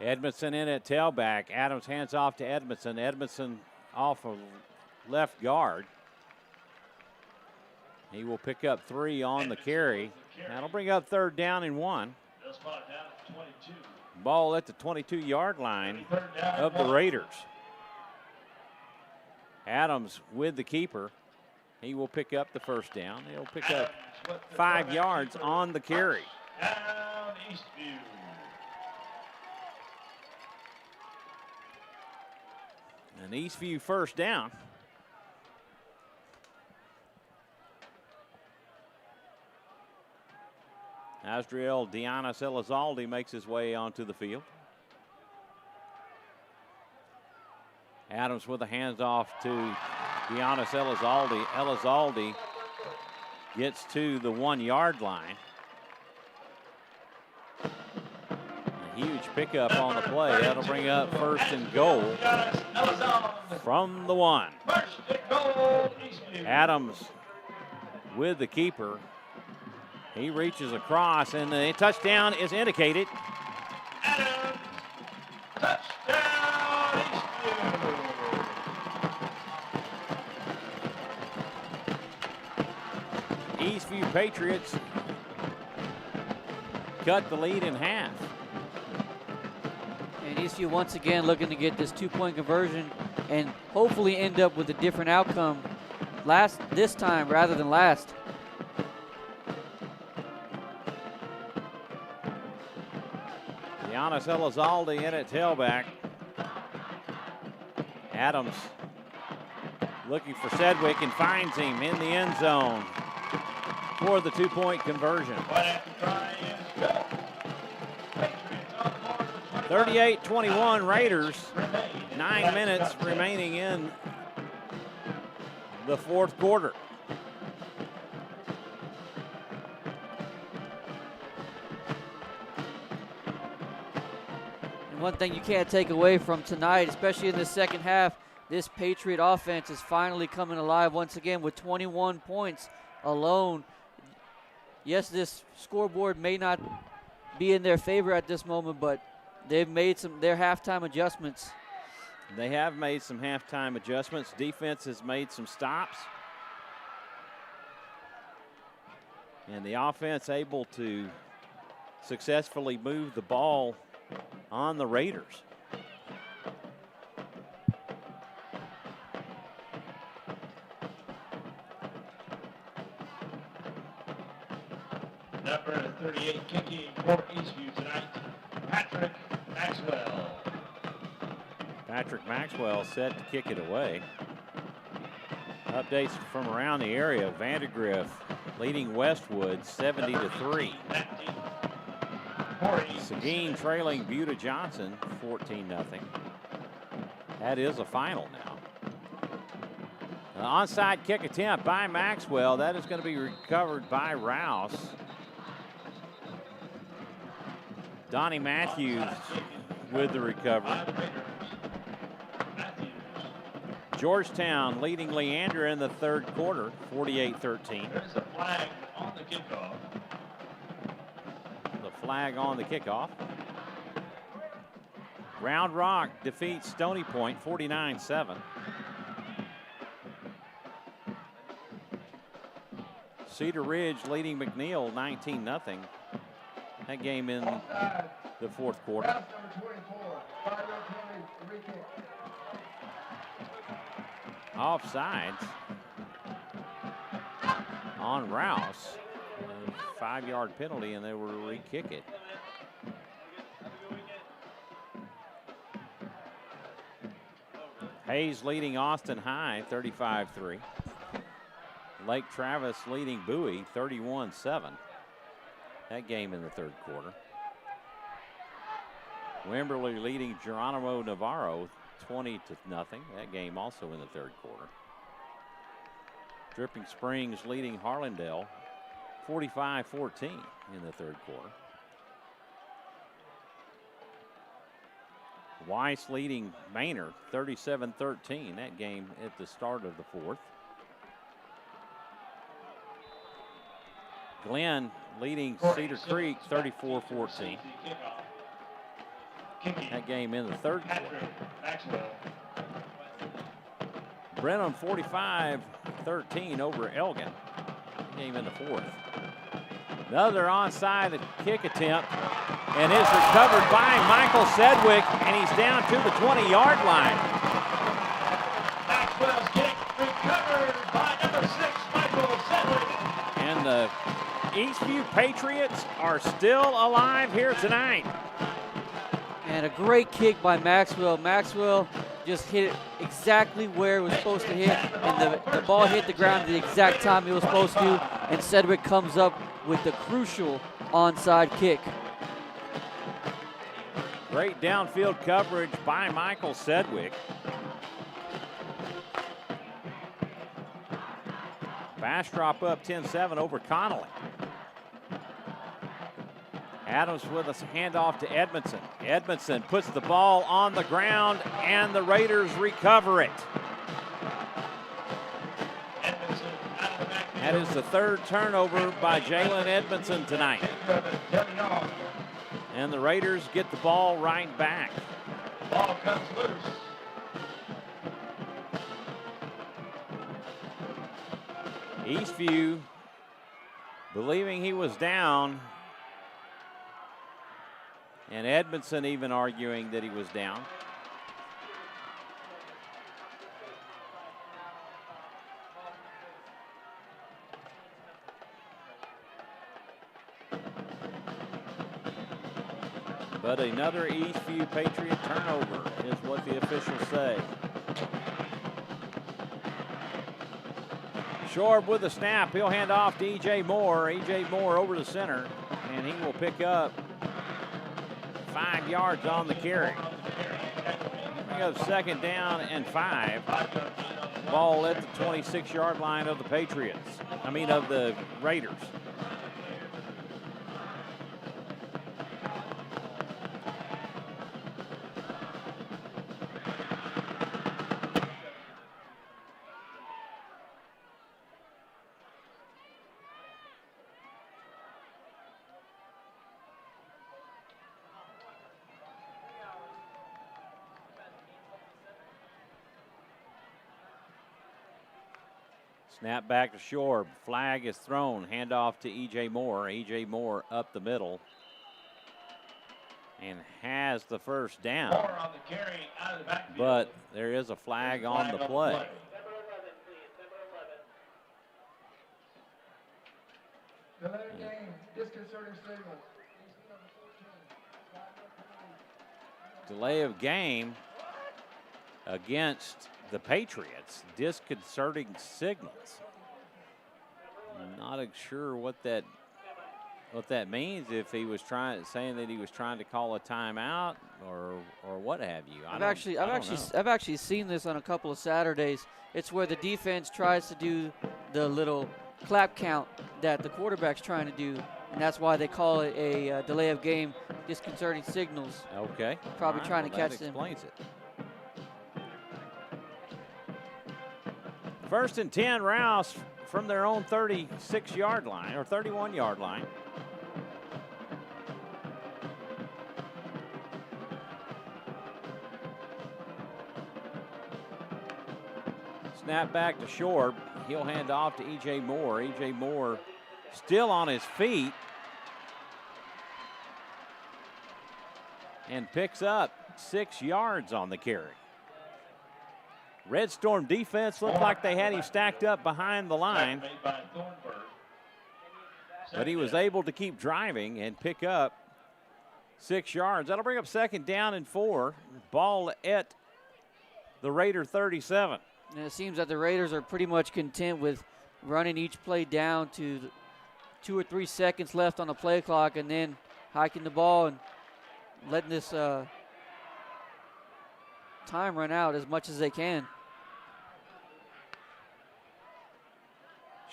Edmondson in at tailback. Adams hands off to Edmondson. Edmondson off of left guard. He will pick up 3 on the carry. That'll bring up third down and 1. Ball at the 22-yard line of the Raiders. Adams with the keeper. He will pick up the first down. He'll pick up 5 yards on the carry. Down Eastview. An Eastview first down. Asriel Dianis Elizalde makes his way onto the field. Adams with a handoff to Dianis Elizalde. Elizalde gets to the 1-yard line. A huge pickup on the play. That'll bring up first and goal from the 1. Adams with the keeper. He reaches across, and the touchdown is indicated. Adams, touchdown Eastview Patriots cut the lead in half. And Eastview once again looking to get this 2-point conversion and hopefully end up with a different outcome this time rather than last. Giannis Elizalde in at tailback. Adams looking for Sedgwick and finds him in the end zone for the 2-point conversion. 38-21 Raiders. 9 minutes remaining in the fourth quarter. And one thing you can't take away from tonight, especially in the second half, this Patriot offense is finally coming alive once again with 21 points alone. Yes, this scoreboard may not be in their favor at this moment, but they've made their halftime adjustments. They have made some halftime adjustments. Defense has made some stops. And the offense able to successfully move the ball on the Raiders. Number 38 kicking for Eastview tonight, Patrick Maxwell. Patrick Maxwell set to kick it away. Updates from around the area. Vandergriff leading Westwood 70-3. Seguin trailing Buda Johnson 14-0. That is a final now. An onside kick attempt by Maxwell. That is going to be recovered by Rouse. Donnie Matthews with the recovery. Georgetown leading Leandra in the third quarter, 48-13. There's a flag on the kickoff. The flag on the kickoff. Round Rock defeats Stony Point, 49-7. Cedar Ridge leading McNeil, 19-0. That game in the fourth quarter. Offsides on Rouse. A 5-yard penalty, and they will re-kick it. Hayes leading Austin High, 35-3. Lake Travis leading Bowie, 31-7. That game in the third quarter. Wimberley leading Geronimo Navarro, 20-0. That game also in the third quarter. Dripping Springs leading Harlandale 45-14 in the third quarter. Weiss leading Maynard 37-13. That game at the start of the fourth. Glenn leading Cedar Creek 34-14. That game in the third quarter. Brenham 45-13 over Elgin. Game in the fourth. Another onside kick attempt, and it's recovered by Michael Sedgwick, and he's down to the 20-yard line. Maxwell's kick recovered by number 6, Michael Sedgwick. And the Eastview Patriots are still alive here tonight. And a great kick by Maxwell. Maxwell just hit it exactly where it was supposed to hit, and the ball hit the ground at the exact time it was supposed to, and Sedgwick comes up with the crucial onside kick. Great downfield coverage by Michael Sedgwick. Bastrop up 10-7 over Connolly. Adams with a handoff to Edmondson. Edmondson puts the ball on the ground, and the Raiders recover it. That is the third turnover by Jalen Edmondson tonight. And the Raiders get the ball right back. Ball comes loose. Eastview, believing he was down, and Edmondson even arguing that he was down. but another Eastview Patriot turnover is what the officials say. Shorb with the snap. He'll hand off to E.J. Moore. E.J. Moore over the center, and he will pick up 5 yards on the carry. Bring up 2nd down and 5. Ball at the 26-yard line of the Patriots. Of the Raiders. Snap back to Shorb. Flag is thrown. Handoff to E.J. Moore. E.J. Moore up the middle. And has the first down. Moore on the carry out of the backfield. But there is a flag on the play. Number 11, please. Number 11. Delay of game, disconcerting signal. Delay of game against the Patriots. Disconcerting signals. I'm not sure what that means. If he was saying that he was trying to call a timeout or what have you. I've actually seen this on a couple of Saturdays. It's where the defense tries to do the little clap count that the quarterback's trying to do, and that's why they call it a delay of game, disconcerting signals. Okay. Probably trying to catch them. That explains it. 1st and 10, Rouse from their own 36-yard line or 31-yard line. Snap back to Shorb. He'll hand off to E.J. Moore. E.J. Moore still on his feet and picks up 6 yards on the carry. Red Storm defense looked like they had him stacked up behind the line, but he was able to keep driving and pick up 6 yards. That'll bring up 2nd down and 4. Ball at the Raider 37. And it seems that the Raiders are pretty much content with running each play down to 2 or 3 seconds left on the play clock and then hiking the ball and letting this time run out as much as they can.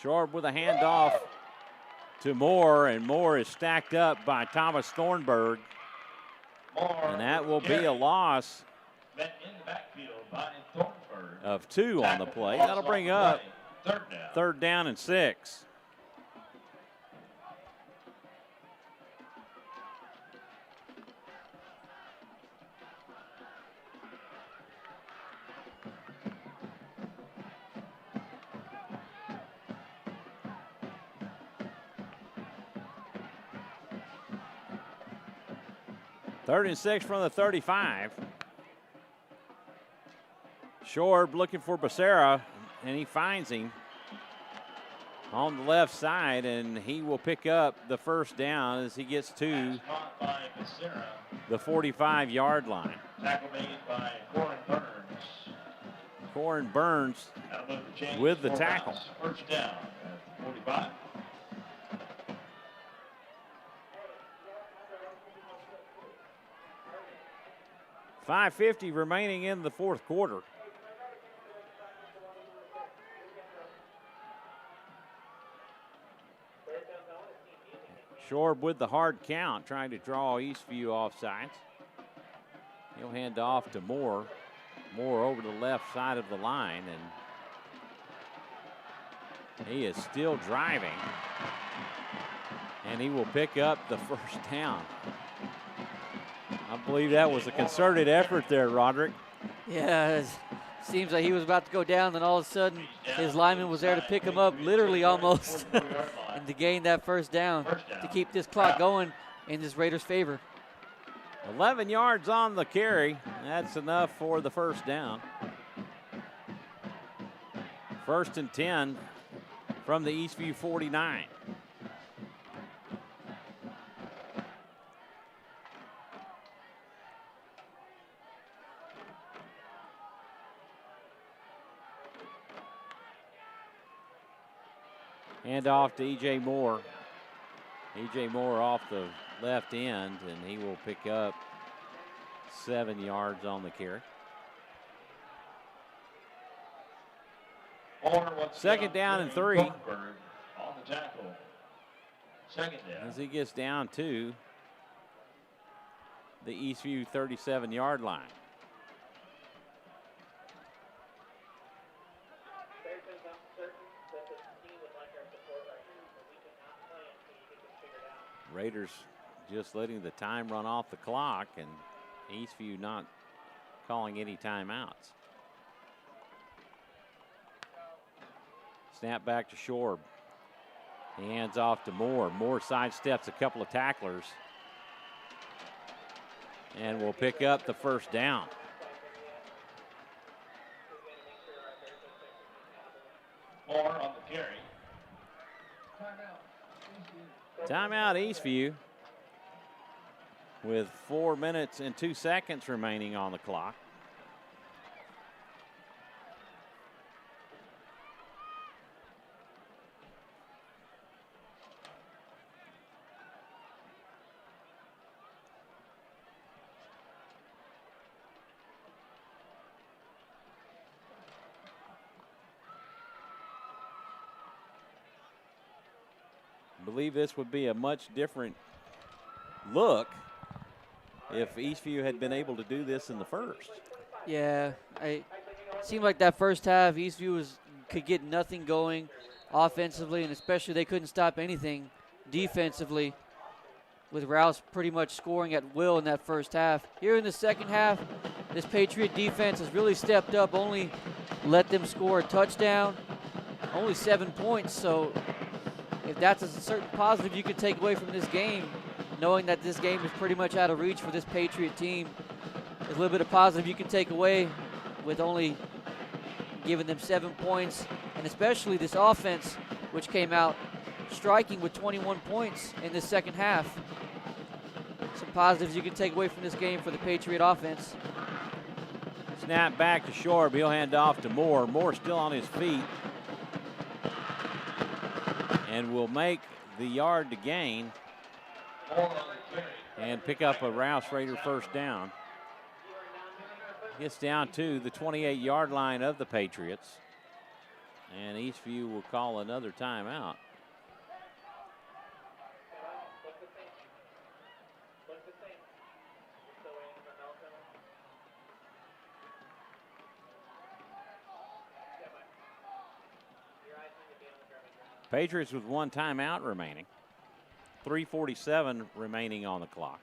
Shorb with a handoff to Moore, and Moore is stacked up by Thomas Thornburg. And that will be a loss of 2 on the play. That'll bring up 3rd down and 6. Third and 6 from the 35. Shorb looking for Becerra, and he finds him on the left side, and he will pick up the 1st down as he gets to the 45-yard line. Tackle made by Corin Burns. Corin Burns with the tackle. 1st down at 45. .550 remaining in the 4th quarter. Shorb with the hard count, trying to draw Eastview offsides. He'll hand off to Moore. Moore over the left side of the line, and he is still driving. And he will pick up the 1st down. I believe that was a concerted effort there, Roderick. Yeah, it seems like he was about to go down, then all of a sudden his lineman was there to pick him up, literally almost, and to gain that 1st down to keep this clock going in this Raiders' favor. 11 yards on the carry. That's enough for the 1st down. 1st and 10 from the Eastview 49. Hand off to E.J. Moore. E.J. Moore off the left end, and he will pick up 7 yards on the carry. Second down and 3. On the tackle. Second down. As he gets down to the Eastview 37-yard line. Raiders just letting the time run off the clock, and Eastview not calling any timeouts. Snap back to Shorb. Hands off to Moore. Moore sidesteps a couple of tacklers and will pick up the first down. Moore on the carry. Timeout Eastview with 4 minutes and 2 seconds remaining on the clock. I believe this would be a much different look if Eastview had been able to do this in the first. Yeah, it seemed like that first half, Eastview could get nothing going offensively, and especially they couldn't stop anything defensively, with Rouse pretty much scoring at will in that first half. Here in the second half, this Patriot defense has really stepped up, only let them score a touchdown, only 7 points. So if that's a certain positive you could take away from this game, knowing that this game is pretty much out of reach for this Patriot team, there's a little bit of positive you can take away with only giving them 7 points, and especially this offense, which came out striking with 21 points in the second half. Some positives you can take away from this game for the Patriot offense. Snap back to Shorb. He'll hand off to Moore. Moore still on his feet and will make the yard to gain and pick up a Rouse Raider first down. Gets down to the 28-yard line of the Patriots, and Eastview will call another timeout. Patriots with 1 timeout remaining. 3:47 remaining on the clock.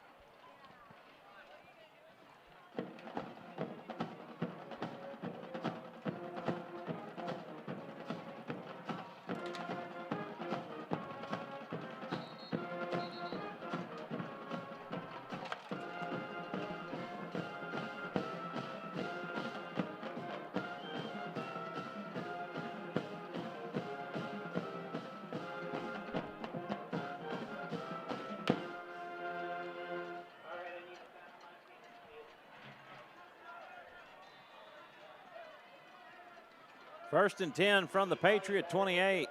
First and 10 from the Patriot 28.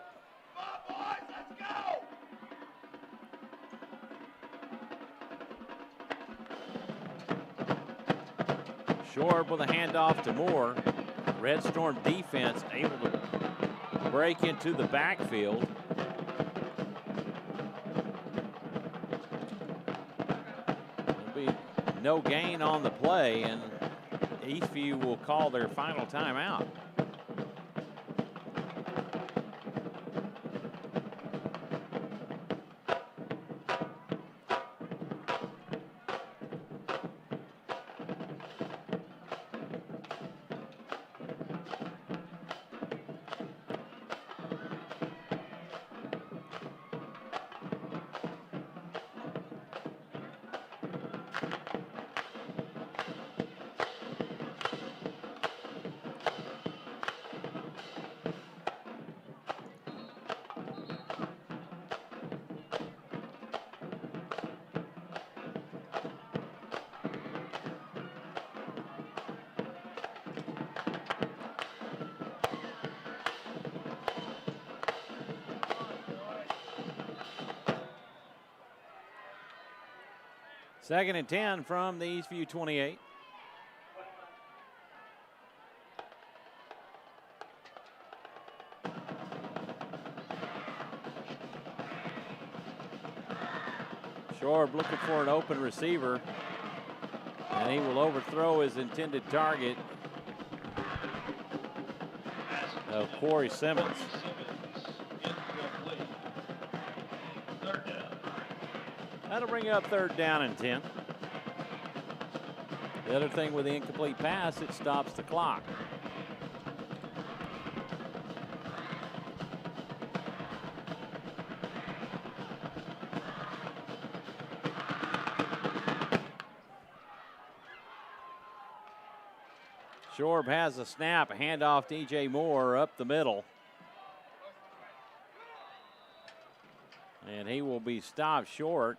Shorb with a handoff to Moore. Red Storm defense able to break into the backfield. There'll be no gain on the play, and Eastview will call their final timeout. 2nd and 10 from the Eastview 28. Shorb looking for an open receiver, and he will overthrow his intended target of Corey Simmons. That'll bring up 3rd down and 10. The other thing with the incomplete pass, it stops the clock. Shorb has a snap, a handoff to E.J. Moore up the middle. And he will be stopped short.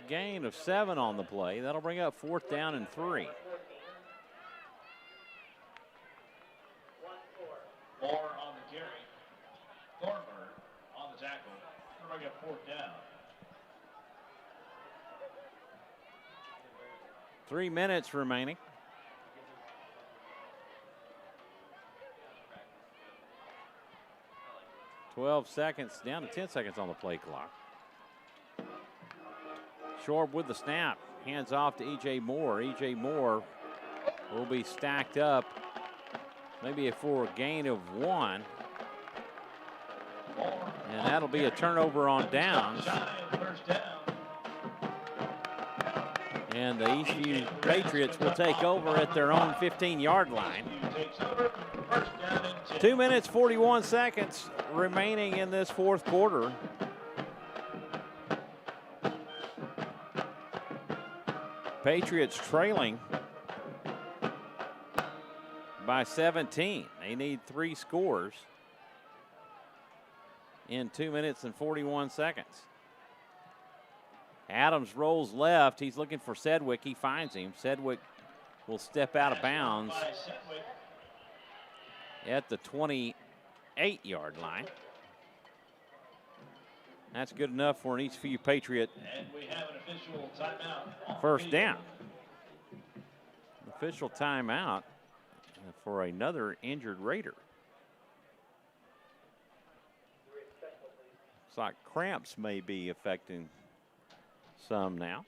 Gain of 7 on the play. That'll bring up 4th down and 3. Moore on the carry. Thornburg on the tackle. That'll bring up 4th down. 3 minutes remaining. $12 seconds, down to 10 seconds on the play clock. Shorb with the snap, hands off to E.J. Moore. E.J. Moore will be stacked up, maybe for a gain of 1. And that'll be a turnover on downs. And the Eastview Patriots will take over at their own 15-yard line. 2 minutes, 41 seconds remaining in this 4th quarter. Patriots trailing by 17. They need 3 scores in 2 minutes and 41 seconds. Adams rolls left. He's looking for Sedgwick. He finds him. Sedgwick will step out of bounds at the 28-yard line. That's good enough for an Eastview Patriot. And we have an official timeout. 1st down. Official timeout for another injured Raider. Looks like cramps may be affecting some now.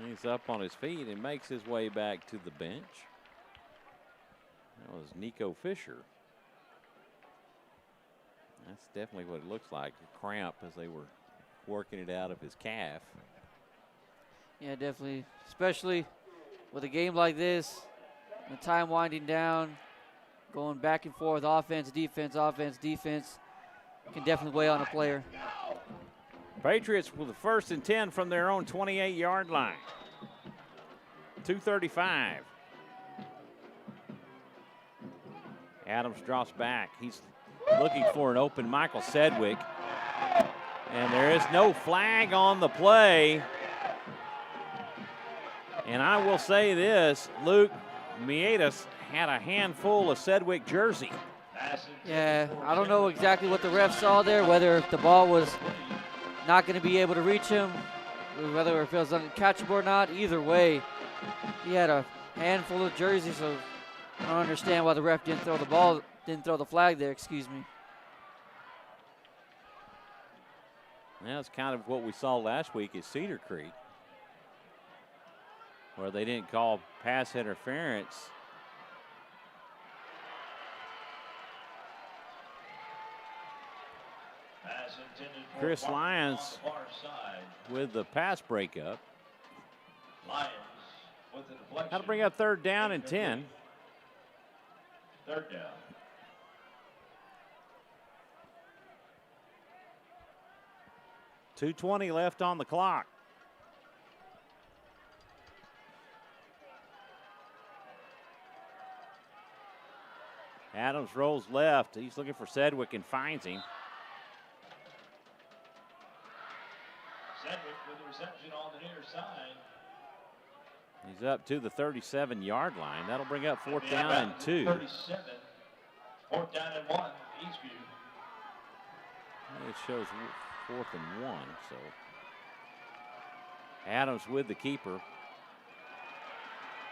He's up on his feet and makes his way back to the bench. That was Nico Fisher. That's definitely what it looks like, a cramp as they were working it out of his calf. Yeah, definitely, especially with a game like this, the time winding down, going back and forth, offense, defense, can definitely weigh on a player. Patriots with the 1st and 10 from their own 28-yard line. 2:35. Adams drops back. He's looking for an open Michael Sedgwick. And there is no flag on the play. And I will say this, Luke Mietas had a handful of Sedgwick jersey. Yeah, I don't know exactly what the ref saw there, whether the ball was not going to be able to reach him, whether it was uncatchable or not. Either way, he had a handful of jerseys, so I don't understand why the ref didn't throw the flag there, excuse me. That's kind of what we saw last week at Cedar Creek, where they didn't call pass interference. Chris Lyons with the pass breakup. That'll bring up 3rd down and 10. 3rd down. .220 left on the clock. Adams rolls left. He's looking for Sedgwick and finds him. Sedgwick with the reception on the near side. He's up to the 37-yard line. That'll bring up 4th down and 2. 37. 4th down and 1, Eastview. It shows 4th and 1, so Adams with the keeper.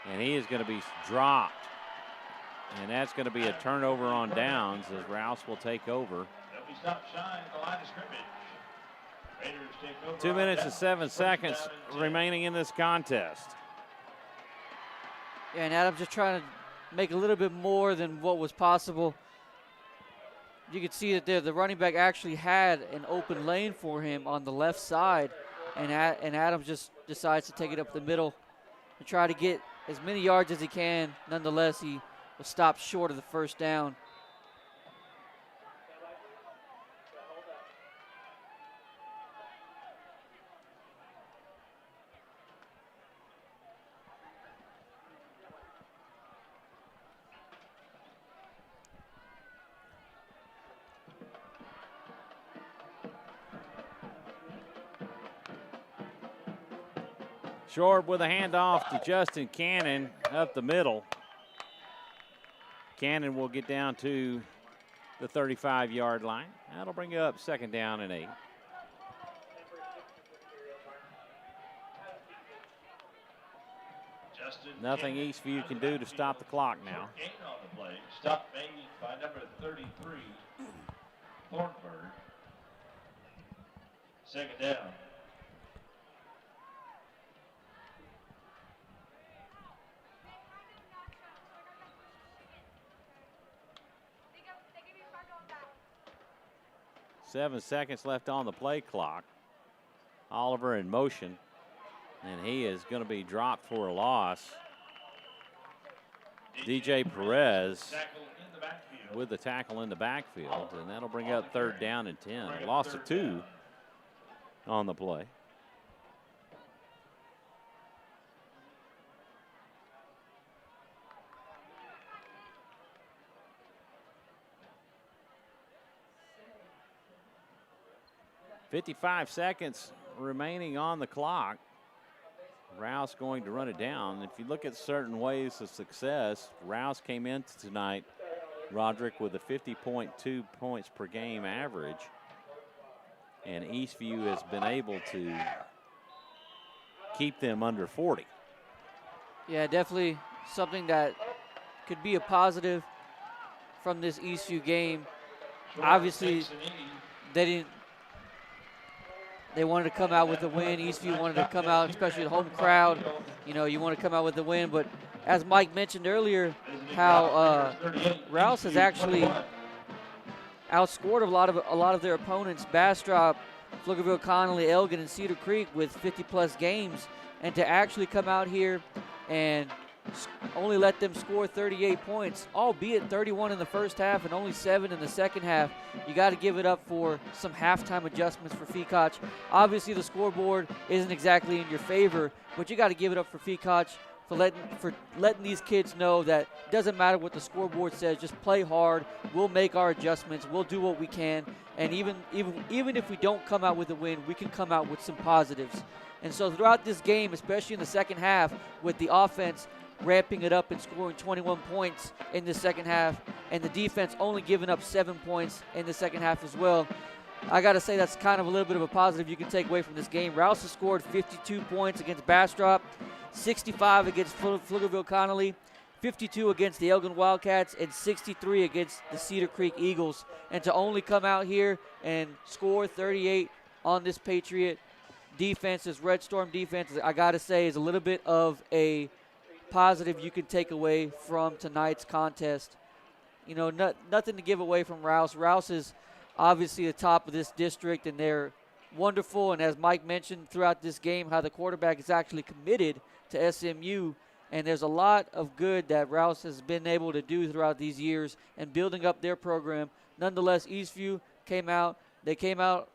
And he is going to be dropped. And that's going to be a turnover on downs as Rouse will take over. They'll be stopped shy at the line of scrimmage. Raiders take over. 2 minutes and 7 seconds remaining in this contest. Yeah, and Adams just trying to make a little bit more than what was possible. You could see that there, the running back actually had an open lane for him on the left side, and Adams just decides to take it up the middle and try to get as many yards as he can. Nonetheless, he will stop short of the 1st down. Short with a handoff to Justin Cannon up the middle. Cannon will get down to the 35-yard line. That'll bring up 2nd down and 8. Nothing Eastview can do to stop the clock now. Gain on the play. Stop made by number 33, Thornburg. 2nd down. Seven seconds left on the play clock. Oliver in motion, and he is going to be dropped for a loss. DJ Perez with the tackle in the backfield, and that'll bring up 3rd down and 10. A loss of 2 on the play. .55 seconds remaining on the clock. Rouse going to run it down. If you look at certain ways of success, Rouse came into tonight, Roderick, with a 50.2 points per game average. And Eastview has been able to keep them under 40. Yeah, definitely something that could be a positive from this Eastview game. Obviously, they wanted to come out with a win. Eastview wanted to come out, especially the home crowd. You know, you want to come out with a win. But as Mike mentioned earlier, how Rouse has actually outscored a lot of their opponents. Bastrop, Pflugerville, Connolly, Elgin, and Cedar Creek with 50-plus games. And to actually come out here and only let them score 38 points, albeit 31 in the 1st half and only 7 in the 2nd half. You got to give it up for some halftime adjustments for Feacock. Obviously, the scoreboard isn't exactly in your favor, but you got to give it up for Feacock for letting these kids know that it doesn't matter what the scoreboard says. Just play hard. We'll make our adjustments. We'll do what we can. And even if we don't come out with a win, we can come out with some positives. And so throughout this game, especially in the 2nd half, with the offense ramping it up and scoring 21 points in the 2nd half, and the defense only giving up 7 points in the 2nd half as well. I got to say that's kind of a little bit of a positive you can take away from this game. Rouse has scored 52 points against Bastrop, 65 against Pflugerville Connolly, 52 against the Elgin Wildcats, and 63 against the Cedar Creek Eagles. And to only come out here and score 38 on this Patriot defense, this Red Storm defense, I got to say is a little bit of a positive you can take away from tonight's contest. You know, nothing to give away from Rouse. Rouse is obviously the top of this district, and they're wonderful. And as Mike mentioned throughout this game, how the quarterback is actually committed to SMU, and there's a lot of good that Rouse has been able to do throughout these years and building up their program. Nonetheless, Eastview came out a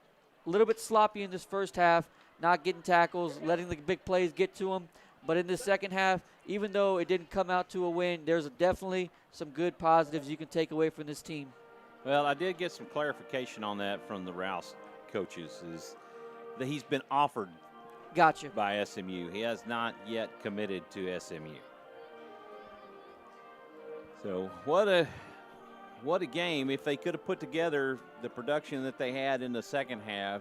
little bit sloppy in this 1st half, not getting tackles, letting the big plays get to them. But in the second half, even though it didn't come out to a win, there's definitely some good positives you can take away from this team. Well, I did get some clarification on that from the Rouse coaches, is that he's been offered Gotcha. by SMU. He has not yet committed to SMU. So what a game. If they could have put together the production that they had in the second half,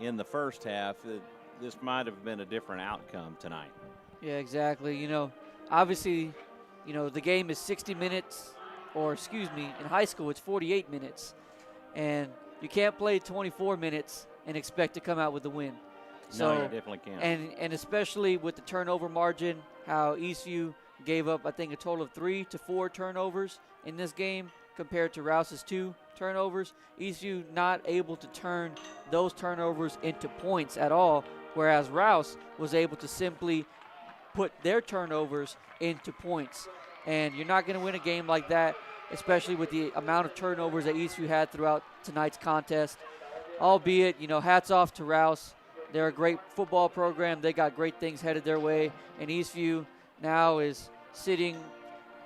in the first half, this might have been a different outcome tonight. Yeah, exactly. You know, obviously, you know, the game is 60 minutes, or excuse me, in high school it's 48 minutes. And you can't play 24 minutes and expect to come out with a win. No, you definitely can't. And especially with the turnover margin, how Eastview gave up, I think, a total of 3 to 4 turnovers in this game compared to Rouse's 2 turnovers. Eastview not able to turn those turnovers into points at all, whereas Rouse was able to simply put their turnovers into points. And you're not going to win a game like that, especially with the amount of turnovers that Eastview had throughout tonight's contest. Albeit, you know, hats off to Rouse. They're a great football program. They got great things headed their way. And Eastview now is sitting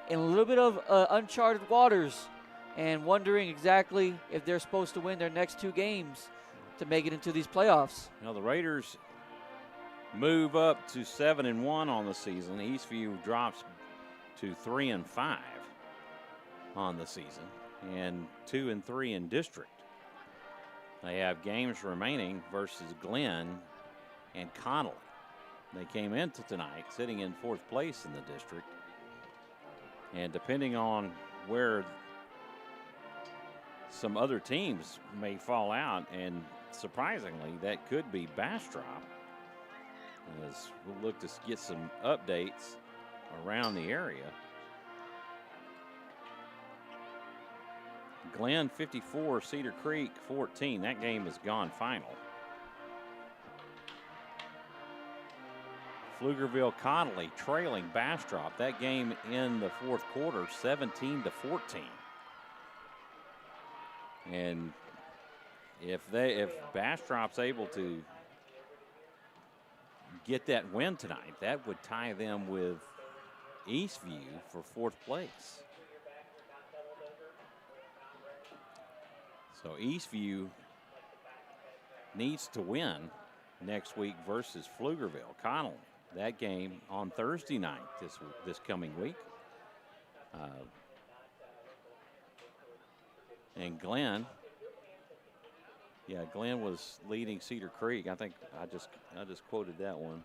in a little bit of uncharted waters and wondering exactly if they're supposed to win their next 2 games to make it into these playoffs. Now the Raiders move up to 7-1 on the season. Eastview drops to 3-5 on the season and 2-3 in district. They have games remaining versus Glenn and Connolly. They came into tonight sitting in 4th place in the district. And depending on where some other teams may fall out, and surprisingly, that could be Bastrop, as we'll look to get some updates around the area. Glenn 54, Cedar Creek 14. That game is gone final. Pflugerville Connolly trailing Bastrop. That game in the 4th quarter, 17-14. And if Bastrop's able to get that win tonight, that would tie them with Eastview for 4th place. So Eastview needs to win next week versus Pflugerville Connolly. That game on Thursday night this coming week. And Glenn, Glenn was leading Cedar Creek. I think I just quoted that one.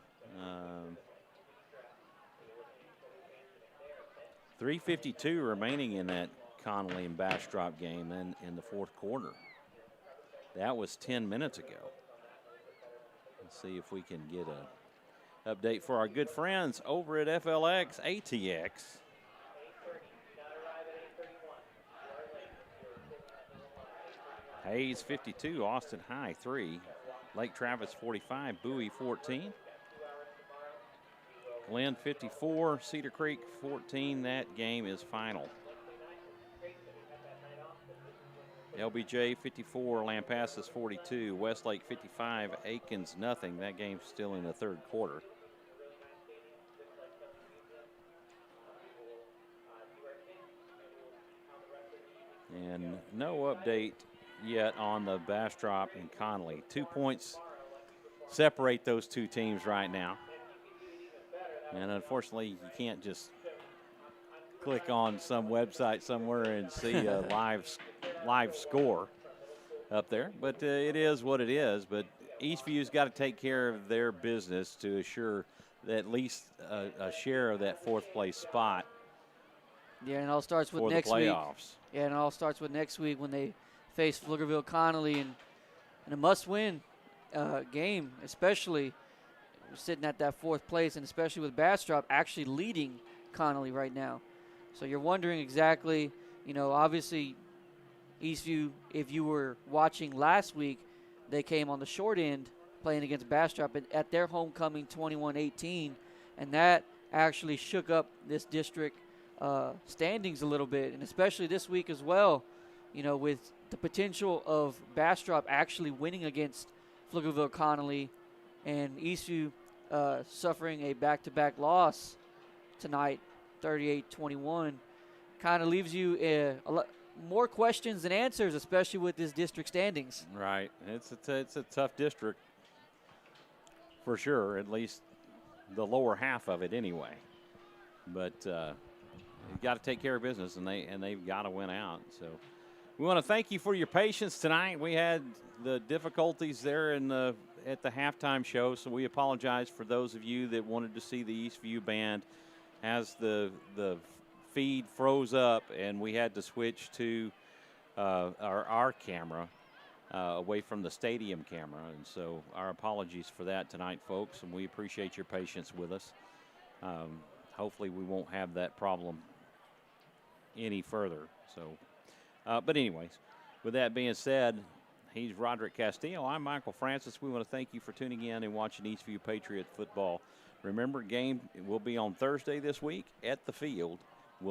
3:52 remaining in that Connolly and Bastrop game in the 4th quarter. That was 10 minutes ago. Let's see if we can get an update for our good friends over at FLX ATX. Hayes 52, Austin High 3, Lake Travis 45, Bowie 14. Glenn 54, Cedar Creek 14. That game is final. LBJ 54, Lampasas 42, Westlake 55, Aikens nothing. That game's still in the 3rd quarter. And no update yet on the Bastrop and Connolly. 2 points separate those 2 teams right now. And unfortunately, you can't just click on some website somewhere and see a live score up there. But it is what it is. But Eastview's got to take care of their business to assure that at least a share of that 4th place spot. Yeah, and it all starts with for next the week. playoffs. Yeah, and it all starts with next week when they face Pflugerville Connolly in a must-win game, especially sitting at that 4th place, and especially with Bastrop actually leading Connolly right now. So you're wondering exactly, obviously Eastview, if you were watching last week, they came on the short end playing against Bastrop at their homecoming 21-18, and that actually shook up this district standings a little bit, and especially this week as well, with the potential of Bastrop actually winning against Pflugerville Connolly and Eastview suffering a back-to-back loss tonight, 38-21, kind of leaves you a lot more questions than answers, especially with this district standings. Right. It's a tough district for sure, at least the lower half of it anyway. But you've got to take care of business, and they've got to win out. So we want to thank you for your patience tonight. We had the difficulties there at the halftime show, so we apologize for those of you that wanted to see the Eastview band as the feed froze up, and we had to switch to our camera away from the stadium camera. And so our apologies for that tonight, folks, and we appreciate your patience with us. Hopefully we won't have that problem any further. So, but anyways, with that being said, he's Roderick Castillo. I'm Michael Francis. We want to thank you for tuning in and watching Eastview Patriot football. Remember, game will be on Thursday this week at the field.